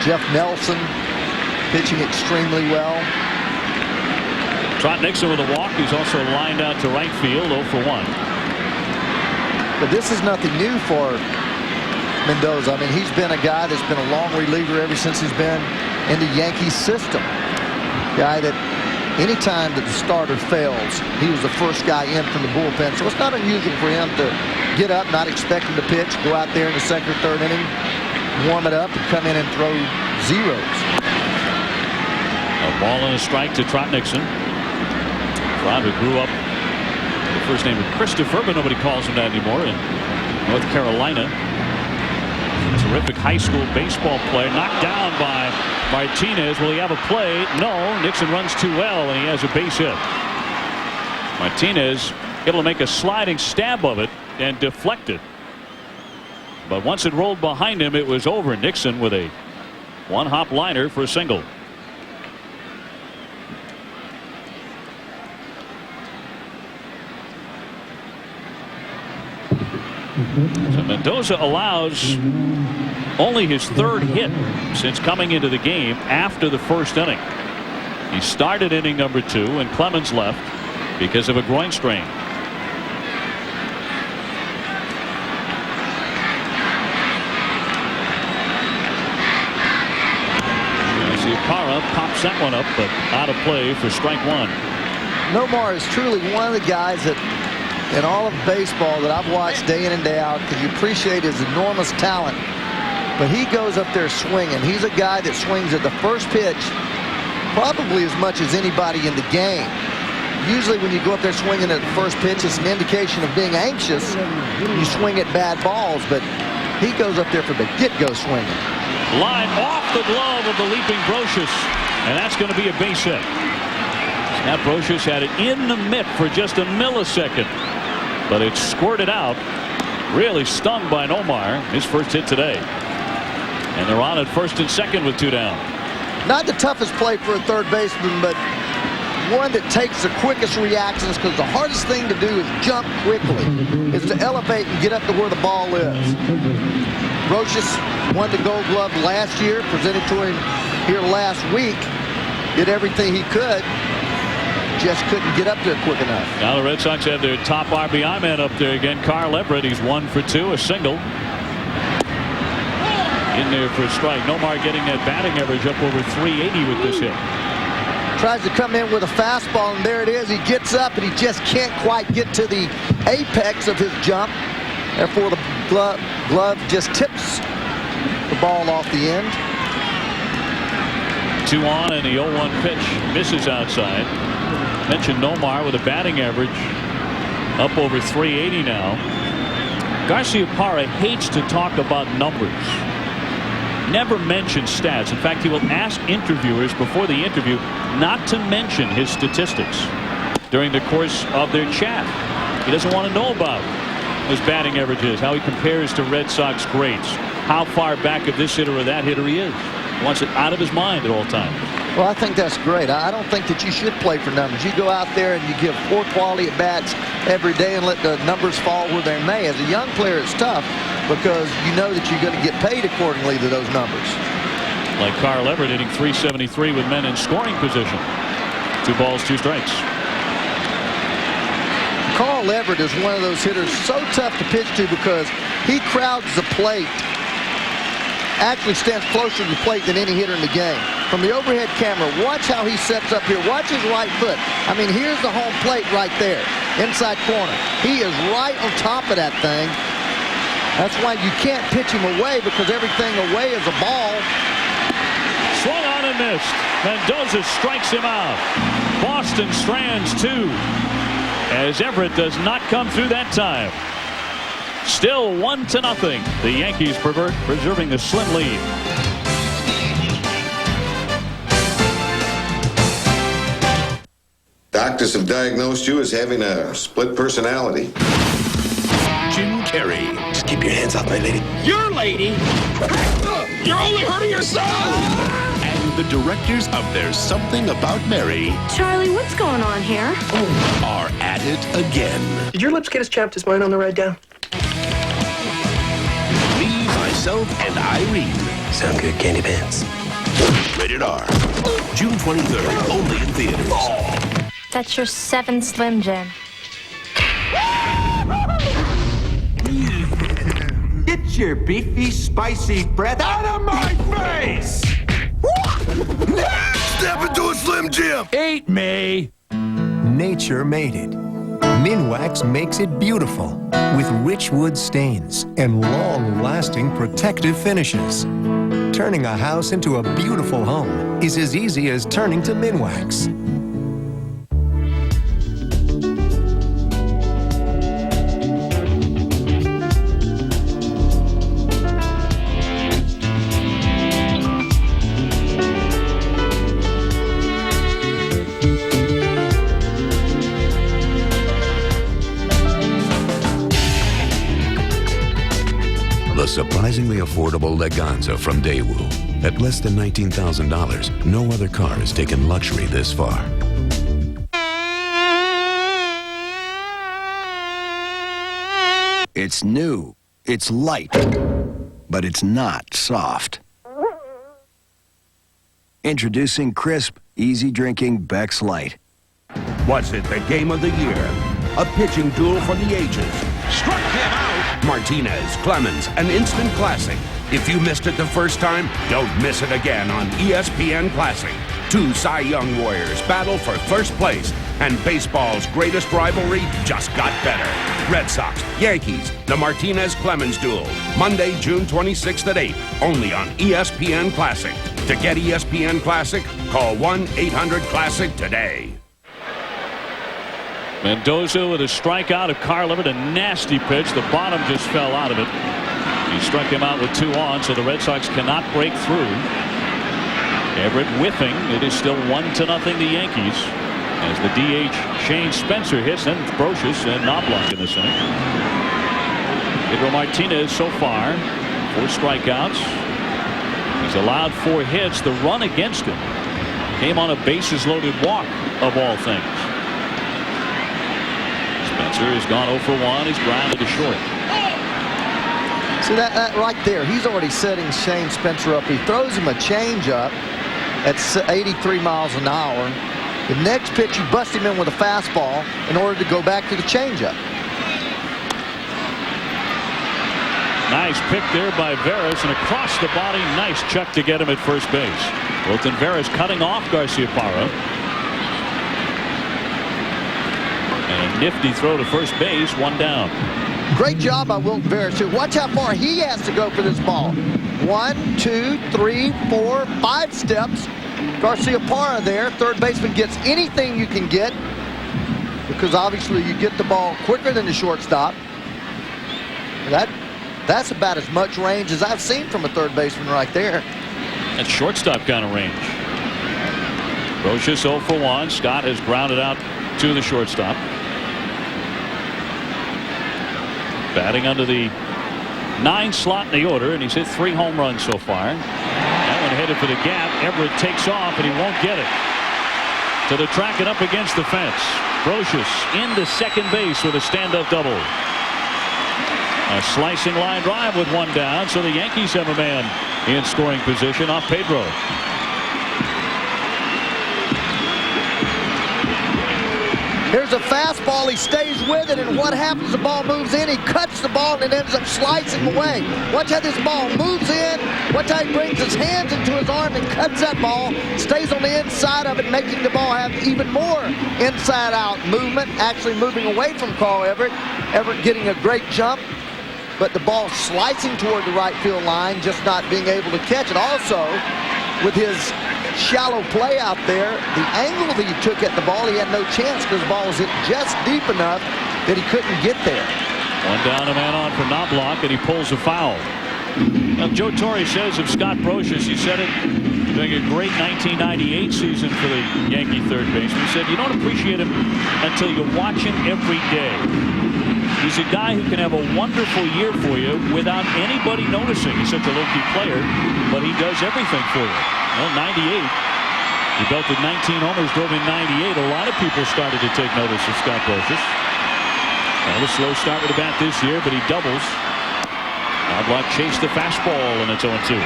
Jeff Nelson pitching extremely well. Trot Nixon with a walk. He's also lined out to right field, 0 for 1. But this is nothing new for Mendoza. I mean, he's been a guy that's been a long reliever ever since he's been in the Yankees system. Guy that anytime that the starter fails, he was the first guy in from the bullpen. So it's not unusual for him to get up, not expecting to pitch, go out there in the 2nd or 3rd inning, warm it up, and come in and throw zeros. A ball and a strike to Trot Nixon. Trot, who grew up with the first name of Christopher, but nobody calls him that anymore, in North Carolina. Terrific high school baseball player, knocked down by Martinez. Will he have a play? No. Nixon runs too well, and he has a base hit. Martinez able to make a sliding stab of it and deflect it. But once it rolled behind him, it was over. Nixon with a one-hop liner for a single. So Mendoza allows only his 3rd hit since coming into the game after the 1st inning. He started inning number 2, and Clemens left because of a groin strain. pops that one up, but out of play for strike one. Nomar is truly one of the guys that in all of baseball that I've watched day in and day out, because you appreciate his enormous talent. But he goes up there swinging. He's a guy that swings at the first pitch probably as much as anybody in the game. Usually when you go up there swinging at the first pitch, it's an indication of being anxious. You swing at bad balls, but he goes up there for the get-go swinging. Line off the glove of the leaping Brocious, and that's going to be a base hit. Now Brocious had it in the mitt for just a millisecond, but it squirted out. Really stung by Nomar, his first hit today. And they're on at first and second with 2 down. Not the toughest play for a third baseman, but one that takes the quickest reactions, because the hardest thing to do is jump quickly, is to elevate and get up to where the ball is. Brocious won the Gold Glove last year, presented to him here last week. Did everything he could, just couldn't get up there quick enough. Now the Red Sox have their top RBI man up there again, Carl Everett. He's 1 for 2, a single. In there for a strike. Nomar getting that batting average up over 380 with this hit. Tries to come in with a fastball, and there it is. He gets up, and he just can't quite get to the apex of his jump. Therefore, the glove just tips the ball off the end. 2 on, and the 0-1 pitch misses outside. Mentioned Nomar with a batting average up over 380 now. Garciaparra hates to talk about numbers. Never mention stats. In fact, he will ask interviewers before the interview not to mention his statistics during the course of their chat. He doesn't want to know about his batting averages, how he compares to Red Sox greats, how far back of this hitter or that hitter he is. He wants it out of his mind at all times. Well, I think that's great. I don't think that you should play for numbers. You go out there and you give poor quality at bats every day and let the numbers fall where they may. As a young player, it's tough because you know that you're going to get paid accordingly to those numbers. Like Carl Everett hitting .373 with men in scoring position. 2 balls, 2 strikes. Carl Everett is one of those hitters so tough to pitch to because he crowds the plate. Actually stands closer to the plate than any hitter in the game. From the overhead camera, watch how he sets up here. Watch his right foot. I mean, here's the home plate right there, inside corner. He is right on top of that thing. That's why you can't pitch him away, because everything away is a ball. Swung on and missed. Mendoza strikes him out. Boston strands 2, as Everett does not come through that time. Still 1-0. The Yankees preserving the slim lead. Doctors have diagnosed you as having a split personality. Jim Carrey. Just keep your hands off my lady. Your lady? You're only hurting yourself! And the directors of There's Something About Mary Charlie, what's going on here? are at it again. Did your lips get as chapped as mine on the ride down? Me, Myself, and Irene. Sound good, candy pants. Rated R. June 23rd, only in theaters. That's your 7 Slim Jim. Get your beefy, spicy breath out of my face! Step into a Slim Jim! Eat me! Nature made it. Minwax makes it beautiful with rich wood stains and long-lasting protective finishes. Turning a house into a beautiful home is as easy as turning to Minwax. The surprisingly affordable Leganza from Daewoo. At less than $19,000, no other car has taken luxury this far. It's new, it's light, but it's not soft. Introducing crisp, easy-drinking Beck's Light. Was it the game of the year? A pitching duel for the ages. Struck him out! Martinez, Clemens, an instant classic. If you missed it the first time, don't miss it again on ESPN Classic. Two Cy Young Warriors battle for first place, and baseball's greatest rivalry just got better. Red Sox, Yankees, the Martinez-Clemens duel. Monday, June 26th at 8, only on ESPN Classic. To get ESPN Classic, call 1-800-CLASSIC today. Mendoza with a strikeout of Carlin, a nasty pitch. The bottom just fell out of it. He struck him out with 2 on, so the Red Sox cannot break through. Everett whiffing. It is still 1-0 the Yankees. As the DH Shane Spencer hits, then Brocious and Knobloch in this inning. Pedro Martinez so far 4 strikeouts. He's allowed 4 hits. The run against him came on a bases loaded walk of all things. Spencer has gone 0 for 1. He's grounded to short. See that right there, he's already setting Shane Spencer up. He throws him a changeup at 83 miles an hour. The next pitch, you bust him in with a fastball in order to go back to the changeup. Nice pick there by Veras, and across the body, nice chuck to get him at first base. Wilton Veras cutting off Garciaparra. And a nifty throw to first base, 1 down. Great job by Wilton Veras, too. Watch how far he has to go for this ball. 1, 2, 3, 4, 5 steps. Garciaparra there. Third baseman gets anything you can get, because obviously you get the ball quicker than the shortstop. That's about as much range as I've seen from a third baseman right there. That's shortstop kind of range. Brocious 0 for 1. Scott has grounded out to the shortstop. Batting under the 9 slot in the order, and he's hit 3 home runs so far. That one headed for the gap. Everett takes off, and he won't get it. So they're tracking up against the fence. Brocious into second base with a stand-up double. A slicing line drive with 1 down, so the Yankees have a man in scoring position off Pedro. Here's a fastball. He stays with it, and what happens? The ball moves in. He cuts the ball, and it ends up slicing away. Watch how this ball moves in. Watch how he brings his hands into his arm and cuts that ball. Stays on the inside of it, making the ball have even more inside-out movement. Actually moving away from Carl Everett. Everett getting a great jump, but the ball slicing toward the right field line, just not being able to catch it. Also, with his shallow play out there, the angle that he took at the ball, he had no chance because the ball was hit just deep enough that he couldn't get there. 1 down, a man on for Knobloch, and he pulls a foul. Now, Joe Torre says of Scott Brocious, he said it during a great 1998 season for the Yankee third baseman. He said, you don't appreciate him until you watch him every day. He's a guy who can have a wonderful year for you without anybody noticing. He's such a low-key player, but he does everything for you. Well, 98, he belted 19 homers, drove in 98. A lot of people started to take notice of Scott Brocious. Well, a slow start with the bat this year, but he doubles. Knobloch chased the fastball, and it's 0-2.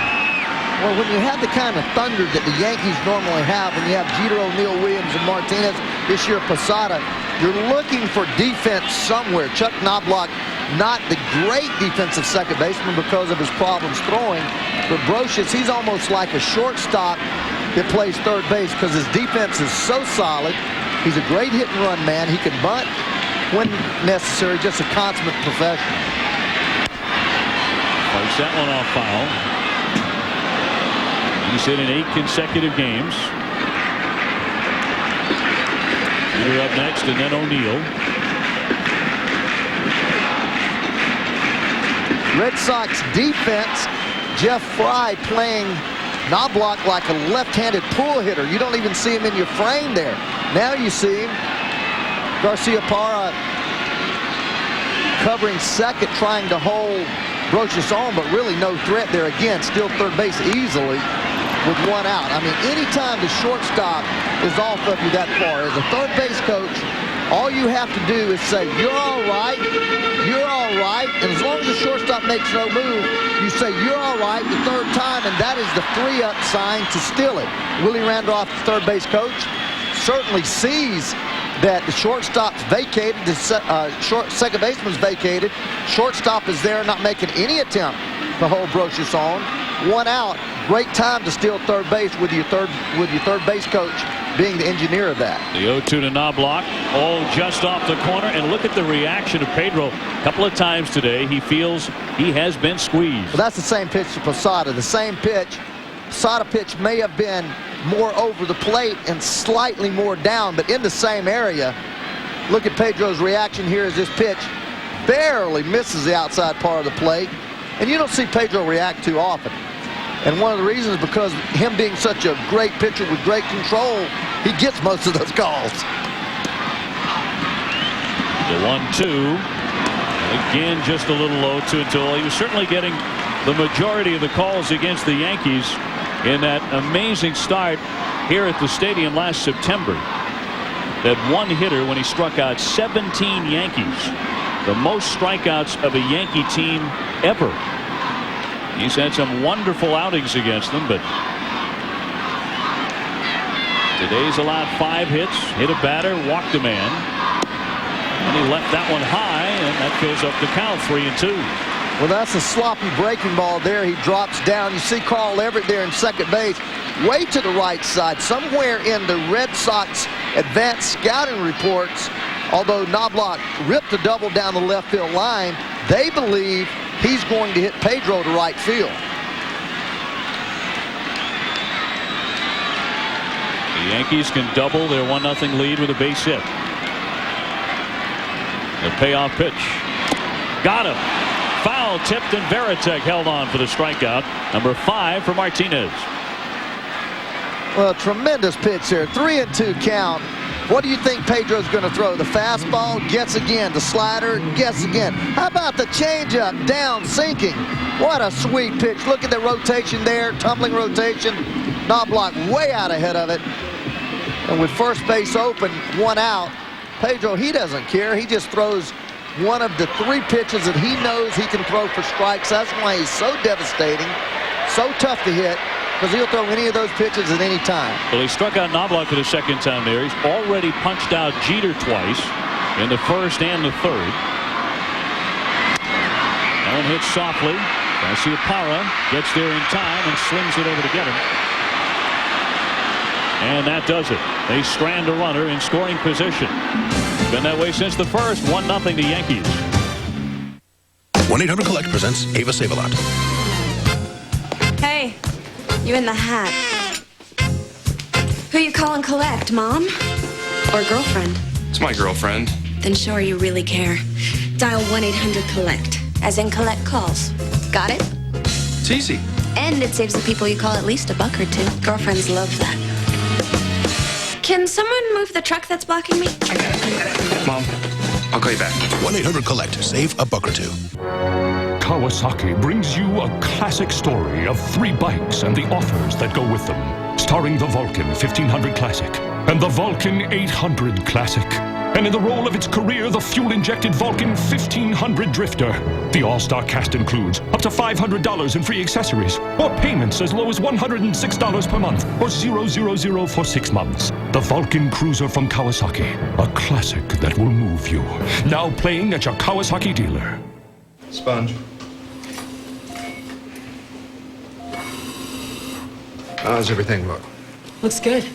Well, when you have the kind of thunder that the Yankees normally have, when you have Jeter, O'Neill, Williams, and Martinez, this year Posada, you're looking for defense somewhere. Chuck Knobloch, not the great defensive second baseman because of his problems throwing, but Brocious, he's almost like a shortstop that plays third base because his defense is so solid. He's a great hit and run man. He can bunt when necessary, just a consummate professional. Fights that one off foul. He's hit in 8 consecutive games. Peter up next, and then O'Neill. Red Sox defense, Jeff Fry playing Knobloch like a left-handed pull hitter. You don't even see him in your frame there. Now you see him. Garciaparra covering second, trying to hold Brocious on, but really no threat there. Again, still third base easily with 1 out. I mean, anytime the shortstop is off of you that far, as a third base coach, all you have to do is say, you're all right, you're all right, and as long as the shortstop makes no move, you say, you're all right the third time, and that is the 3-up sign to steal it. Willie Randolph, the third base coach, certainly sees that the shortstop's vacated, the second baseman's vacated, shortstop is there not making any attempt to hold Brocious on. 1 out, Great time to steal third base with your third base coach being the engineer of that. The 0-2 to Knobloch, all just off the corner, and look at the reaction of Pedro. A couple of times today, he feels he has been squeezed. Well, that's the same pitch to Posada. The same pitch. Posada pitch may have been more over the plate and slightly more down, but in the same area. Look at Pedro's reaction here as this pitch barely misses the outside part of the plate, and you don't see Pedro react too often. And one of the reasons is because him being such a great pitcher with great control, he gets most of those calls. The 1-2. Again, just a little low to until he was certainly getting the majority of the calls against the Yankees in that amazing start here at the stadium last September. That one hitter when he struck out 17 Yankees. The most strikeouts of a Yankee team ever. He's had some wonderful outings against them, but today's allowed 5 hits, hit a batter, walked a man, and he left that one high, and that fills up the count, 3-2. Well, that's a sloppy breaking ball there. He drops down. You see Carl Everett there in second base, way to the right side. Somewhere in the Red Sox advanced scouting reports, although Knobloch ripped a double down the left field line, they believe he's going to hit Pedro to right field. The Yankees can double their 1-0 lead with a base hit. The payoff pitch. Got him. Foul tipped, and Veritek held on for the strikeout. Number 5 for Martinez. Well, tremendous pitch there. 3-2 count. What do you think Pedro's going to throw? The fastball, gets again. The slider, gets again. How about the changeup, down, sinking? What a sweet pitch. Look at the rotation there, tumbling rotation. Knobloch way out ahead of it. And with first base open, 1 out, Pedro, he doesn't care. He just throws one of the 3 pitches that he knows he can throw for strikes. That's why he's so devastating, so tough to hit, because he'll throw any of those pitches at any time. Well, he struck out Knobloch for the 2nd time there. He's already punched out Jeter twice in the 1st and the 3rd. That one hits softly. Garcia-Parra gets there in time and slings it over to get him. And that does it. They strand a runner in scoring position. Been that way since the 1st. 1-0 the Yankees. 1-800-COLLECT presents Ava Save-A-Lot. Hey, you in the hat. Who you calling collect, Mom? Or girlfriend? It's my girlfriend. Then sure you really care. Dial 1-800-COLLECT. As in collect calls. Got it? It's easy. And it saves the people you call at least $1 or $2. Girlfriends love that. Can someone move the truck that's blocking me? Mom, I'll call you back. 1-800-COLLECT. Save $1 or $2. Kawasaki brings you a classic story of 3 bikes and the offers that go with them. Starring the Vulcan 1500 Classic and the Vulcan 800 Classic. And in the role of its career, the fuel-injected Vulcan 1500 Drifter. The all-star cast includes up to $500 in free accessories, or payments as low as $106 per month, or 000 for 6 months. The Vulcan Cruiser from Kawasaki, a classic that will move you. Now playing at your Kawasaki dealer. Sponge. How's everything look? Looks good.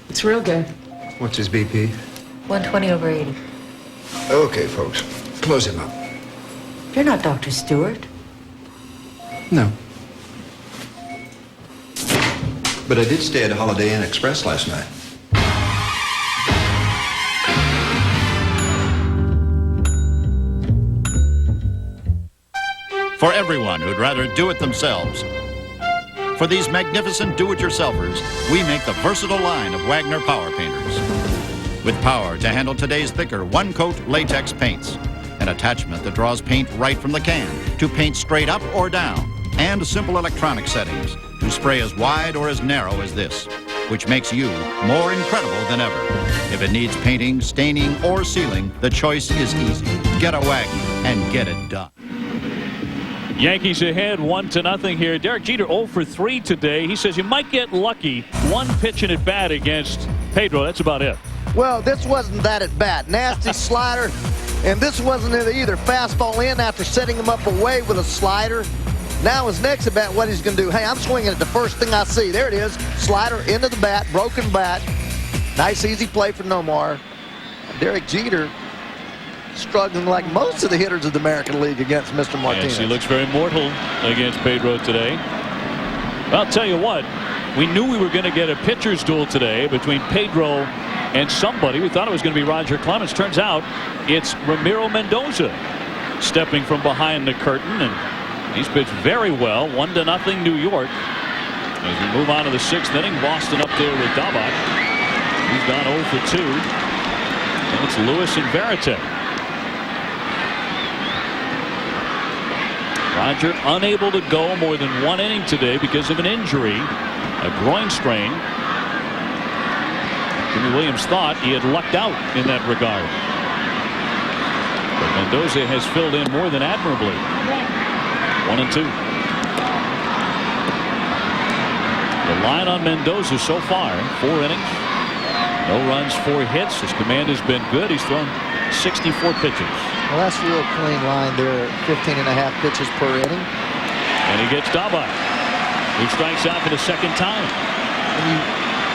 It's real good. What's his BP? 120/80. Okay, folks. Close him up. You're not Dr. Stewart. No. But I did stay at a Holiday Inn Express last night. For everyone who'd rather do it themselves. For these magnificent do-it-yourselfers, we make the versatile line of Wagner Power Painters. With power to handle today's thicker one-coat latex paints, an attachment that draws paint right from the can to paint straight up or down, and simple electronic settings to spray as wide or as narrow as this, which makes you more incredible than ever. If it needs painting, staining, or sealing, the choice is easy. Get a Wagner and get it done. Yankees ahead 1-0 here. Derek Jeter 0 for 3 today. He says you might get lucky. 1 pitch in at bat against Pedro. That's about it. Well, this wasn't that at bat. Nasty slider, and this wasn't it either. Fastball in after setting him up away with a slider. Now his next at bat, what he's going to do, hey, I'm swinging at the first thing I see. There it is. Slider into the bat, broken bat. Nice, easy play for Nomar. Derek Jeter struggling like most of the hitters of the American League against Mr. Martinez. Yes, he looks very mortal against Pedro today. Well, I'll tell you what, we knew we were going to get a pitcher's duel today between Pedro and somebody. We thought it was going to be Roger Clemens. Turns out it's Ramiro Mendoza stepping from behind the curtain, and he's pitched very well. 1-0 New York. As we move on to the 6th inning, Boston up there with Daubach. He's gone 0 for 2. And it's Lewis and Veritek. Roger unable to go more than 1 inning today because of an injury, a groin strain. Jimmy Williams thought he had lucked out in that regard. But Mendoza has filled in more than admirably. 1-2. The line on Mendoza so far, 4 innings. No runs, 4 hits. His command has been good. He's thrown 64 pitches. Well, that's a real clean line there, 15.5 pitches per inning. And he gets Daubach, who strikes out for the 2nd time. And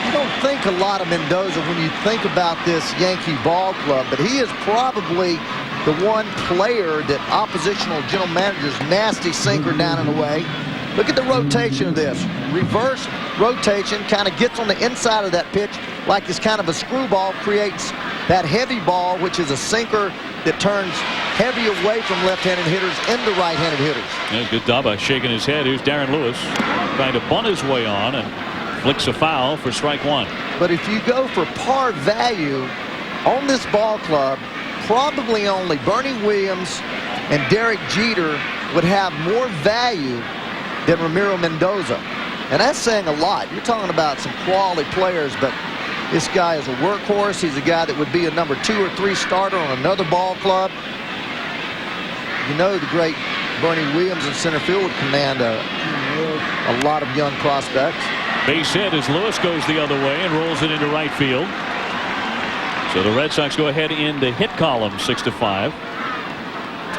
you don't think a lot of Mendoza when you think about this Yankee ball club, but he is probably the one player that oppositional general managers nasty sinker down and away. Look at the rotation of this. Reverse rotation, kind of gets on the inside of that pitch like it's kind of a screwball, creates that heavy ball, which is a sinker that turns heavy away from left-handed hitters into right-handed hitters. There's good Daubach shaking his head. Here's Darren Lewis trying to bunt his way on and flicks a foul for strike 1. But if you go for par value on this ball club, probably only Bernie Williams and Derek Jeter would have more value than Ramiro Mendoza. And that's saying a lot. You're talking about some quality players, but this guy is a workhorse. He's a guy that would be a number 2 or 3 starter on another ball club. You know, the great Bernie Williams in center field would command a lot of young prospects. Base hit as Lewis goes the other way and rolls it into right field. So the Red Sox go ahead in the hit column, 6-5.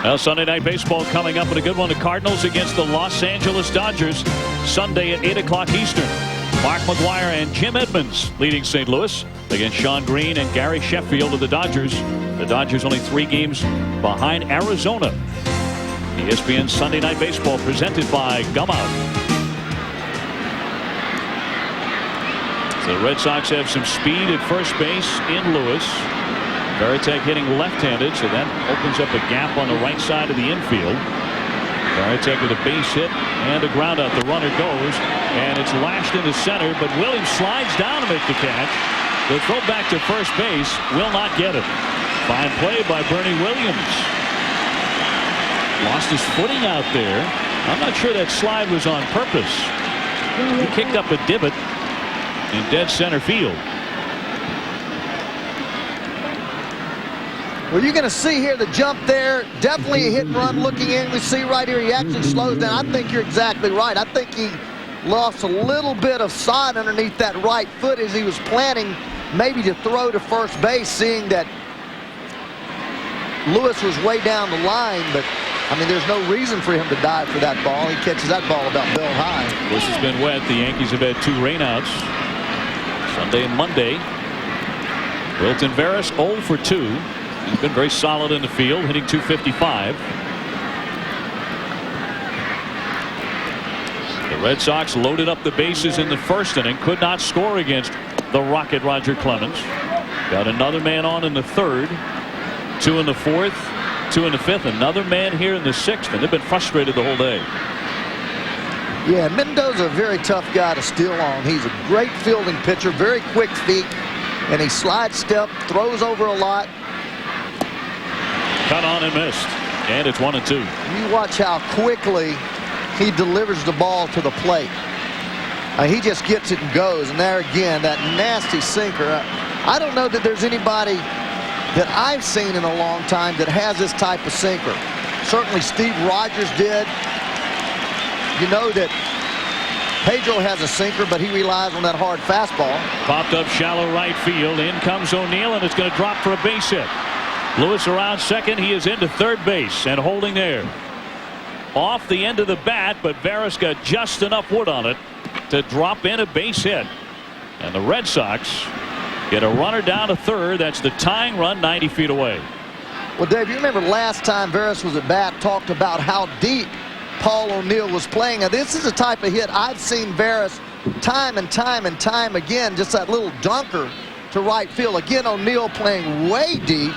Now Sunday Night Baseball coming up with a good one. The Cardinals against the Los Angeles Dodgers Sunday at 8 o'clock Eastern. Mark McGwire and Jim Edmonds leading St. Louis against Sean Green and Gary Sheffield of the Dodgers. The Dodgers only 3 games behind Arizona. ESPN Sunday Night Baseball presented by Gum Out. The Red Sox have some speed at first base in Lewis. Veritek hitting left-handed, so that opens up a gap on the right side of the infield. Veritek with a base hit and a ground out. The runner goes, and it's lashed into center, but Williams slides down to make the catch. The throw back to first base will not get it. Fine play by Bernie Williams. Lost his footing out there. I'm not sure that slide was on purpose. He kicked up a divot in dead center field. Well, you're going to see here the jump there. Definitely a hit and run looking in. We see right here he actually slows down. I think you're exactly right. I think he lost a little bit of side underneath that right foot as he was planning maybe to throw to first base, seeing that Lewis was way down the line. But, I mean, there's no reason for him to dive for that ball. He catches that ball about bell high. Bush has been wet. The Yankees have had 2 rainouts Sunday and Monday. Wilton Veras 0 for 2. He's been very solid in the field, hitting .255. The Red Sox loaded up the bases in the first inning, could not score against the Rocket Roger Clemens. Got another man on in the 3rd, 2 in the 4th, 2 in the 5th, another man here in the 6th, and they've been frustrated the whole day. Yeah, Mendoza, a very tough guy to steal on. He's a great fielding pitcher, very quick feet, and he slide step, throws over a lot. Cut on and missed, and it's 1-2. You watch how quickly he delivers the ball to the plate. He just gets it and goes, and there again, that nasty sinker. I don't know that there's anybody that I've seen in a long time that has this type of sinker. Certainly Steve Rogers did. You know that Pedro has a sinker, but he relies on that hard fastball. Popped up shallow right field. In comes O'Neill, and it's going to drop for a base hit. Lewis around second. He is into third base and holding there. off the end of the bat, but Veras got just enough wood on it to drop in a base hit. And the Red Sox get a runner down to third. That's the tying run 90 feet away. Well, Dave, you remember last time Veras was at bat, talked about how deep Paul O'Neill was playing. Now, this is the type of hit I've seen Veras time and time and time again, just that little dunker to right field. Again, O'Neill playing way deep,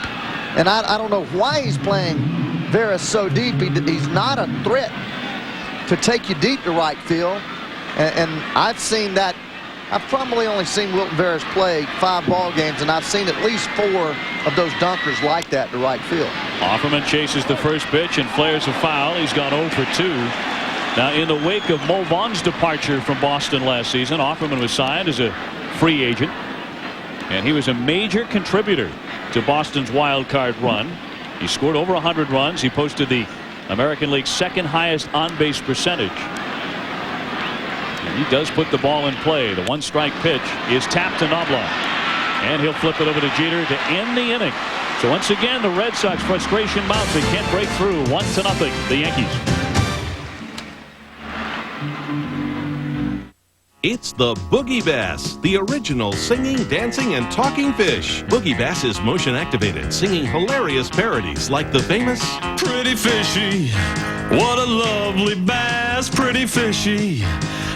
and I don't know why he's playing Veras so deep. He's not a threat to take you deep to right field, and I've seen that. I've probably only seen Wilton Veras play 5 ball games, and I've seen at least 4 of those dunkers like that to right field. Offerman chases the first pitch and flares a foul. He's gone 0 for 2. Now, in the wake of Mo Vaughn's departure from Boston last season, Offerman was signed as a free agent, and he was a major contributor to Boston's wild card run. He scored over 100 runs. He posted the American League's second highest on-base percentage. And he does put the ball in play. The one-strike pitch is tapped to Knobloch, and he'll flip it over to Jeter to end the inning. So once again, the Red Sox frustration mounts. They can't break through. 1-0, the Yankees. It's the Boogie Bass, the original singing, dancing, and talking fish. Boogie Bass is motion activated, singing hilarious parodies like the famous Pretty fishy, what a lovely bass, pretty fishy.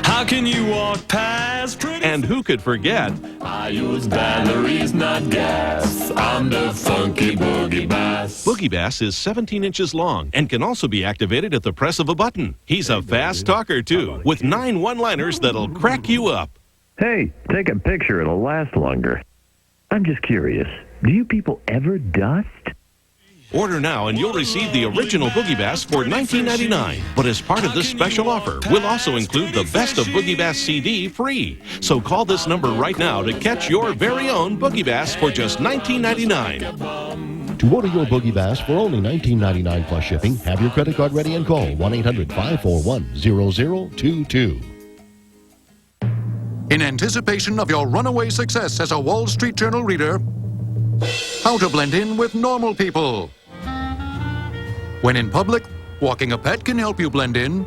How can you walk past pretty? And who could forget? I use batteries, not gas. I'm the funky Boogie Bass. Boogie Bass is 17 inches long and can also be activated at the press of a button. He's a fast talker, too, with 9 one-liners that'll crack you up. Hey, take a picture. It'll last longer. I'm just curious. Do you people ever dust? Order now and you'll receive the original Boogie Bass for $19.99. But as part of this special offer, we'll also include the Best of Boogie Bass CD free. So call this number right now to catch your very own Boogie Bass for just $19.99. To order your Boogie Bass for only $19.99 plus shipping, have your credit card ready and call 1-800-541-0022. In anticipation of your runaway success as a Wall Street Journal reader, how to blend in with normal people. When in public, walking a pet can help you blend in.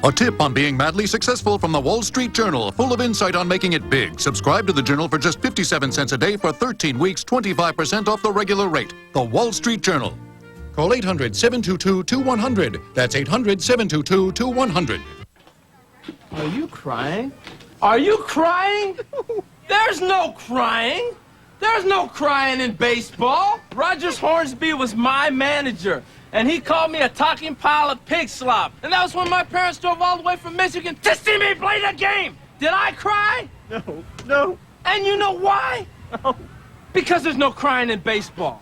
A tip on being madly successful from the Wall Street Journal, full of insight on making it big. Subscribe to the Journal for just 57 cents a day for 13 weeks, 25% off the regular rate. The Wall Street Journal. Call 800-722-2100. That's 800-722-2100. Are you crying? Are you crying? There's no crying. There's no crying in baseball. Rogers Hornsby was my manager, and he called me a talking pile of pig slop. And that was when my parents drove all the way from Michigan to see me play the game. Did I cry? No. And you know why? No. Because there's no crying in baseball.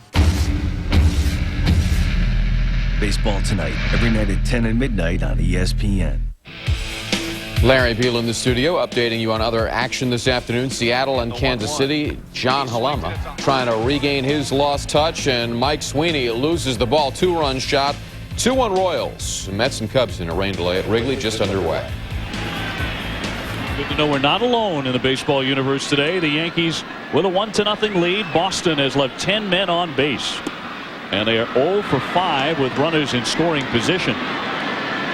Baseball Tonight, every night at 10 and midnight on ESPN. Larry Beal in the studio, updating you on other action this afternoon. Seattle and Kansas City. John Halama trying to regain his lost touch, and Mike Sweeney loses the ball. 2-run shot. 2-1 Royals. Mets and Cubs in a rain delay at Wrigley just underway. Good to know we're not alone in the baseball universe today. The Yankees with a 1-0 lead. Boston has left 10 men on base, and they are 0 for 5 with runners in scoring position.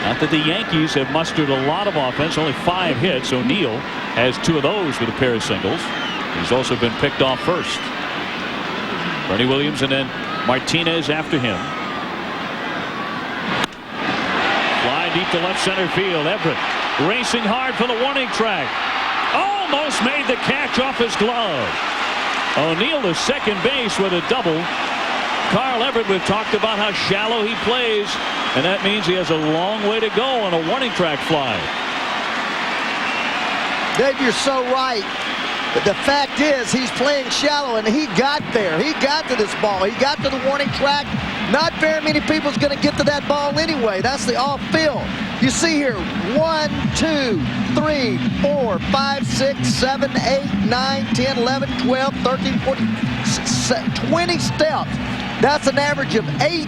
Not that the Yankees have mustered a lot of offense, only 5 hits. O'Neill has 2 of those with a pair of singles. He's also been picked off first. Bernie Williams and then Martinez after him. Fly deep to left center field. Everett racing hard for the warning track. Almost made the catch off his glove. O'Neill to second base with a double. Carl Everett, we've talked about how shallow he plays, and that means he has a long way to go on a warning track fly. Dave, you're so right. But the fact is, he's playing shallow, and he got there. He got to this ball. He got to the warning track. Not very many people's going to get to that ball anyway. That's the off field. You see here, 1, 2, 3, 4, 5, 6, 7, 8, 9, 10, 11, 12, 13, 14, 20 steps. That's an average of 8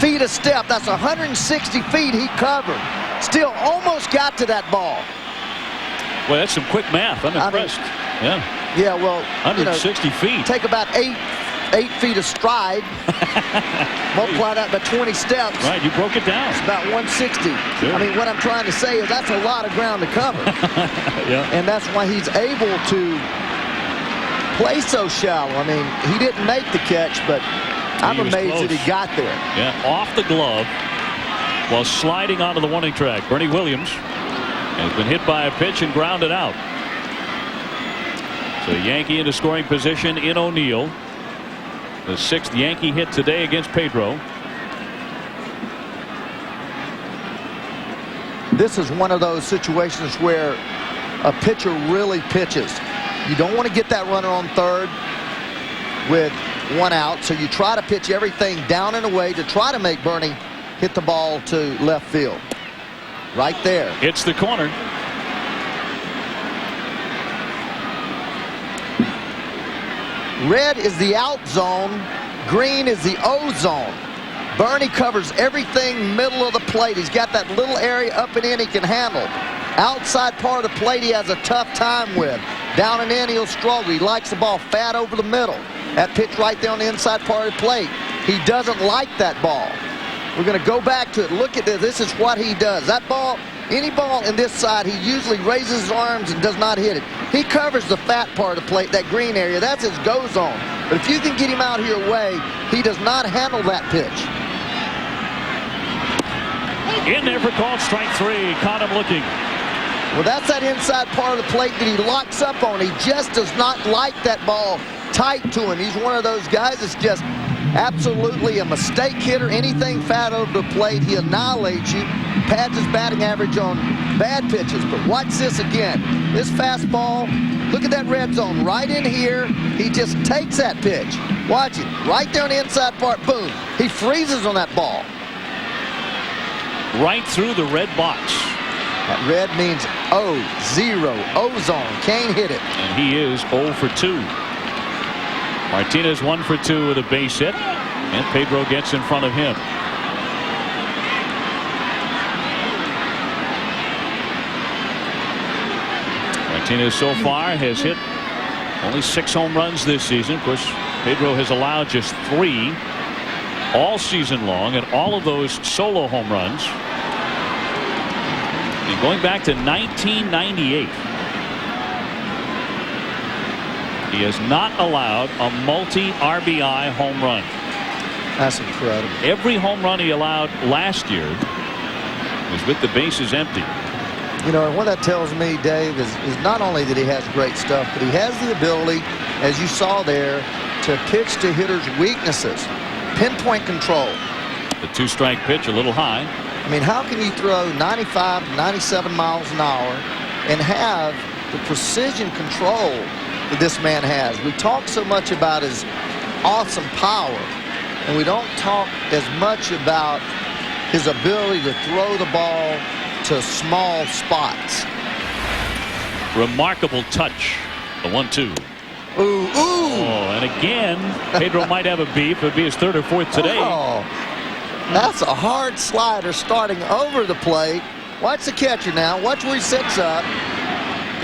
feet a step. That's 160 feet he covered. Still almost got to that ball. Well, that's some quick math. I'm impressed. Yeah, well, 160 feet. Take about 8 8 feet of stride. Multiply that by 20 steps. Right, you broke it down. It's about 160. Sure. I mean, what I'm trying to say is that's a lot of ground to cover. Yeah. And that's why he's able to play so shallow. I mean, he didn't make the catch, but I'm amazed that he got there. Yeah, off the glove while sliding onto the warning track. Bernie Williams has been hit by a pitch and grounded out. So Yankee into scoring position in O'Neill. The 6th Yankee hit today against Pedro. This is one of those situations where a pitcher really pitches. You don't want to get that runner on third with 1 out, so you try to pitch everything down and away to try to make Bernie hit the ball to left field. Right there. It's the corner. Red is the out zone. Green is the O zone. Bernie covers everything middle of the plate. He's got that little area up and in he can handle. Outside part of the plate he has a tough time with. Down and in he'll struggle. He likes the ball fat over the middle. That pitch right there on the inside part of the plate. He doesn't like that ball. We're going to go back to it. Look at this. This is what he does. That ball, any ball in this side, he usually raises his arms and does not hit it. He covers the fat part of the plate, that green area. That's his go zone. But if you can get him out here away, he does not handle that pitch. In there for called strike 3. Caught him looking. Well, that's that inside part of the plate that he locks up on. He just does not like that ball tight to him. He's one of those guys that's just absolutely a mistake hitter. Anything fat over the plate, he annihilates you. Pads his batting average on bad pitches. But watch this again. This fastball, look at that red zone right in here. He just takes that pitch. Watch it. Right there on the inside part, boom. He freezes on that ball. Right through the red box. That red means O, 0, O-zone. Can't hit it. And he is 0 for 2. Martinez 1 for 2 with a base hit. And Pedro gets in front of him. Martinez so far has hit only 6 home runs this season. Of course, Pedro has allowed just 3 all season long, and all of those solo home runs. And going back to 1998, he has not allowed a multi-RBI home run. That's incredible. Every home run he allowed last year was with the bases empty. You know, and what that tells me, Dave, is not only that he has great stuff, but he has the ability, as you saw there, to pitch to hitters' weaknesses. Pinpoint control. The 2-strike pitch a little high. I mean, how can you throw 95 to 97 miles an hour and have the precision control that this man has? We talk so much about his awesome power, and we don't talk as much about his ability to throw the ball to small spots. Remarkable touch. The 1-2. Ooh, ooh. Oh, and again, Pedro might have a beef. It would be his 3rd or 4th today. Oh, that's a hard slider starting over the plate. Watch the catcher now. Watch where he sits up.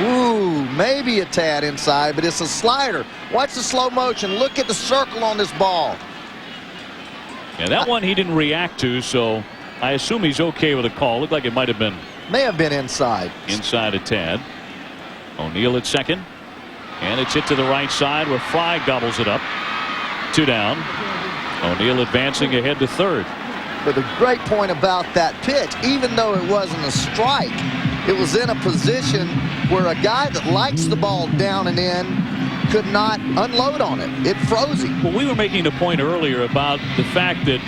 Ooh, maybe a tad inside, but it's a slider. Watch the slow motion. Look at the circle on this ball. Yeah, that one he didn't react to, so I assume he's okay with a call. Looked like it might have been. May have been inside. Inside a tad. O'Neill at second. And it's hit to the right side where Fry gobbles it up. 2 down. O'Neill advancing ahead to third. But the great point about that pitch, even though it wasn't a strike, it was in a position where a guy that likes the ball down and in could not unload on it. It froze him. Well, we were making a point earlier about the fact that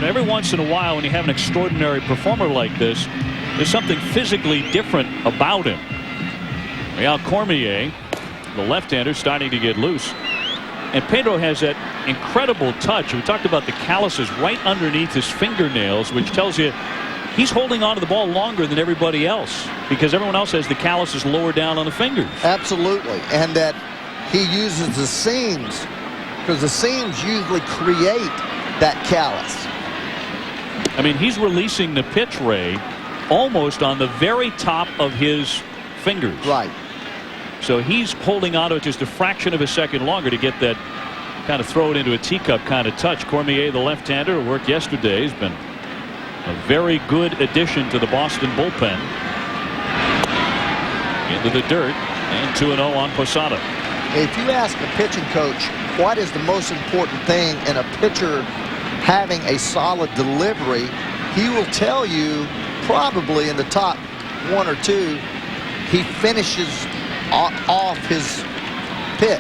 every once in a while when you have an extraordinary performer like this, there's something physically different about him. Real Cormier, the left-hander, starting to get loose. And Pedro has that incredible touch. We talked about the calluses right underneath his fingernails, which tells you he's holding on to the ball longer than everybody else because everyone else has the calluses lower down on the fingers. Absolutely. And that he uses the seams because the seams usually create that callus. I mean, he's releasing the pitch, Ray, almost on the very top of his fingers. Right. So he's holding on to it just a fraction of a second longer to get that kind of throw it into a teacup kind of touch. Cormier, the left-hander, who worked yesterday, has been a very good addition to the Boston bullpen. Into the dirt, and 2-0 on Posada. If you ask a pitching coach what is the most important thing in a pitcher having a solid delivery, he will tell you probably in the top 1 or 2, he finishes off his pitch.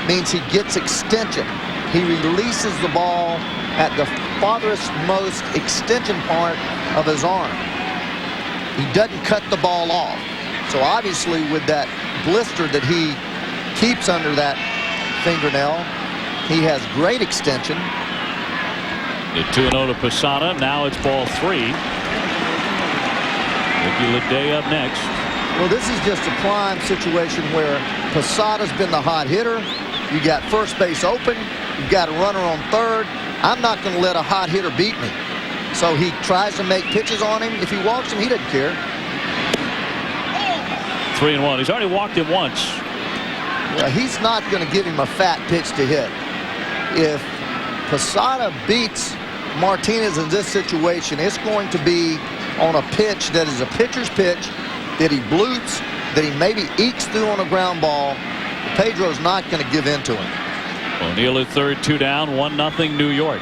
Means he gets extension. He releases the ball at the farthest most extension part of his arm. He doesn't cut the ball off. So obviously with that blister that he keeps under that fingernail, he has great extension. At 2-0 to Posada. Now it's ball 3. Ricky Leday up next. Well, this is just a prime situation where Posada's been the hot hitter. You got first base open. You've got a runner on third. I'm not going to let a hot hitter beat me. So he tries to make pitches on him. If he walks him, he doesn't care. 3-1. He's already walked him once. Well, he's not going to give him a fat pitch to hit. If Posada beats Martinez in this situation, it's going to be on a pitch that is a pitcher's pitch, that he bloops, that he maybe ekes through on a ground ball. Pedro's not going to give in to him. O'Neill at third, 2 down, 1-0 New York.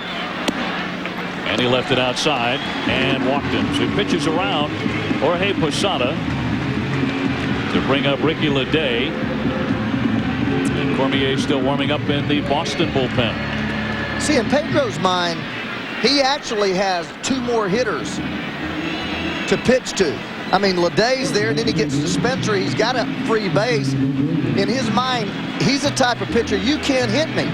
And he left it outside and walked him. So he pitches around Jorge Posada to bring up Ricky Leday. And Cormier still warming up in the Boston bullpen. See, in Pedro's mind, he actually has 2 more hitters to pitch to. I mean, Leday's there, then he gets to Spencer. He's got a free base. In his mind, he's the type of pitcher, you can't hit me.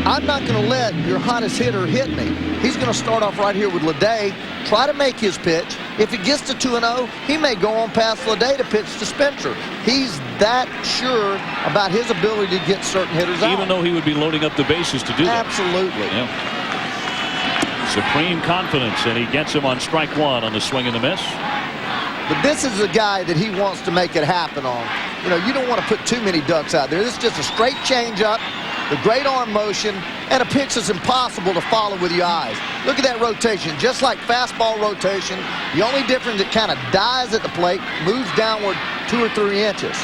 I'm not going to let your hottest hitter hit me. He's going to start off right here with Leday, try to make his pitch. If he gets to 2-0, he may go on past Leday to pitch to Spencer. He's that sure about his ability to get certain hitters out. Even though he would be loading up the bases to do that. Absolutely. Yeah. Supreme confidence, and he gets him on strike 1 on the swing and the miss. But this is a guy that he wants to make it happen on. You know, you don't want to put too many ducks out there. This is just a straight changeup, the great arm motion, and a pitch that's impossible to follow with your eyes. Look at that rotation, just like fastball rotation. The only difference, it kind of dies at the plate, moves downward 2 or 3 inches.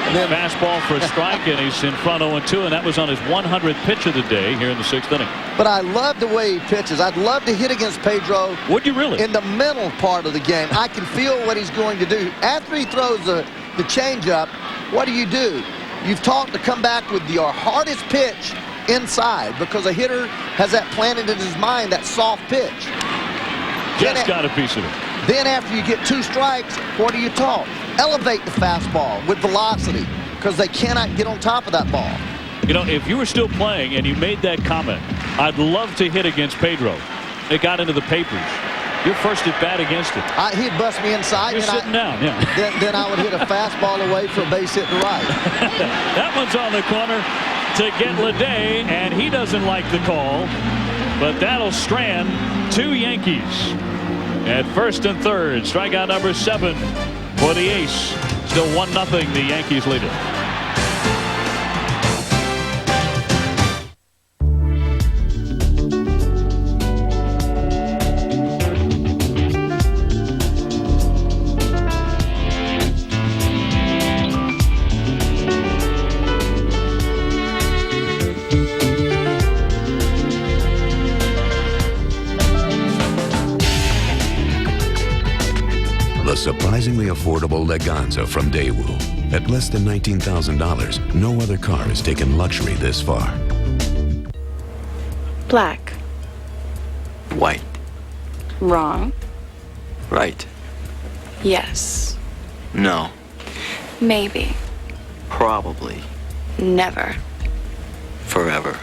And then fastball for a strike, and he's in front 0-2, and that was on his 100th pitch of the day here in the 6th inning. But I love the way he pitches. I'd love to hit against Pedro. Would you really? In the mental part of the game. I can feel what he's going to do. After he throws the changeup, what do? You've taught to come back with your hardest pitch inside, because a hitter has that planted in his mind, that soft pitch. Just got a piece of it. Then after you get 2 strikes, what are you taught? Elevate the fastball with velocity, because they cannot get on top of that ball. You know, if you were still playing and you made that comment, I'd love to hit against Pedro. It got into the papers. You're first at bat against it. He'd bust me inside. You're sitting down, yeah. Then I would hit a fastball away for a base hit to right. That one's on the corner to get Leday, and he doesn't like the call, but that'll strand 2 Yankees at first and third. Strikeout number 7 for the ace. Still 1-0, the Yankees lead it. The surprisingly affordable Leganza from Daewoo. At less than $19,000, no other car has taken luxury this far. Black. White. Wrong. Right. Yes. No. Maybe. Probably. Never. Forever.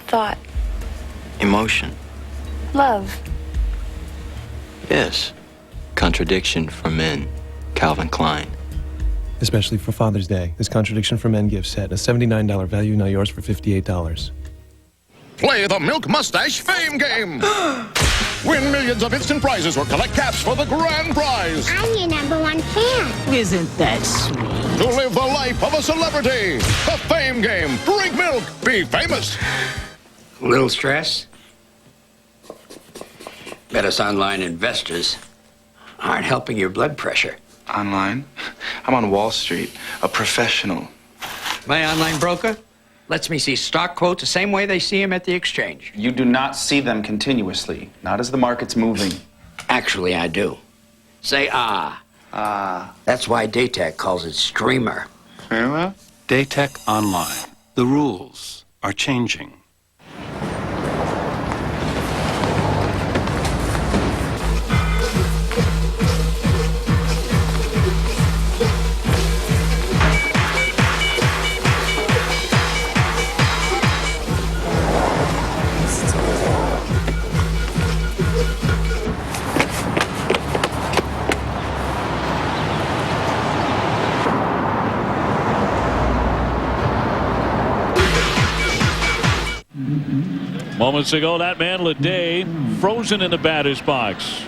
Thought. Emotion. Love. Yes. Contradiction for Men. Calvin Klein. Especially for Father's Day, this Contradiction for Men gift set, a $79 value, now yours for $58. Play the Milk Mustache Fame Game. Win millions of instant prizes or collect caps for the grand prize. I'm your #1 fan. Isn't that sweet? To live the life of a celebrity. The Fame Game. Drink milk. Be famous. Little stress? Bet us online investors aren't helping your blood pressure. Online? I'm on Wall Street, a professional. My online broker lets me see stock quotes the same way they see them at the exchange. You do not see them continuously, not as the market's moving. Actually, I do. Say ah. Ah. That's why Daytech calls it streamer. Very well. Daytech Online. The rules are changing. Moments ago, that man, Leday, frozen in the batter's box.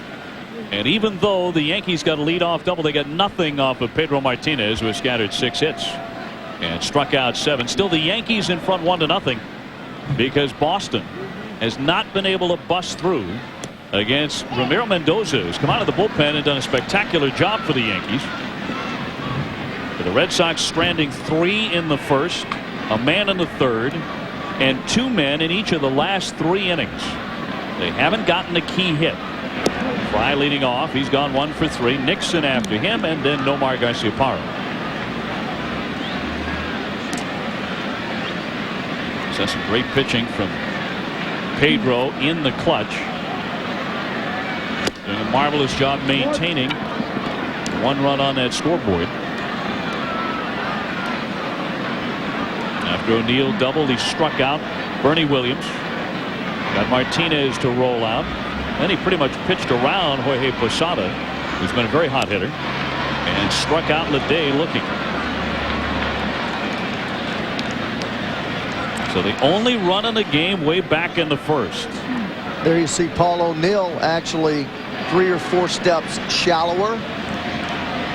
And even though the Yankees got a leadoff double, they got nothing off of Pedro Martinez, who has scattered 6 hits and struck out 7. Still, the Yankees in front 1-0 because Boston has not been able to bust through against Ramiro Mendoza, who's come out of the bullpen and done a spectacular job for the Yankees. For the Red Sox, stranding 3 in the first, a man in the third, and 2 men in each of the last 3 innings. They haven't gotten a key hit. Fry leading off. He's gone 1 for 3. Nixon after him, and then Nomar Garciaparra. So that's some great pitching from Pedro in the clutch. Doing a marvelous job maintaining 1 run on that scoreboard. After O'Neill doubled, he struck out Bernie Williams. Got Martinez to roll out. Then he pretty much pitched around Jorge Posada, who's been a very hot hitter, and struck out Leday looking. So the only run in the game way back in the first. There you see Paul O'Neill actually 3 or 4 steps shallower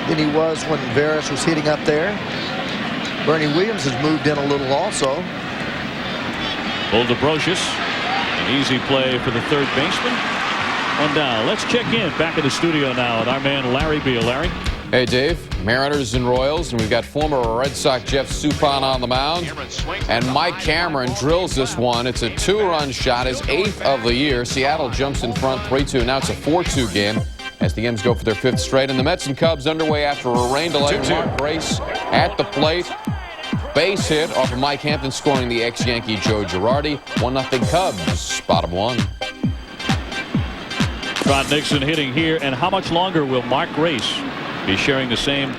than he was when Veras was hitting up there. Bernie Williams has moved in a little also. Old Ambrosius, an easy play for the third baseman. 1 down. Let's check in back in the studio now with our man Larry Beal. Larry. Hey Dave, Mariners and Royals, and we've got former Red Sox Jeff Suppan on the mound, and Mike Cameron drills this one. It's a 2-run shot, his 8th of the year. Seattle jumps in front 3-2. Now it's a 4-2 game as the M's go for their 5th straight, and the Mets and Cubs underway after a rain delay. Mark Grace at the plate. Base hit off of Mike Hampton, scoring the ex-Yankee Joe Girardi. 1-0 Cubs. Bottom 1. Trot Nixon hitting here, and how much longer will Mark Grace be sharing the same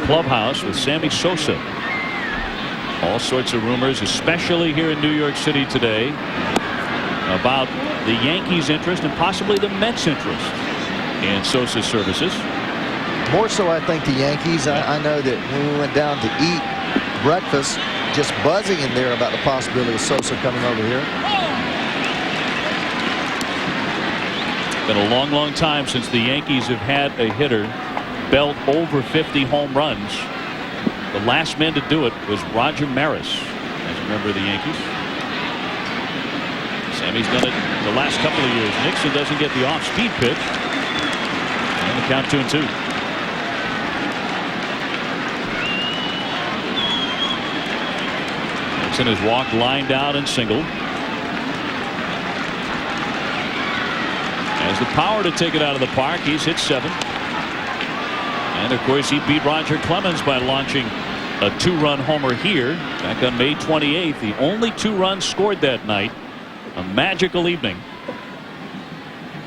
clubhouse with Sammy Sosa? All sorts of rumors, especially here in New York City today, about the Yankees' interest and possibly the Mets' interest in Sosa's services. More so, I think, the Yankees. I know that when we went down to eat breakfast, just buzzing in there about the possibility of Sosa coming over here. Been a long, long time since the Yankees have had a hitter belt over 50 home runs. The last man to do it was Roger Maris, as a member of the Yankees. Sammy's done it the last couple of years. Nixon doesn't get the off-speed pitch. And the count 2-2. Nixon has walked, lined out, and singled. Has the power to take it out of the park. He's hit 7. And, of course, he beat Roger Clemens by launching a 2-run homer here back on May 28th. The only 2 runs scored that night. A magical evening.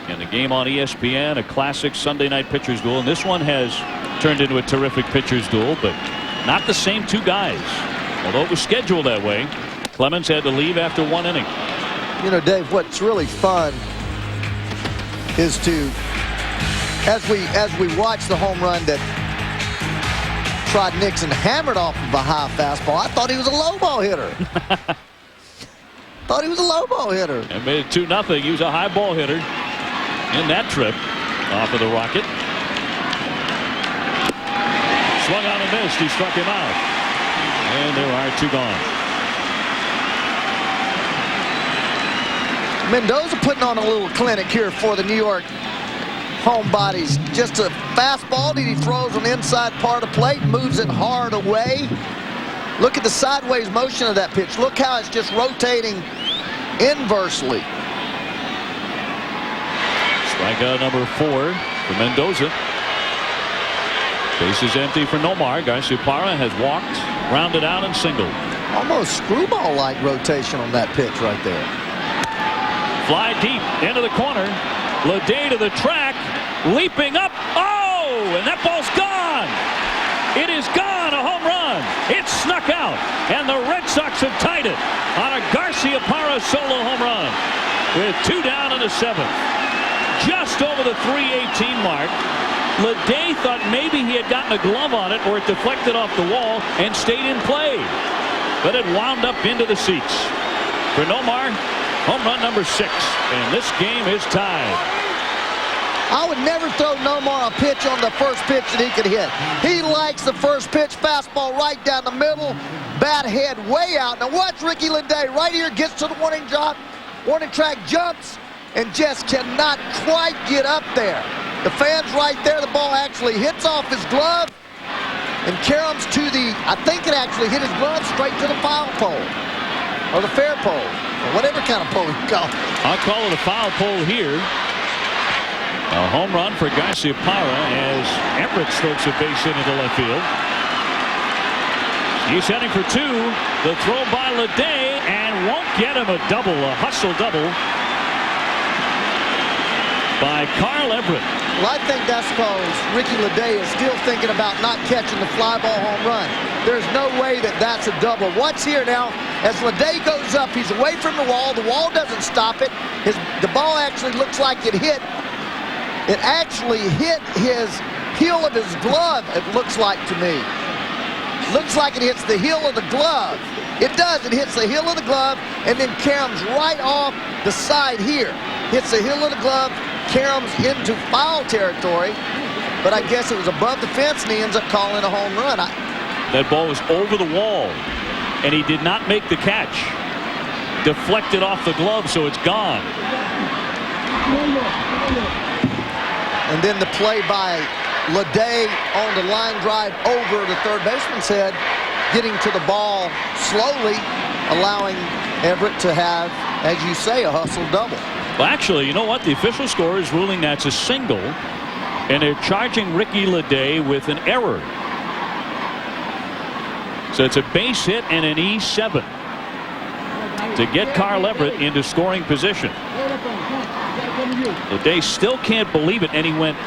And the game on ESPN, a classic Sunday night pitcher's duel. And this one has turned into a terrific pitcher's duel, but not the same 2 guys. Although it was scheduled that way. Clemens had to leave after 1 inning. You know, Dave, what's really fun is to, as we watch the home run that Trot Nixon hammered off of a high fastball, I thought he was a low ball hitter. Thought he was a low ball hitter. And made it 2-0. He was a high ball hitter. in that trip off of the rocket. Swung on and missed. He struck him out. And there are 2 gone. Mendoza putting on a little clinic here for the New York homebodies. Just a fastball that he throws on the inside part of the plate, moves it hard away. Look at the sideways motion of that pitch. Look how it's just rotating inversely. Strikeout number 4 for Mendoza. Base is empty for Nomar. Garciaparra has walked, rounded out, and singled. Almost screwball-like rotation on that pitch right there. Fly deep into the corner. Leday to the track, leaping up. Oh, and that ball's gone. It is gone, a home run. It snuck out, and the Red Sox have tied it on a Garciaparra solo home run with 2 down in the 7th. Just over the 318 mark. Leday thought maybe he had gotten a glove on it or it deflected off the wall and stayed in play. But it wound up into the seats. For Nomar, home run number 6. And this game is tied. I would never throw Nomar a pitch on the first pitch that he could hit. He likes the first pitch, fastball right down the middle, bat head way out. Now watch Ricky Leday right here, gets to the warning track, jumps, and just cannot quite get up there. The fan's right there. The ball actually hits off his glove and caroms to the, I think it actually hit his glove straight to the foul pole or the fair pole or whatever kind of pole you call it. I'll call it a foul pole here. A home run for Garciaparra as Everett strokes a base hit into left field. He's heading for 2. The throw by Leday and won't get him a double, a hustle double by Carl Everett. Well, I think that's because Ricky Leday is still thinking about not catching the fly ball home run. There's no way that that's a double. Watch here now. As Leday goes up, he's away from the wall. The wall doesn't stop it. The ball actually looks like it hit. It actually hit his heel of his glove, it looks like to me. Looks like it hits the heel of the glove. It does. It hits the heel of the glove and then caroms right off the side here. Hits the heel of the glove, caroms into foul territory, but I guess it was above the fence and he ends up calling a home run. That ball was over the wall and he did not make the catch. Deflected off the glove, so it's gone. And then the play by Leday on the line drive over the third baseman's head, getting to the ball slowly, allowing Everett to have, as you say, a hustle double. Well, actually, you know what? The official score is ruling that's a single, and they're charging Ricky Leday with an error. So it's a base hit and an E7 to get Carl Everett into scoring position. Leday still can't believe it, and he went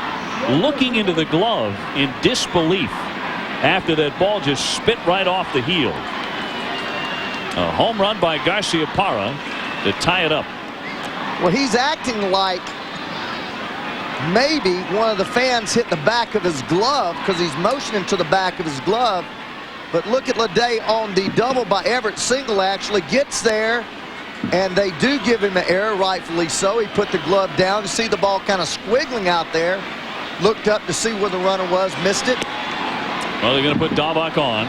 looking into the glove in disbelief after that ball just spit right off the heel. A home run by Garciaparra to tie it up. Well, he's acting like maybe one of the fans hit the back of his glove because he's motioning to the back of his glove. But look at Leday on the double by Everett. Single actually gets there, and they do give him an error, rightfully so. He put the glove down. You see the ball kind of squiggling out there. Looked up to see where the runner was, missed it. Well, they're going to put Dahlbach on.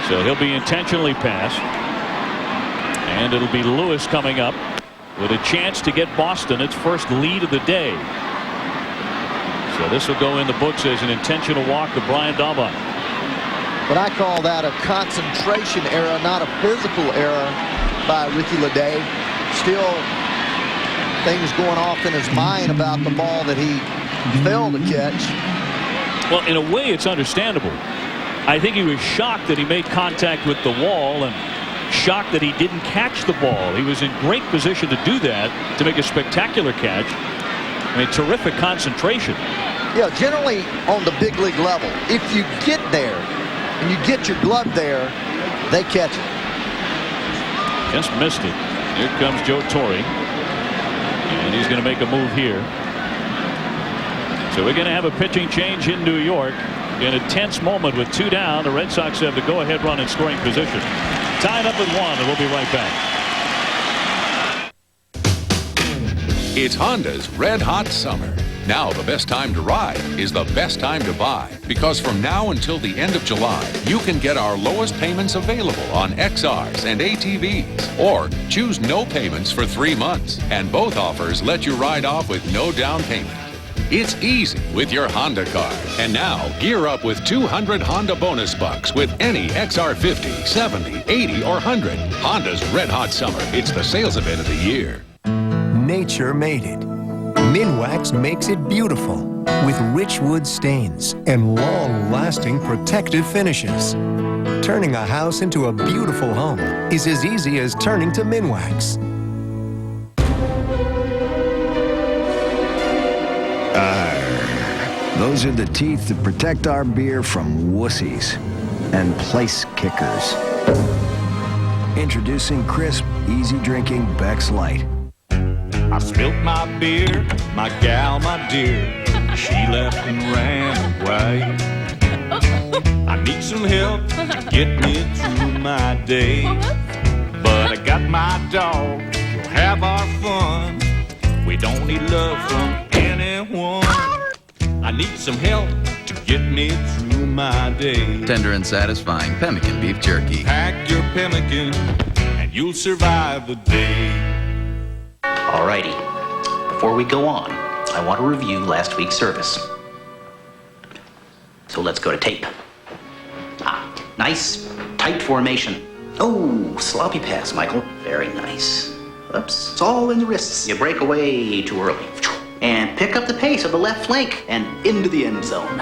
So he'll be intentionally passed. And it'll be Lewis coming up with a chance to get Boston its first lead of the day. So this will go in the books as an intentional walk to Brian Dahlbach. But I call that a concentration error, not a physical error by Ricky Leday. Still things going off in his mind about the ball that he failed to catch. Well, in a way, it's understandable. I think he was shocked that he made contact with the wall and shocked that he didn't catch the ball. He was in great position to do that, to make a spectacular catch. I mean, terrific concentration. Yeah, generally on the big league level, if you get there and you get your glove there, they catch it. Just missed it. Here comes Joe Torre. And he's going to make a move here. So we're going to have a pitching change in New York. In a tense moment with 2 down, the Red Sox have the go-ahead run in scoring position. Tied up at 1, and we'll be right back. It's Honda's Red Hot Summer. Now the best time to ride is the best time to buy, because from now until the end of July, you can get our lowest payments available on XRs and ATVs, or choose no payments for 3 months, and both offers let you ride off with no down payment. It's easy with your Honda card. And now, gear up with 200 Honda bonus bucks with any XR50, 70, 80, or 100. Honda's Red Hot Summer. It's the sales event of the year. Nature made it. Minwax makes it beautiful with rich wood stains and long-lasting protective finishes. Turning a house into a beautiful home is as easy as turning to Minwax. Those are the teeth that protect our beer from wussies and place kickers. Introducing crisp, easy-drinking Beck's Light. I spilt my beer, my gal, my dear. She left and ran away. I need some help to get me through my day. But I got my dog, we'll have our fun. We don't need love from anyone. I need some help to get me through my day. Tender and satisfying pemmican beef jerky. Pack your pemmican and you'll survive the day. Alrighty, before we go on, I want to review last week's service. So let's go to tape. Nice, tight formation. Oh, sloppy pass, Michael. Very nice. Oops, it's all in the wrists. You break away too early. And pick up the pace of the left flank and into the end zone.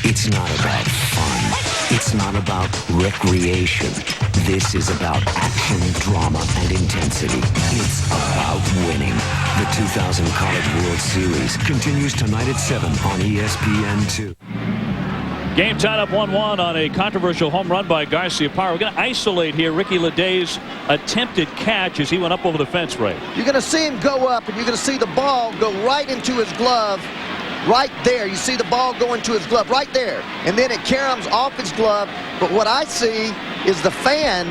It's not about fun. It's not about recreation. This is about action, drama, and intensity. It's about winning. The 2000 College World Series continues tonight at 7 on ESPN2. Game tied up 1-1 on a controversial home run by Garciaparra. We're going to isolate here Ricky Leday's attempted catch as he went up over the fence, Ray. You're going to see him go up, and you're going to see the ball go right into his glove. Right there, you see the ball go into his glove, right there. And then it caroms off his glove. But what I see is the fan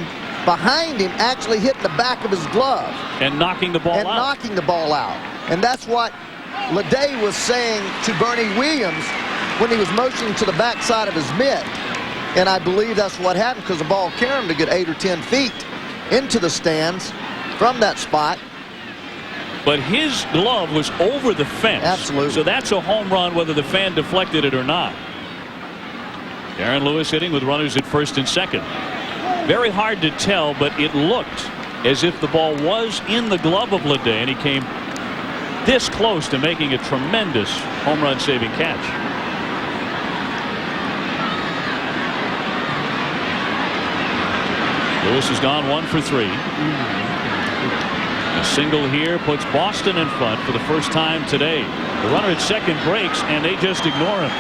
behind him actually hitting the back of his glove. And knocking the ball out. And knocking the ball out. And that's what Leday was saying to Bernie Williams when he was motioning to the backside of his mitt. And I believe that's what happened, because the ball caromed to get 8 or 10 feet into the stands from that spot. But his glove was over the fence. Absolutely. So that's a home run whether the fan deflected it or not. Darren Lewis hitting with runners at first and second. Very hard to tell, but it looked as if the ball was in the glove of Leday, and he came this close to making a tremendous home run saving catch. Lewis has gone 1 for 3. A single here puts Boston in front for the first time today. The runner at second breaks, and they just ignore him.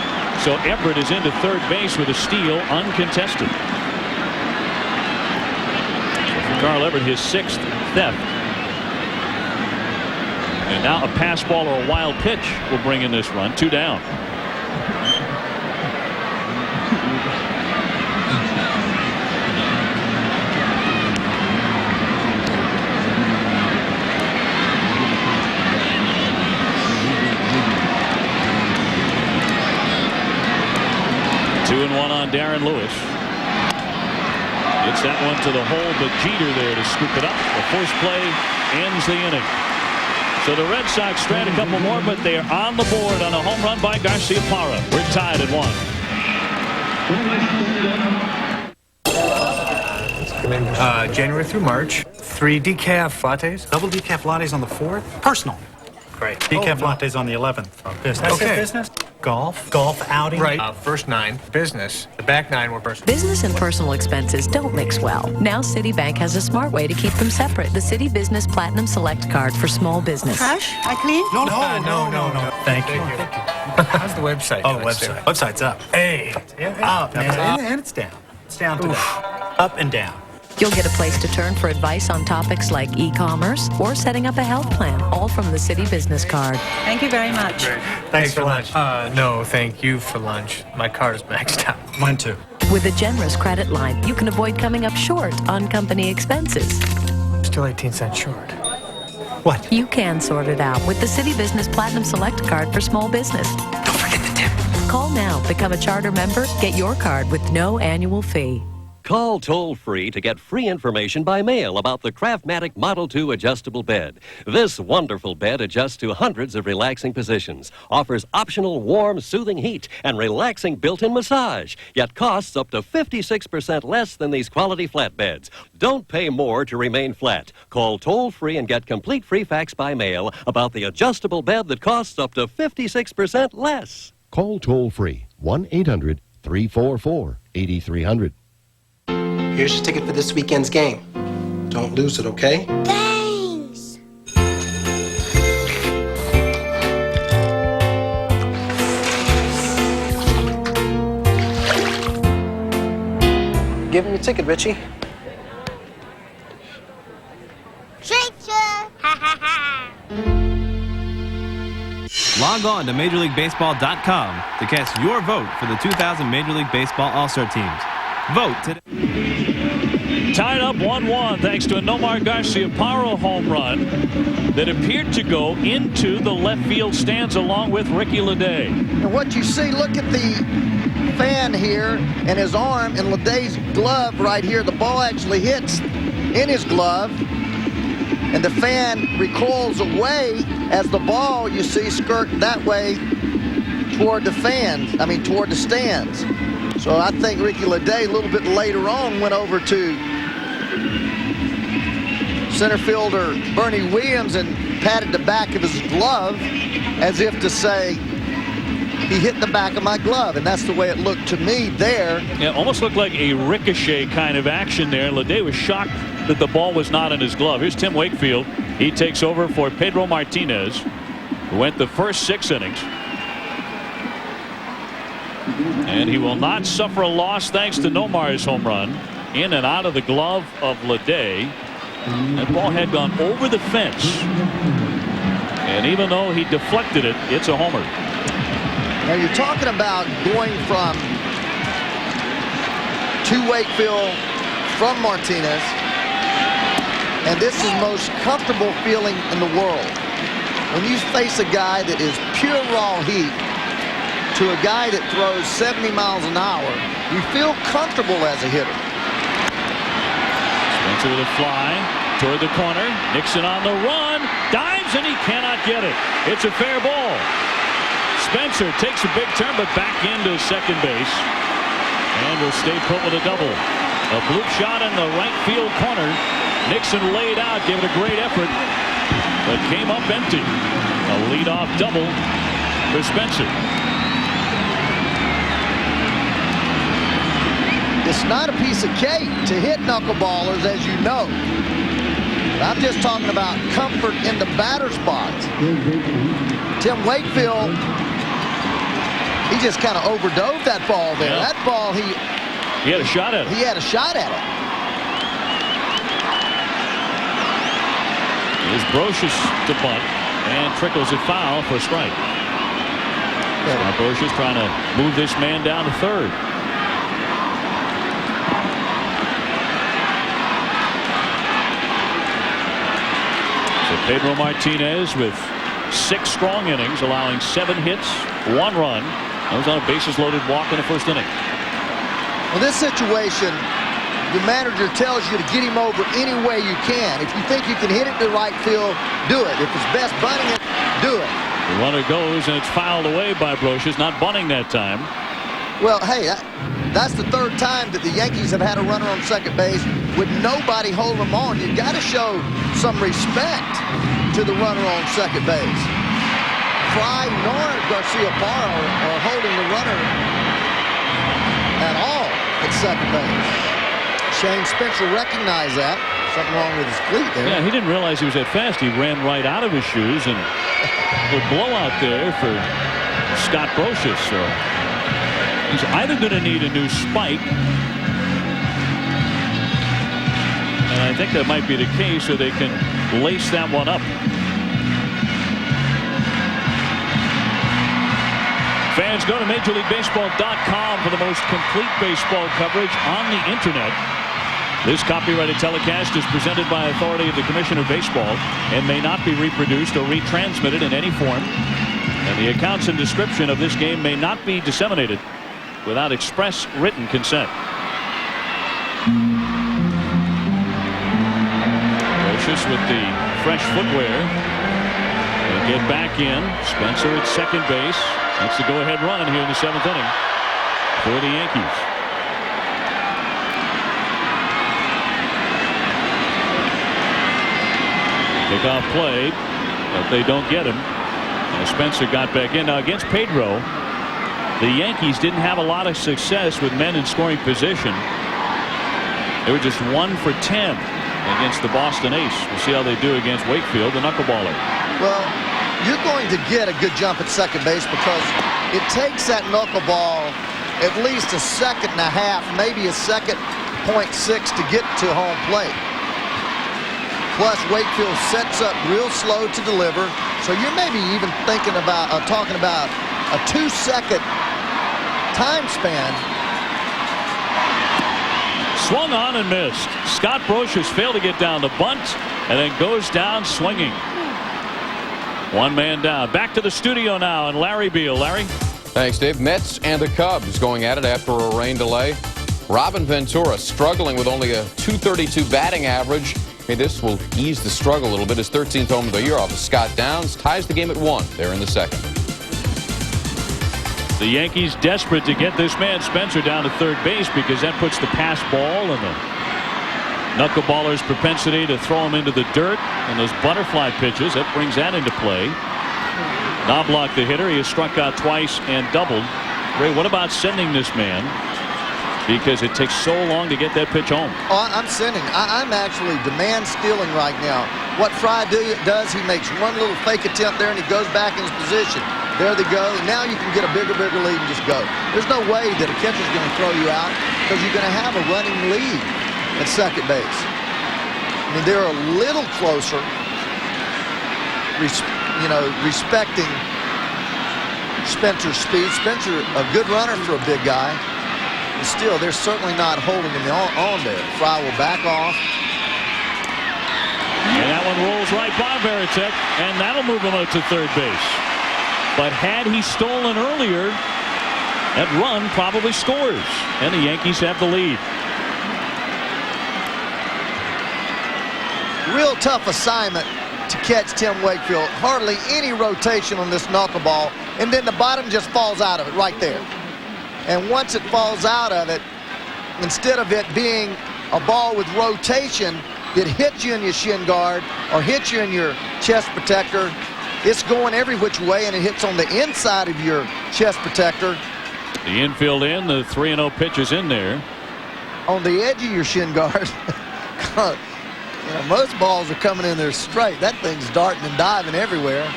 So Everett is into third base with a steal, uncontested. For Carl Everett, his 6th theft. And now a pass ball or a wild pitch will bring in this run. 2 down. On Darren Lewis. Gets that one to the hole, but Jeter there to scoop it up. The first play ends the inning. So the Red Sox strand a couple more, but they are on the board on a home run by Garciaparra. We're tied at 1. January through March. 3 decaf lattes. Double decaf lattes on the 4th. Personal. Great. Decaf lattes on the 11th. Business. Okay. Business. Golf outing. Right. First 9 business. The back 9 were personal. Business and personal expenses don't mix well. Now Citibank has a smart way to keep them separate. The Citi Business Platinum Select Card for small business. Trash? I clean? No. Thank you. How's the website? Oh, website. Website's up. Hey. Up, man. And it's down. It's down today. Up and down. You'll get a place to turn for advice on topics like e-commerce or setting up a health plan, all from the City Business Card. Thank you very much. Thanks for lunch. No, thank you for lunch. My card is maxed out. Mine too. With a generous credit line, you can avoid coming up short on company expenses. Still 18 cents short. What? You can sort it out with the City Business Platinum Select Card for small business. Don't forget the tip. Call now, become a charter member, get your card with no annual fee. Call toll-free to get free information by mail about the Craftmatic Model 2 adjustable bed. This wonderful bed adjusts to hundreds of relaxing positions, offers optional warm, soothing heat, and relaxing built-in massage, yet costs up to 56% less than these quality flat beds. Don't pay more to remain flat. Call toll-free and get complete free facts by mail about the adjustable bed that costs up to 56% less. Call toll-free 1-800-344-8300. Here's your ticket for this weekend's game. Don't lose it, okay? Thanks. Give him your ticket, Richie. Treacher. Ha ha ha. Log on to MajorLeagueBaseball.com to cast your vote for the 2000 Major League Baseball All-Star teams. Vote today. Tied up 1-1 thanks to a Nomar Garciaparra home run that appeared to go into the left field stands along with Ricky Leday. And what you see, look at the fan here and his arm and Leday's glove right here. The ball actually hits in his glove, and the fan recoils away as the ball, you see, skirt that way toward the fans, toward the stands. So I think Ricky Leday a little bit later on went over to center fielder Bernie Williams and patted the back of his glove as if to say, he hit the back of my glove, and that's the way it looked to me there. Yeah, it almost looked like a ricochet kind of action there. Leday was shocked that the ball was not in his glove. Here's Tim Wakefield. He takes over for Pedro Martinez, who went the first 6 innings. And he will not suffer a loss thanks to Nomar's home run. In and out of the glove of Leday. That ball had gone over the fence. And even though he deflected it, it's a homer. Now you're talking about going to Wakefield from Martinez. And this is the most comfortable feeling in the world. When you face a guy that is pure raw heat to a guy that throws 70 miles an hour, you feel comfortable as a hitter. Spencer with a fly toward the corner. Nixon on the run. Dives, and he cannot get it. It's a fair ball. Spencer takes a big turn, but back into second base. And will stay put with a double. A bloop shot in the right field corner. Nixon laid out, gave it a great effort, but came up empty. A leadoff double for Spencer. It's not a piece of cake to hit knuckleballers, as you know. I'm just talking about comfort in the batter's box. Tim Wakefield, he just kind of overdove that ball there. Yeah. That ball, he had a shot at it. He had a shot at it. Here's Brocious to bunt and trickles it foul for a strike. Brocious trying to move this man down to third. So Pedro Martinez with 6 strong innings, allowing 7 hits, 1 run. That was on a bases-loaded walk in the first inning. Well, this situation, the manager tells you to get him over any way you can. If you think you can hit it to right field, do it. If it's best bunting it, do it. The runner goes, and it's fouled away by Brocious, not bunting that time. Well, hey, that's the 3rd time that the Yankees have had a runner on second base with nobody holding them on. You've got to show some respect to the runner on second base. Fry nor Garciaparra are holding the runner at all at second base. Shane Spencer recognized that. Something wrong with his cleat there. Yeah, he didn't realize he was that fast. He ran right out of his shoes, and a blowout there for Scott Brocious. So he's either going to need a new spike And I think that might be the case, so they can lace that one up. Fans, go to MajorLeagueBaseball.com for the most complete baseball coverage on the internet. This copyrighted telecast is presented by authority of the Commissioner of Baseball and may not be reproduced or retransmitted in any form. And the accounts and description of this game may not be disseminated without express written consent. Brocious with the fresh footwear. They get back in. Spencer at second base. That's the go-ahead run here in the 7th inning for the Yankees. Kickoff play, but they don't get him. And Spencer got back in. Now against Pedro, the Yankees didn't have a lot of success with men in scoring position. They were just 1 for 10 against the Boston Ace. We'll see how they do against Wakefield, the knuckleballer. Well, you're going to get a good jump at second base because it takes that knuckleball at least a second and a half, maybe a second 0.6 to get to home plate. Plus, Wakefield sets up real slow to deliver. So you're maybe even thinking about talking about a 2-second time span. Swung on and missed. Scott Brocious failed to get down the bunt and then goes down swinging. One man down. Back to the studio now, and Larry Beal. Larry? Thanks, Dave. Mets and the Cubs going at it after a rain delay. Robin Ventura struggling with only a .232 batting average. Hey, this will ease the struggle a little bit. His 13th home of the year off of Scott Downs ties the game at 1 there in the 2nd. The Yankees desperate to get this man Spencer down to third base because that puts the pass ball and the knuckleballer's propensity to throw him into the dirt and those butterfly pitches. That brings that into play. Knobloch, the hitter, he has struck out twice and doubled. Ray, what about sending this man? Because it takes so long to get that pitch home. Oh, I'm sending. I'm actually demand stealing right now. What Fry does, he makes one little fake attempt there and he goes back in his position. There they go. Now you can get a bigger lead and just go. There's no way that a catcher's going to throw you out because you're going to have a running lead at second base. I mean, they're a little closer, respecting Spencer's speed. Spencer, a good runner for a big guy. But still, they're certainly not holding him on there. Fry will back off. And that one rolls right by Varitek, and that'll move him out to third base. But had he stolen earlier, that run probably scores, and the Yankees have the lead. Real tough assignment to catch Tim Wakefield. Hardly any rotation on this knuckleball, and then the bottom just falls out of it right there. And once it falls out of it, instead of it being a ball with rotation that hits you in your shin guard or hits you in your chest protector, it's going every which way, and it hits on the inside of your chest protector. The infield in, the 3-0 pitch is in there. On the edge of your shin guard. Most balls are coming in there straight. That thing's darting and diving everywhere.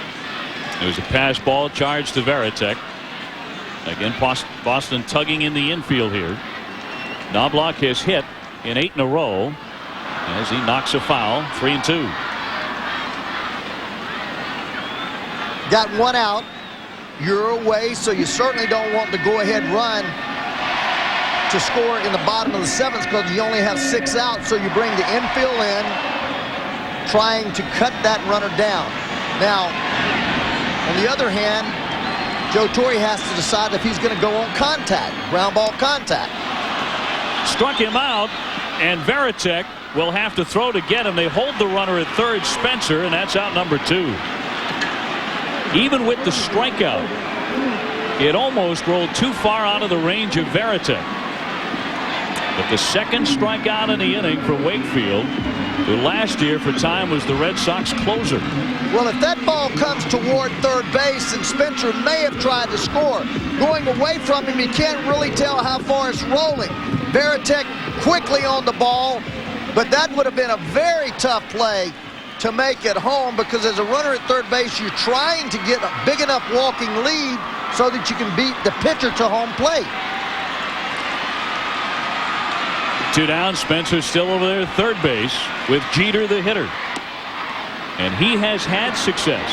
There's a pass ball charged to Varitek. Again, Boston tugging in the infield here. Knobloch has hit in 8 in a row as he knocks a foul. 3-2. Got one out. You're away, so you certainly don't want the go-ahead run to score in the bottom of the 7th because you only have 6 out, so you bring the infield in, trying to cut that runner down. Now, on the other hand, Joe Torre has to decide if he's going to go on contact, ground ball contact. Struck him out, and Varitek will have to throw to get him. They hold the runner at third, Spencer, and that's out number 2. Even with the strikeout, it almost rolled too far out of the range of Varitek. But the second strikeout in the inning for Wakefield, who last year for time was the Red Sox closer. Well, if that ball comes toward third base, and Spencer may have tried to score, going away from him, you can't really tell how far it's rolling. Varitek quickly on the ball, but that would have been a very tough play to make it home because as a runner at third base, you're trying to get a big enough walking lead so that you can beat the pitcher to home plate. 2 down. Spencer still over there at third base with Jeter the hitter. And he has had success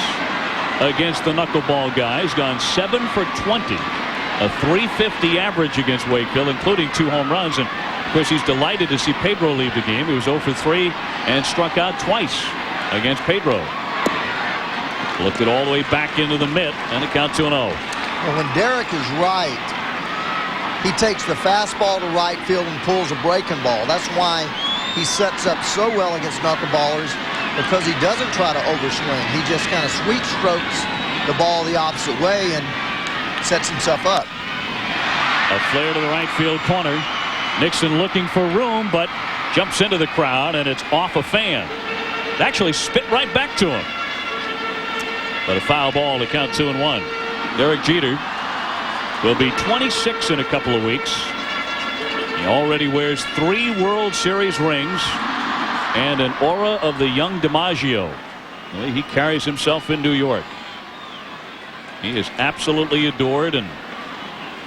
against the knuckleball guys. Gone 7 for 20. A .350 average against Wakefield, including 2 home runs. And of course, he's delighted to see Pedro leave the game. He was 0 for 3 and struck out twice against Pedro. Looked it all the way back into the mitt, and it count 2-0. Well, when Derek is right, he takes the fastball to right field and pulls a breaking ball. That's why he sets up so well against knuckleballers, because he doesn't try to overswing. He just kind of sweet strokes the ball the opposite way and sets himself up. A flare to the right field corner. Nixon looking for room, but jumps into the crowd, and it's off a fan. It actually spit right back to him. But a foul ball to count 2-1. Derek Jeter will be 26 in a couple of weeks. He already wears 3 World Series rings and an aura of the young DiMaggio. The way he carries himself in New York. He is absolutely adored, and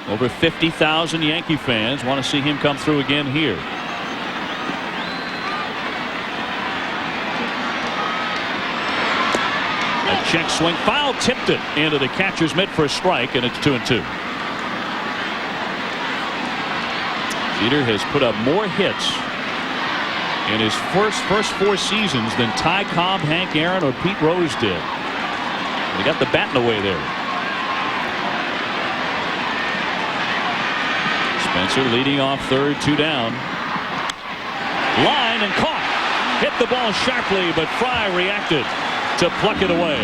over 50,000 Yankee fans want to see him come through again here. A check swing, foul, tipped it into the catcher's mitt for a strike, and it's 2-2. Jeter has put up more hits in his first 4 seasons than Ty Cobb, Hank Aaron, or Pete Rose did. They got the bat in the way there. Spencer leading off third, 2 down. Line and caught. Hit the ball sharply, but Fry reacted to pluck it away.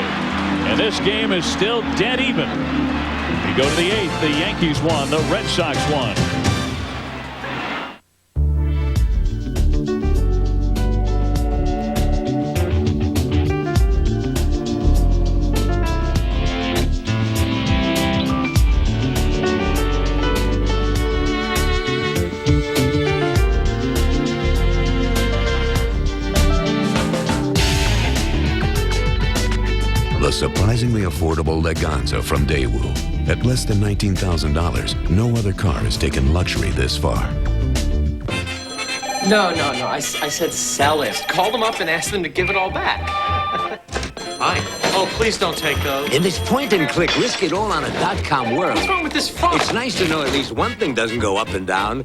And this game is still dead even. We go to the 8th. The Yankees won. The Red Sox won. The surprisingly affordable Leganza from Daewoo. At less than $19,000, no other car has taken luxury this far. No. I said sell it. Call them up and ask them to give it all back. Hi. Oh, please don't take those. In this point-and-click, risk it all on a .com world. What's wrong with this phone? It's nice to know at least one thing doesn't go up and down.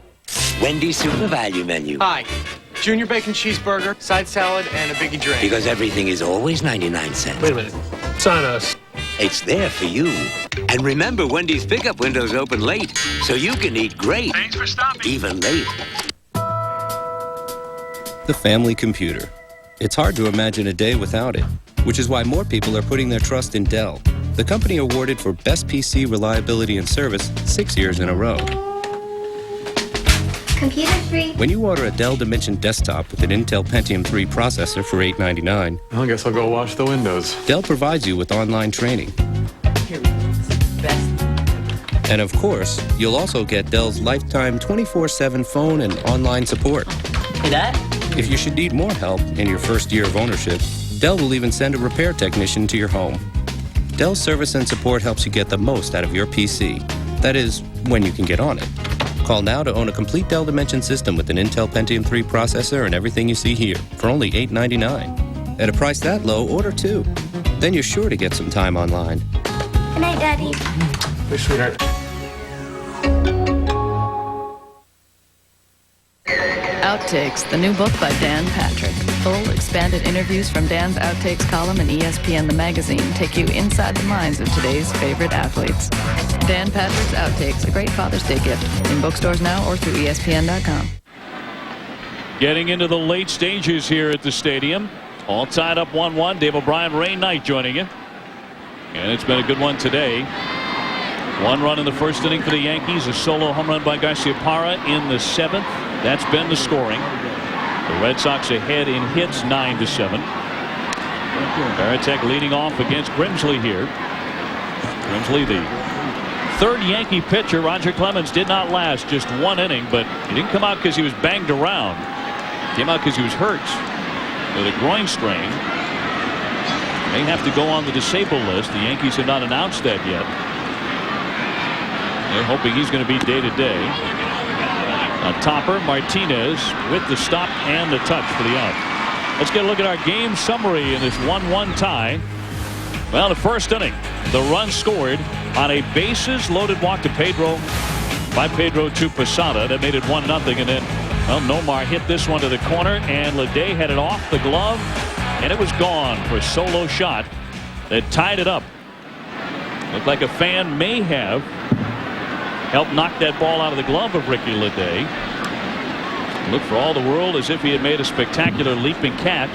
Wendy's Super Value Menu. Hi. Junior bacon cheeseburger, side salad, and a biggie drink. Because everything is always 99 cents. Wait a minute. It's on us. It's there for you. And remember, Wendy's pickup windows open late, so you can eat great. Thanks for stopping. Even late. The family computer. It's hard to imagine a day without it, which is why more people are putting their trust in Dell, the company awarded for Best PC Reliability and Service 6 years in a row. Computer free. When you order a Dell Dimension desktop with an Intel Pentium 3 processor for $899, I guess I'll go wash the windows. Dell provides you with online training. And of course, you'll also get Dell's lifetime 24/7 phone and online support. Hey, Dad? If you should need more help in your first year of ownership, Dell will even send a repair technician to your home. Dell's service and support helps you get the most out of your PC. That is, when you can get on it. Call now to own a complete Dell Dimension system with an Intel Pentium 3 processor and everything you see here for only $899. At a price that low, order 2. Then you're sure to get some time online. Good night, Daddy. Hey, sweetheart. Outtakes, the new book by Dan Patrick. Full, expanded interviews from Dan's Outtakes column in ESPN The Magazine take you inside the minds of today's favorite athletes. Dan Patrick's Outtakes, a great Father's Day gift. In bookstores now or through ESPN.com. Getting into the late stages here at the stadium. All tied up 1-1. Dave O'Brien, Ray Knight joining you. And it's been a good one today. 1 run in the first inning for the Yankees. A solo home run by Garciaparra in the 7th. That's been the scoring. The Red Sox ahead in hits 9-7. Varitek leading off against Grimsley here. Grimsley, the third Yankee pitcher. Roger Clemens did not last just 1 inning, but he didn't come out because he was banged around. Came out because he was hurt with a groin strain. May have to go on the disabled list. The Yankees have not announced that yet. They're hoping he's going to be day-to-day. A topper, Martinez with the stop and the touch for the out. Let's get a look at our game summary in this 1-1 tie. Well, the first inning, the run scored on a bases-loaded walk to Pedro to Posada. That made it 1-0, and then, well, Nomar hit this one to the corner, and Leday had it off the glove, and it was gone for a solo shot that tied it up. Looked like a fan may have helped knock that ball out of the glove of Ricky Leday. Looked for all the world as if he had made a spectacular leaping catch.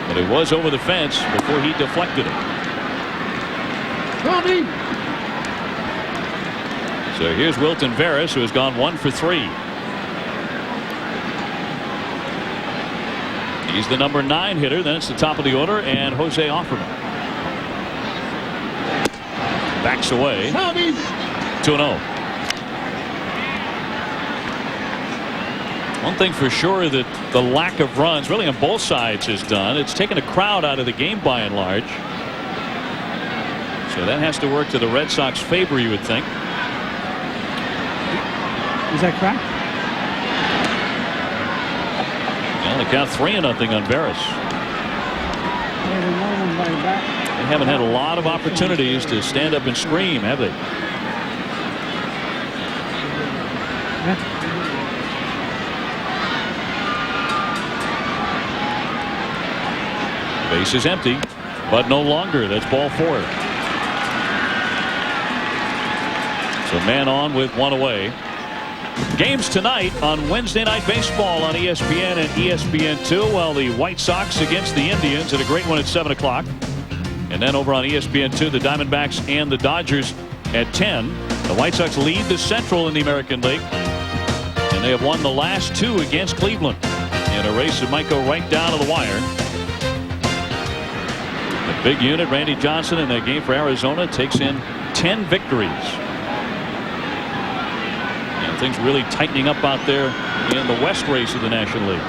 But it was over the fence before he deflected it. So here's Wilton Veras, who has gone 1 for 3. He's the number 9 hitter. Then it's the top of the order, and Jose Offerman backs away. 2-0. One thing for sure that the lack of runs really on both sides has done, it's taken a crowd out of the game by and large. So that has to work to the Red Sox favor, you would think. Is that cracked? Well, they count 3-0 on Veras. They haven't had a lot of opportunities to stand up and scream, have they? Base is empty, but no longer. That's ball 4. So man on with 1 away. Games tonight on Wednesday Night Baseball on ESPN and ESPN2. Well, the White Sox against the Indians, and a great one at 7 o'clock. And then over on ESPN2, the Diamondbacks and the Dodgers at 10. The White Sox lead the Central in the American League, and they have won the last 2 against Cleveland in a race that might go right down to the wire. The big unit, Randy Johnson, in that game for Arizona, takes in 10 victories. And things really tightening up out there in the West race of the National League.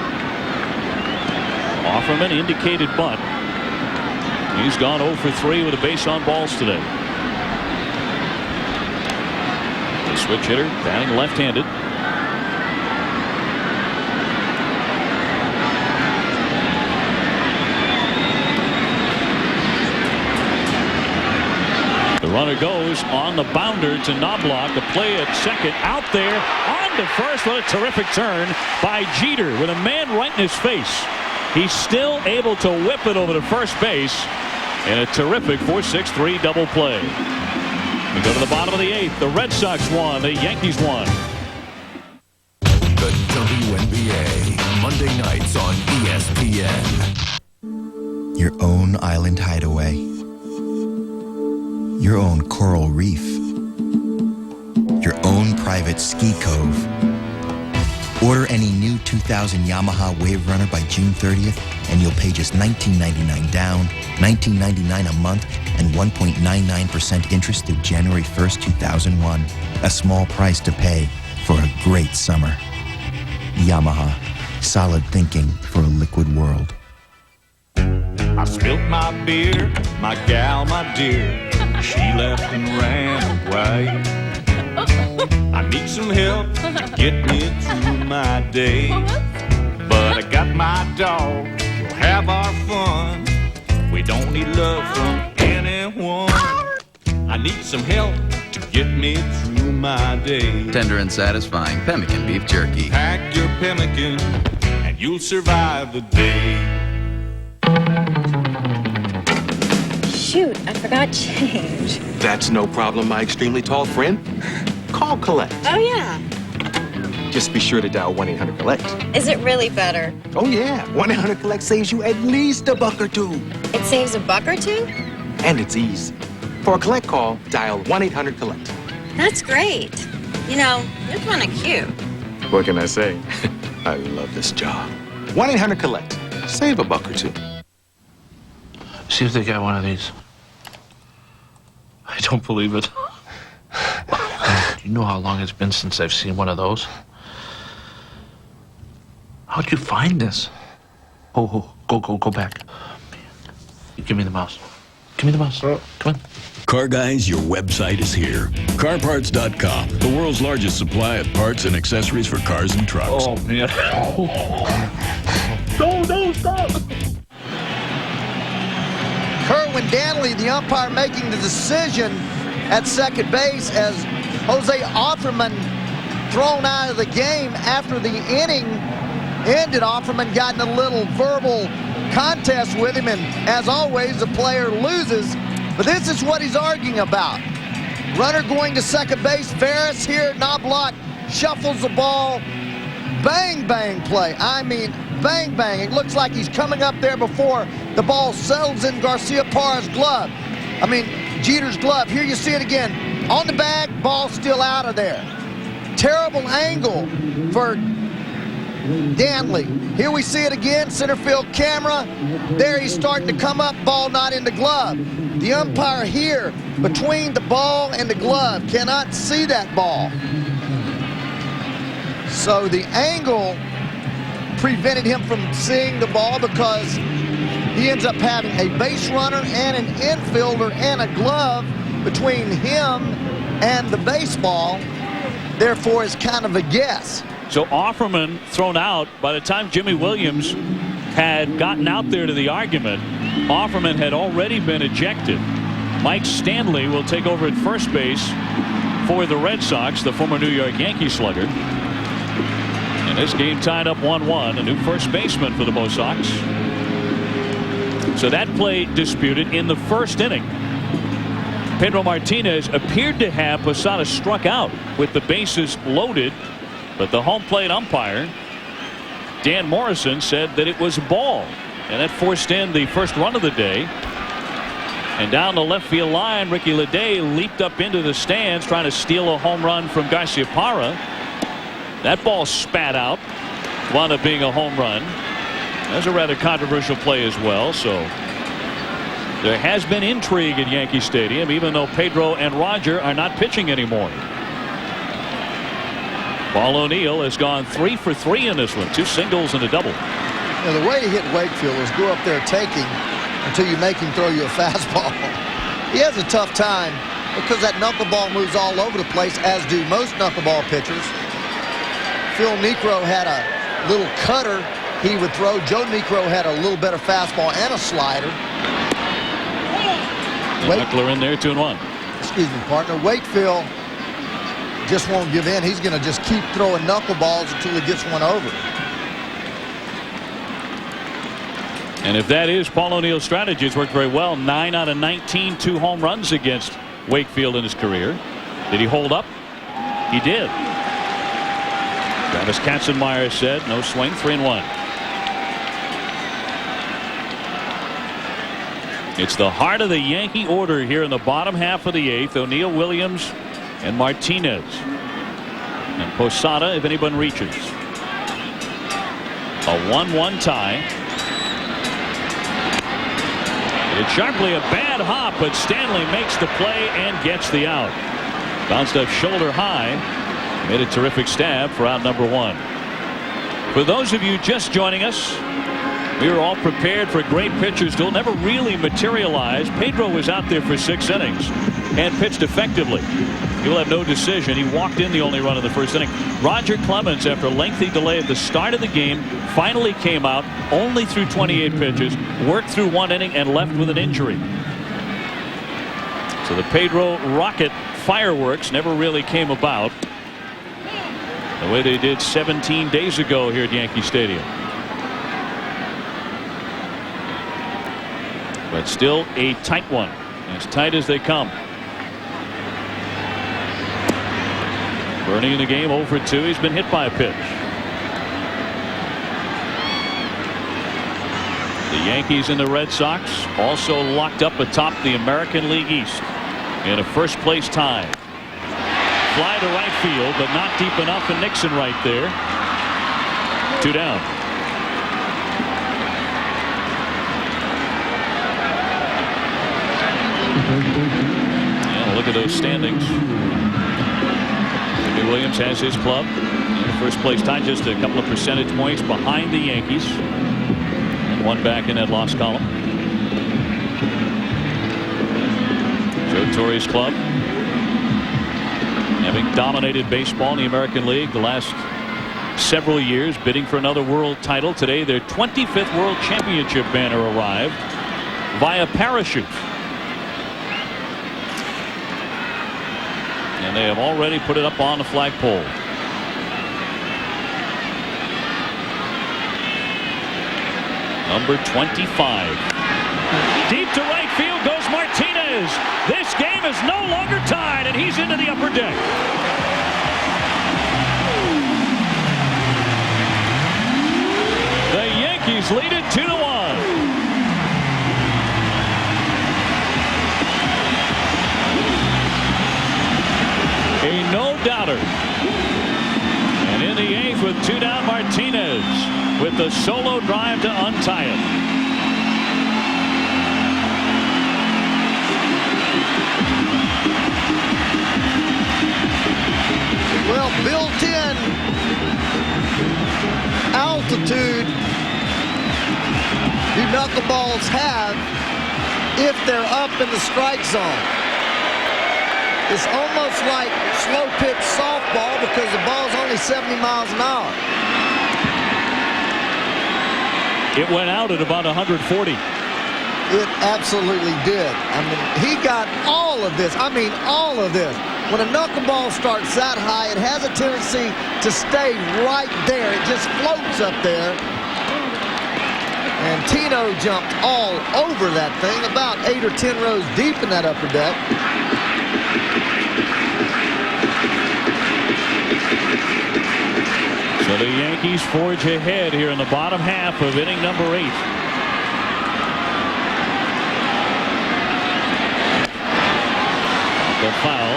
Offerman indicated bunt. He's gone 0 for 3 with a base on balls today. The switch hitter, batting left-handed. The runner goes on the bounder to Knobloch. The play at second, out there on to first. What a terrific turn by Jeter with a man right in his face. He's still able to whip it over to first base in a terrific 4-6-3 double play. We go to the bottom of the 8th. The Red Sox won. The Yankees won. The WNBA, Monday nights on ESPN. Your own island hideaway. Your own coral reef. Your own private ski cove. Order any new 2000 Yamaha Wave Runner by June 30th, and you'll pay just $19.99 down, $19.99 a month, and 1.99% interest through January 1st, 2001. A small price to pay for a great summer. Yamaha. Solid thinking for a liquid world. I spilt my beer, my gal, my dear. She left and ran away. I need some help to get me through my day. But I got my dog, we'll have our fun. We don't need love from anyone. I need some help to get me through my day. Tender and satisfying pemmican beef jerky. Pack your pemmican and you'll survive the day. Shoot, I forgot change. That's no problem, my extremely tall friend. Call Collect. Oh, yeah. Just be sure to dial 1-800-COLLECT. Is it really better? Oh, yeah. 1-800-COLLECT saves you at least $1 or $2. It saves $1 or $2? And it's easy. For a collect call, dial 1-800-COLLECT. That's great. You know, you're kind of cute. What can I say? I love this job. 1-800-COLLECT. Save $1 or $2. See if they got one of these. I don't believe it. Do you know how long it's been since I've seen one of those? How'd you find this? Oh, go back. Give me the mouse. Give me the mouse. Come on. Car guys, your website is here. CarParts.com, the world's largest supply of parts and accessories for cars and trucks. Oh, man. No, stop. Kerwin Danley, the umpire, making the decision at second base as Jose Offerman thrown out of the game after the inning ended. Offerman got in a little verbal contest with him, and as always, the player loses. But this is what he's arguing about. Runner going to second base. Veras here, Knobloch shuffles the ball. Bang, bang play. I mean, bang, bang. It looks like he's coming up there before the ball settles in Garciaparra's glove. I mean, Jeter's glove. Here you see it again. On the bag, ball still out of there. Terrible angle for Danley. Here we see it again, center field camera. There he's starting to come up, ball not in the glove. The umpire here, between the ball and the glove, cannot see that ball. So the angle prevented him from seeing the ball because he ends up having a base runner and an infielder and a glove between him and the baseball. Therefore, it's kind of a guess. So Offerman thrown out. By the time Jimmy Williams had gotten out there to the argument, Offerman had already been ejected. Mike Stanley will take over at first base for the Red Sox, the former New York Yankee slugger. And this game tied up 1-1. A new first baseman for the Bo Sox. So that play disputed in the first inning. Pedro Martinez appeared to have Posada struck out with the bases loaded, but the home plate umpire, Dan Morrison, said that it was a ball, and that forced in the first run of the day. And down the left field line, Ricky Leday leaped up into the stands trying to steal a home run from Garciaparra. That ball spat out, wound up being a home run. That's a rather controversial play as well. So there has been intrigue at Yankee Stadium, even though Pedro and Roger are not pitching anymore. Paul O'Neill has gone 3 for 3 in this one, 2 singles and a double. Now, the way to hit Wakefield is go up there taking until you make him throw you a fastball. He has a tough time because that knuckleball moves all over the place, as do most knuckleball pitchers. Phil Niekro had a little cutter he would throw. Joe Niekro had a little better fastball and a slider. Knuckler in there, 2-1. Excuse me, partner. Wakefield just won't give in. He's going to just keep throwing knuckleballs until he gets one over. And if that is Paul O'Neill's strategy, it's worked very well. 9 out of 19, 2 home runs against Wakefield in his career. Did he hold up? He did. Travis Katzenmeyer said no swing, 3-1. It's the heart of the Yankee order here in the bottom half of the 8th. O'Neill, Williams, and Martinez. And Posada if anyone reaches. A 1-1 tie. It's sharply a bad hop, but Stanley makes the play and gets the out. Bounced up shoulder high. Made a terrific stab for out number 1. For those of you just joining us, we were all prepared for great pitchers to never really materialize. Pedro was out there for 6 innings and pitched effectively. He'll have no decision. He walked in the only run of the first inning. Roger Clemens, after a lengthy delay at the start of the game, finally came out, only threw 28 pitches, worked through 1 inning, and left with an injury. So the Pedro rocket fireworks never really came about the way they did 17 days ago here at Yankee Stadium. But still a tight one, as tight as they come. Bernie in the game 0 for 2. He's been hit by a pitch. The Yankees and the Red Sox also locked up atop the American League East in a first place tie. Fly to right field, but not deep enough, and Nixon right there. 2 down. Yeah, look at those standings. Jimmy Williams has his club in the first place tie, just a couple of percentage points behind the Yankees, and 1 back in that loss column. Joe Torre's club, having dominated baseball in the American League the last several years, bidding for another world title. Today, their 25th World Championship banner arrived via parachute. And they have already put it up on the flagpole. Number 25. Deep to right field goes Martinez. This game is no longer tied, and he's into the upper deck. The Yankees lead it 2-1. A no-doubter. And in the eighth with 2 down, Martinez with the solo drive to untie it. Well, built-in altitude do knuckleballs have if they're up in the strike zone. It's almost like slow pitch softball because the ball's only 70 miles an hour. It went out at about 140. It absolutely did. I mean, he got all of this. I mean, all of this. When a knuckleball starts that high, it has a tendency to stay right there. It just floats up there. And Tino jumped all over that thing, about 8 or 10 rows deep in that upper deck. So the Yankees forge ahead here in the bottom half of inning number 8. The foul.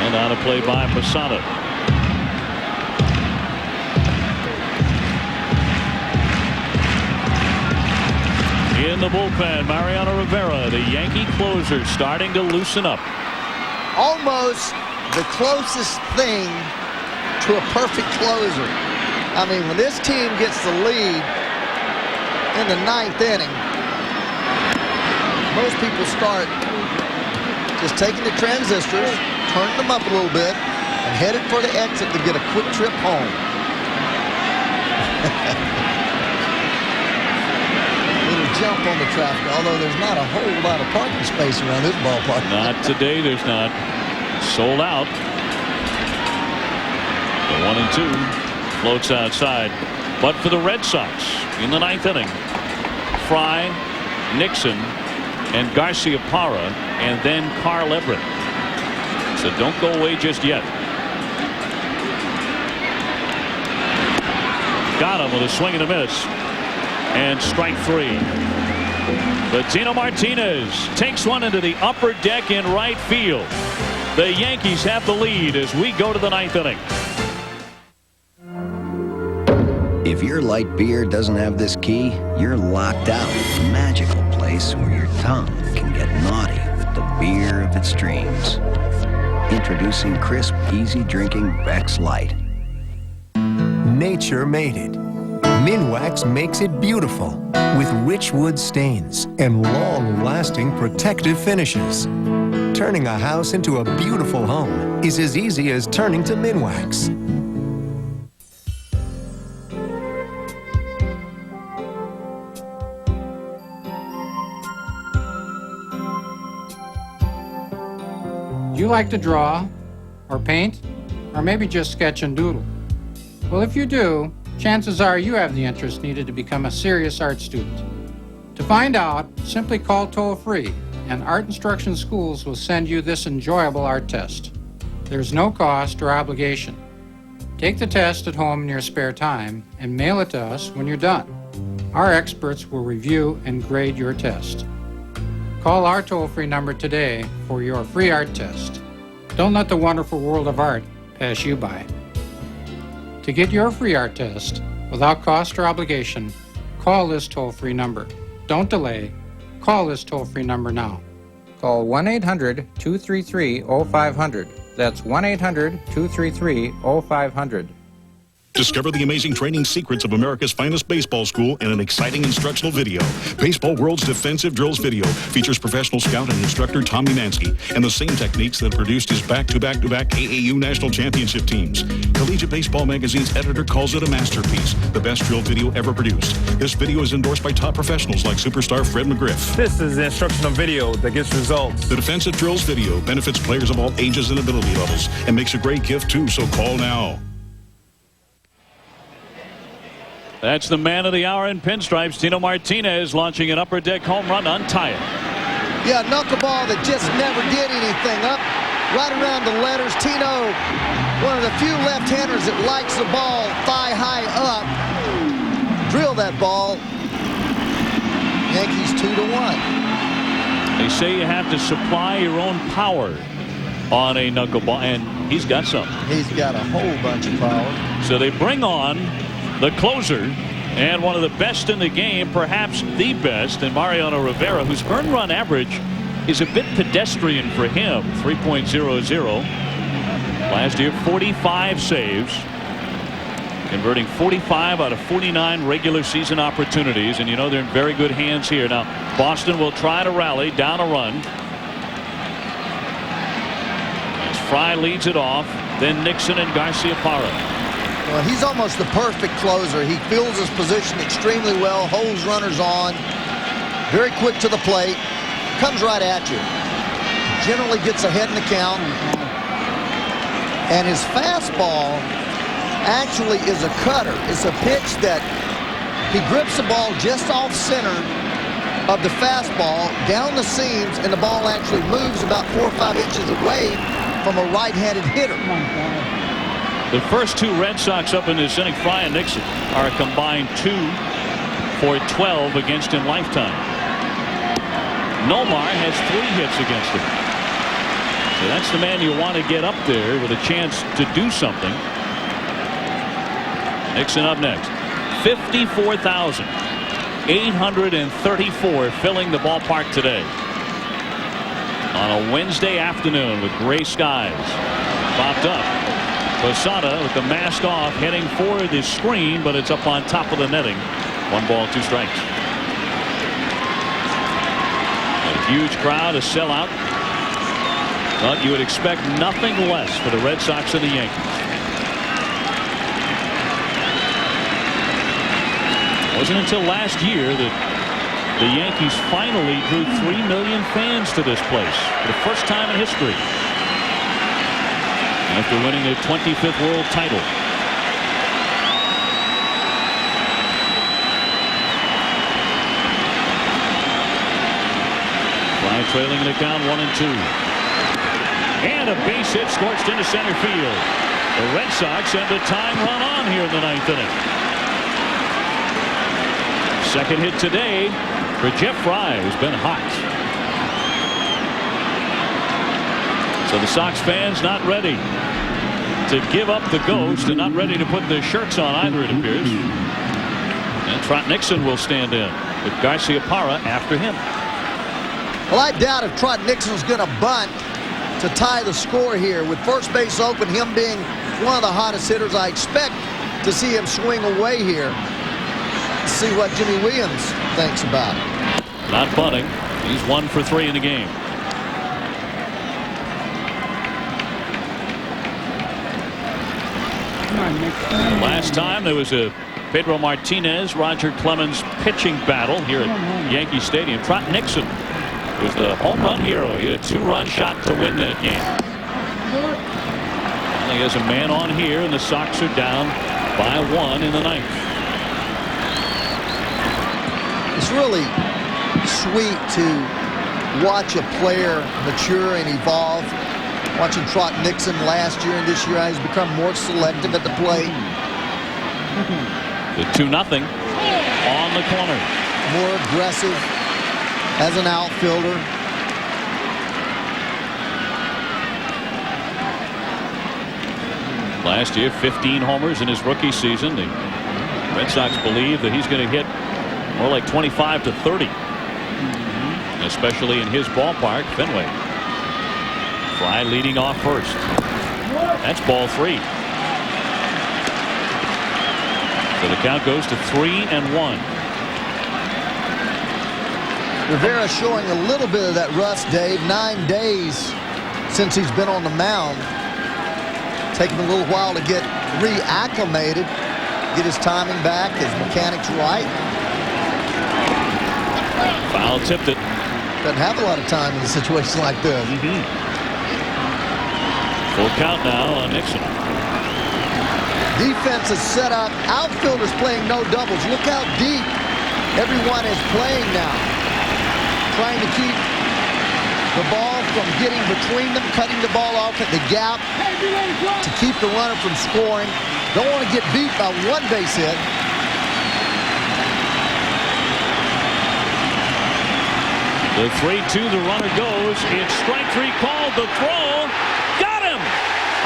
And on a play by Posada. In the bullpen, Mariano Rivera, the Yankee closer, starting to loosen up. Almost the closest thing to a perfect closer. I mean, when this team gets the lead in the 9th inning, most people start just taking the transistors, turning them up a little bit, and headed for the exit to get a quick trip home. Little jump on the traffic, although there's not a whole lot of parking space around this ballpark. Not today, there's not. Sold out. The 1-2 floats outside. But for the Red Sox in the 9th inning, Fry, Nixon, and Garcia Parra, and then Carl Everett. So don't go away just yet. Got him with a swing and a miss. And strike 3. But Tino Martinez takes one into the upper deck in right field. The Yankees have the lead as we go to the 9th inning. If your light beer doesn't have this key, you're locked out. A magical place where your tongue can get naughty with the beer of its dreams. Introducing crisp, easy drinking Beck's Light. Nature made it. Minwax makes it beautiful with rich wood stains and long-lasting protective finishes. Turning a house into a beautiful home is as easy as turning to Minwax. Do you like to draw, or paint, or maybe just sketch and doodle? Well, if you do, chances are you have the interest needed to become a serious art student. To find out, simply call toll-free, and Art Instruction Schools will send you this enjoyable art test. There's no cost or obligation. Take the test at home in your spare time and mail it to us when you're done. Our experts will review and grade your test. Call our toll-free number today for your free art test. Don't let the wonderful world of art pass you by. To get your free art test without cost or obligation, call this toll-free number. Don't delay. Call this toll-free number now. Call 1-800-233-0500. That's 1-800-233-0500. Discover the amazing training secrets of America's finest baseball school in an exciting instructional video. Baseball World's Defensive Drills video features professional scout and instructor Tommy Mansky and the same techniques that produced his back-to-back-to-back AAU national championship teams. Collegiate Baseball Magazine's editor calls it a masterpiece, the best drill video ever produced. This video is endorsed by top professionals like superstar Fred McGriff. This is an instructional video that gets results. The Defensive Drills video benefits players of all ages and ability levels and makes a great gift too, so call now. That's the man of the hour in pinstripes, Pedro Martinez, launching an upper deck home run, untie it. Yeah, knuckleball that just never did anything. Up right around the letters. Tino, one of the few left-handers that likes the ball thigh high up. Drill that ball. Yankees 2-1. They say you have to supply your own power on a knuckleball, and he's got some. He's got a whole bunch of power. So they bring on the closer and one of the best in the game, perhaps the best, in Mariano Rivera, whose earned run average is a bit pedestrian for him, 3.00. Last year, 45 saves, converting 45 out of 49 regular season opportunities, and you know they're in very good hands here. Now, Boston will try to rally down a run. As Fry leads it off, then Nixon and Garciaparra. Well, he's almost the perfect closer. He fills his position extremely well, holds runners on, very quick to the plate, comes right at you. Generally gets ahead in the count. And his fastball actually is a cutter. It's a pitch that he grips the ball just off center of the fastball, down the seams, and the ball actually moves about 4 or 5 inches away from a right-handed hitter. The first two Red Sox up in this inning, Fry and Nixon, are a combined 2 for 12 against him lifetime. Nomar has 3 hits against him. So that's the man you want to get up there with a chance to do something. Nixon up next. 54,834 filling the ballpark today. On a Wednesday afternoon with gray skies. Popped up. Posada with the mask off, heading for the screen, but it's up on top of the netting. 1 ball, 2 strikes. A huge crowd, a sellout. But you would expect nothing less for the Red Sox and the Yankees. It wasn't until last year that the Yankees finally drew 3 million fans to this place for the first time in history, after winning their 25th world title. Fly trailing in the count, 1-2. And a base hit scorched into center field. The Red Sox have the time run on here in the 9th inning. Second hit today for Jeff Fry, who's been hot. So the Sox fans not ready to give up the ghost and not ready to put their shirts on either, it appears. And Trot Nixon will stand in with Garciaparra after him. Well, I doubt if Trot Nixon's going to bunt to tie the score here. With first base open, him being one of the hottest hitters, I expect to see him swing away here. Let's see what Jimmy Williams thinks about it. Not bunting. He's 1 for 3 in the game. Last time there was a Pedro Martinez, Roger Clemens pitching battle here at Yankee Stadium. Trot Nixon was the home run hero. He had a 2-run shot to win that game. He has a man on here, and the Sox are down by 1 in the 9th. It's really sweet to watch a player mature and evolve. Watching Trot Nixon last year and this year, he's become more selective at the plate. The 2-0 on the corner. More aggressive as an outfielder. Last year, 15 homers in his rookie season. The Red Sox believe that he's going to hit more like 25 to 30, especially in his ballpark, Fenway. Fry leading off first. That's ball 3. So the count goes to 3-1. Rivera showing a little bit of that rust, Dave. 9 days since he's been on the mound. Taking a little while to get reacclimated, get his timing back, his mechanics right. Foul tipped it. Doesn't have a lot of time in a situation like this. Full count now on Nixon. Defense is set up. Outfielders playing no doubles. Look how deep everyone is playing now. Trying to keep the ball from getting between them, cutting the ball off at the gap to keep the runner from scoring. Don't want to get beat by one base hit. The 3-2, the runner goes. It's strike 3 called. The throw. Got him!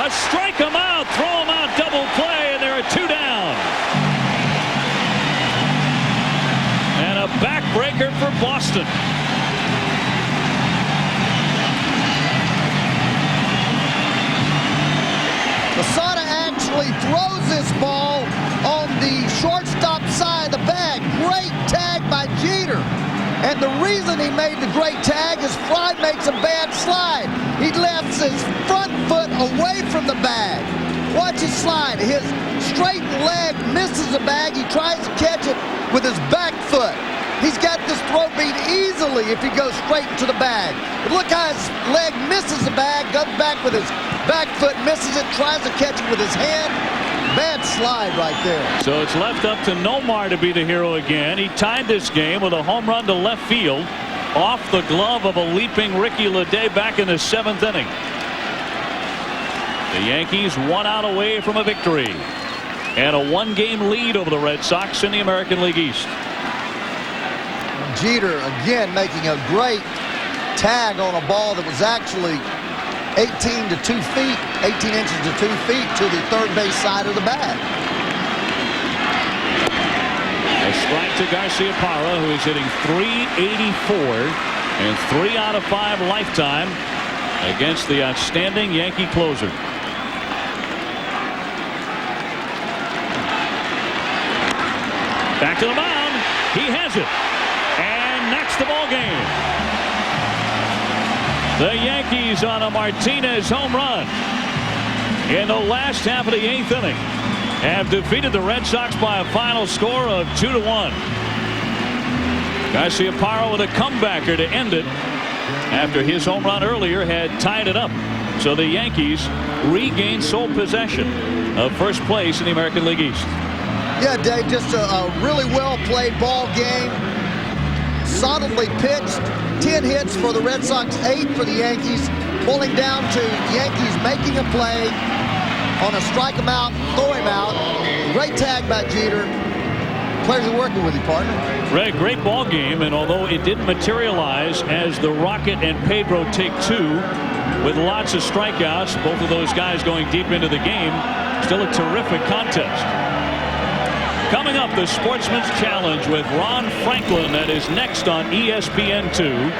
A strike him out, throw him out, double play, and there are 2 down. And a backbreaker for Boston. Posada actually throws this ball on the shortstop side of the bag. Great tag by Jeter. And the reason he made the great tag is Fry makes a bad slide. He lifts his front foot away from the bag. Watch his slide. His straight leg misses the bag. He tries to catch it with his back foot. He's got this throw beat easily if he goes straight into the bag. But look how his leg misses the bag, goes back with his back foot, misses it, tries to catch it with his hand. Bad slide right there. So it's left up to Nomar to be the hero again. He tied this game with a home run to left field off the glove of a leaping Ricky Leday back in the 7th inning. The Yankees 1 out away from a victory and a 1-game lead over the Red Sox in the American League East. Jeter again making a great tag on a ball that was actually 18 to 2 feet, 18 inches to 2 feet to the third base side of the bag. A strike to Garciaparra, who is hitting .384 and 3 out of 5 lifetime against the outstanding Yankee closer. Back to the mound. He has it. And that's the ball game. The Yankees on a Martinez home run in the last half of the 8th inning have defeated the Red Sox by a final score of 2-1. Garciaparra with a comebacker to end it after his home run earlier had tied it up. So the Yankees regain sole possession of first place in the American League East. Yeah, Dave, just a really well played ball game. Solidly pitched. 10 hits for the Red Sox, 8 for the Yankees. Pulling down to Yankees making a play on a strike him out, throw him out. Great tag by Jeter. Pleasure working with you, partner. Greg, great ball game, and although it didn't materialize as the Rocket and Pedro take 2 with lots of strikeouts, both of those guys going deep into the game, still a terrific contest. Coming up, the Sportsman's Challenge with Ron Franklin. That is next on ESPN2.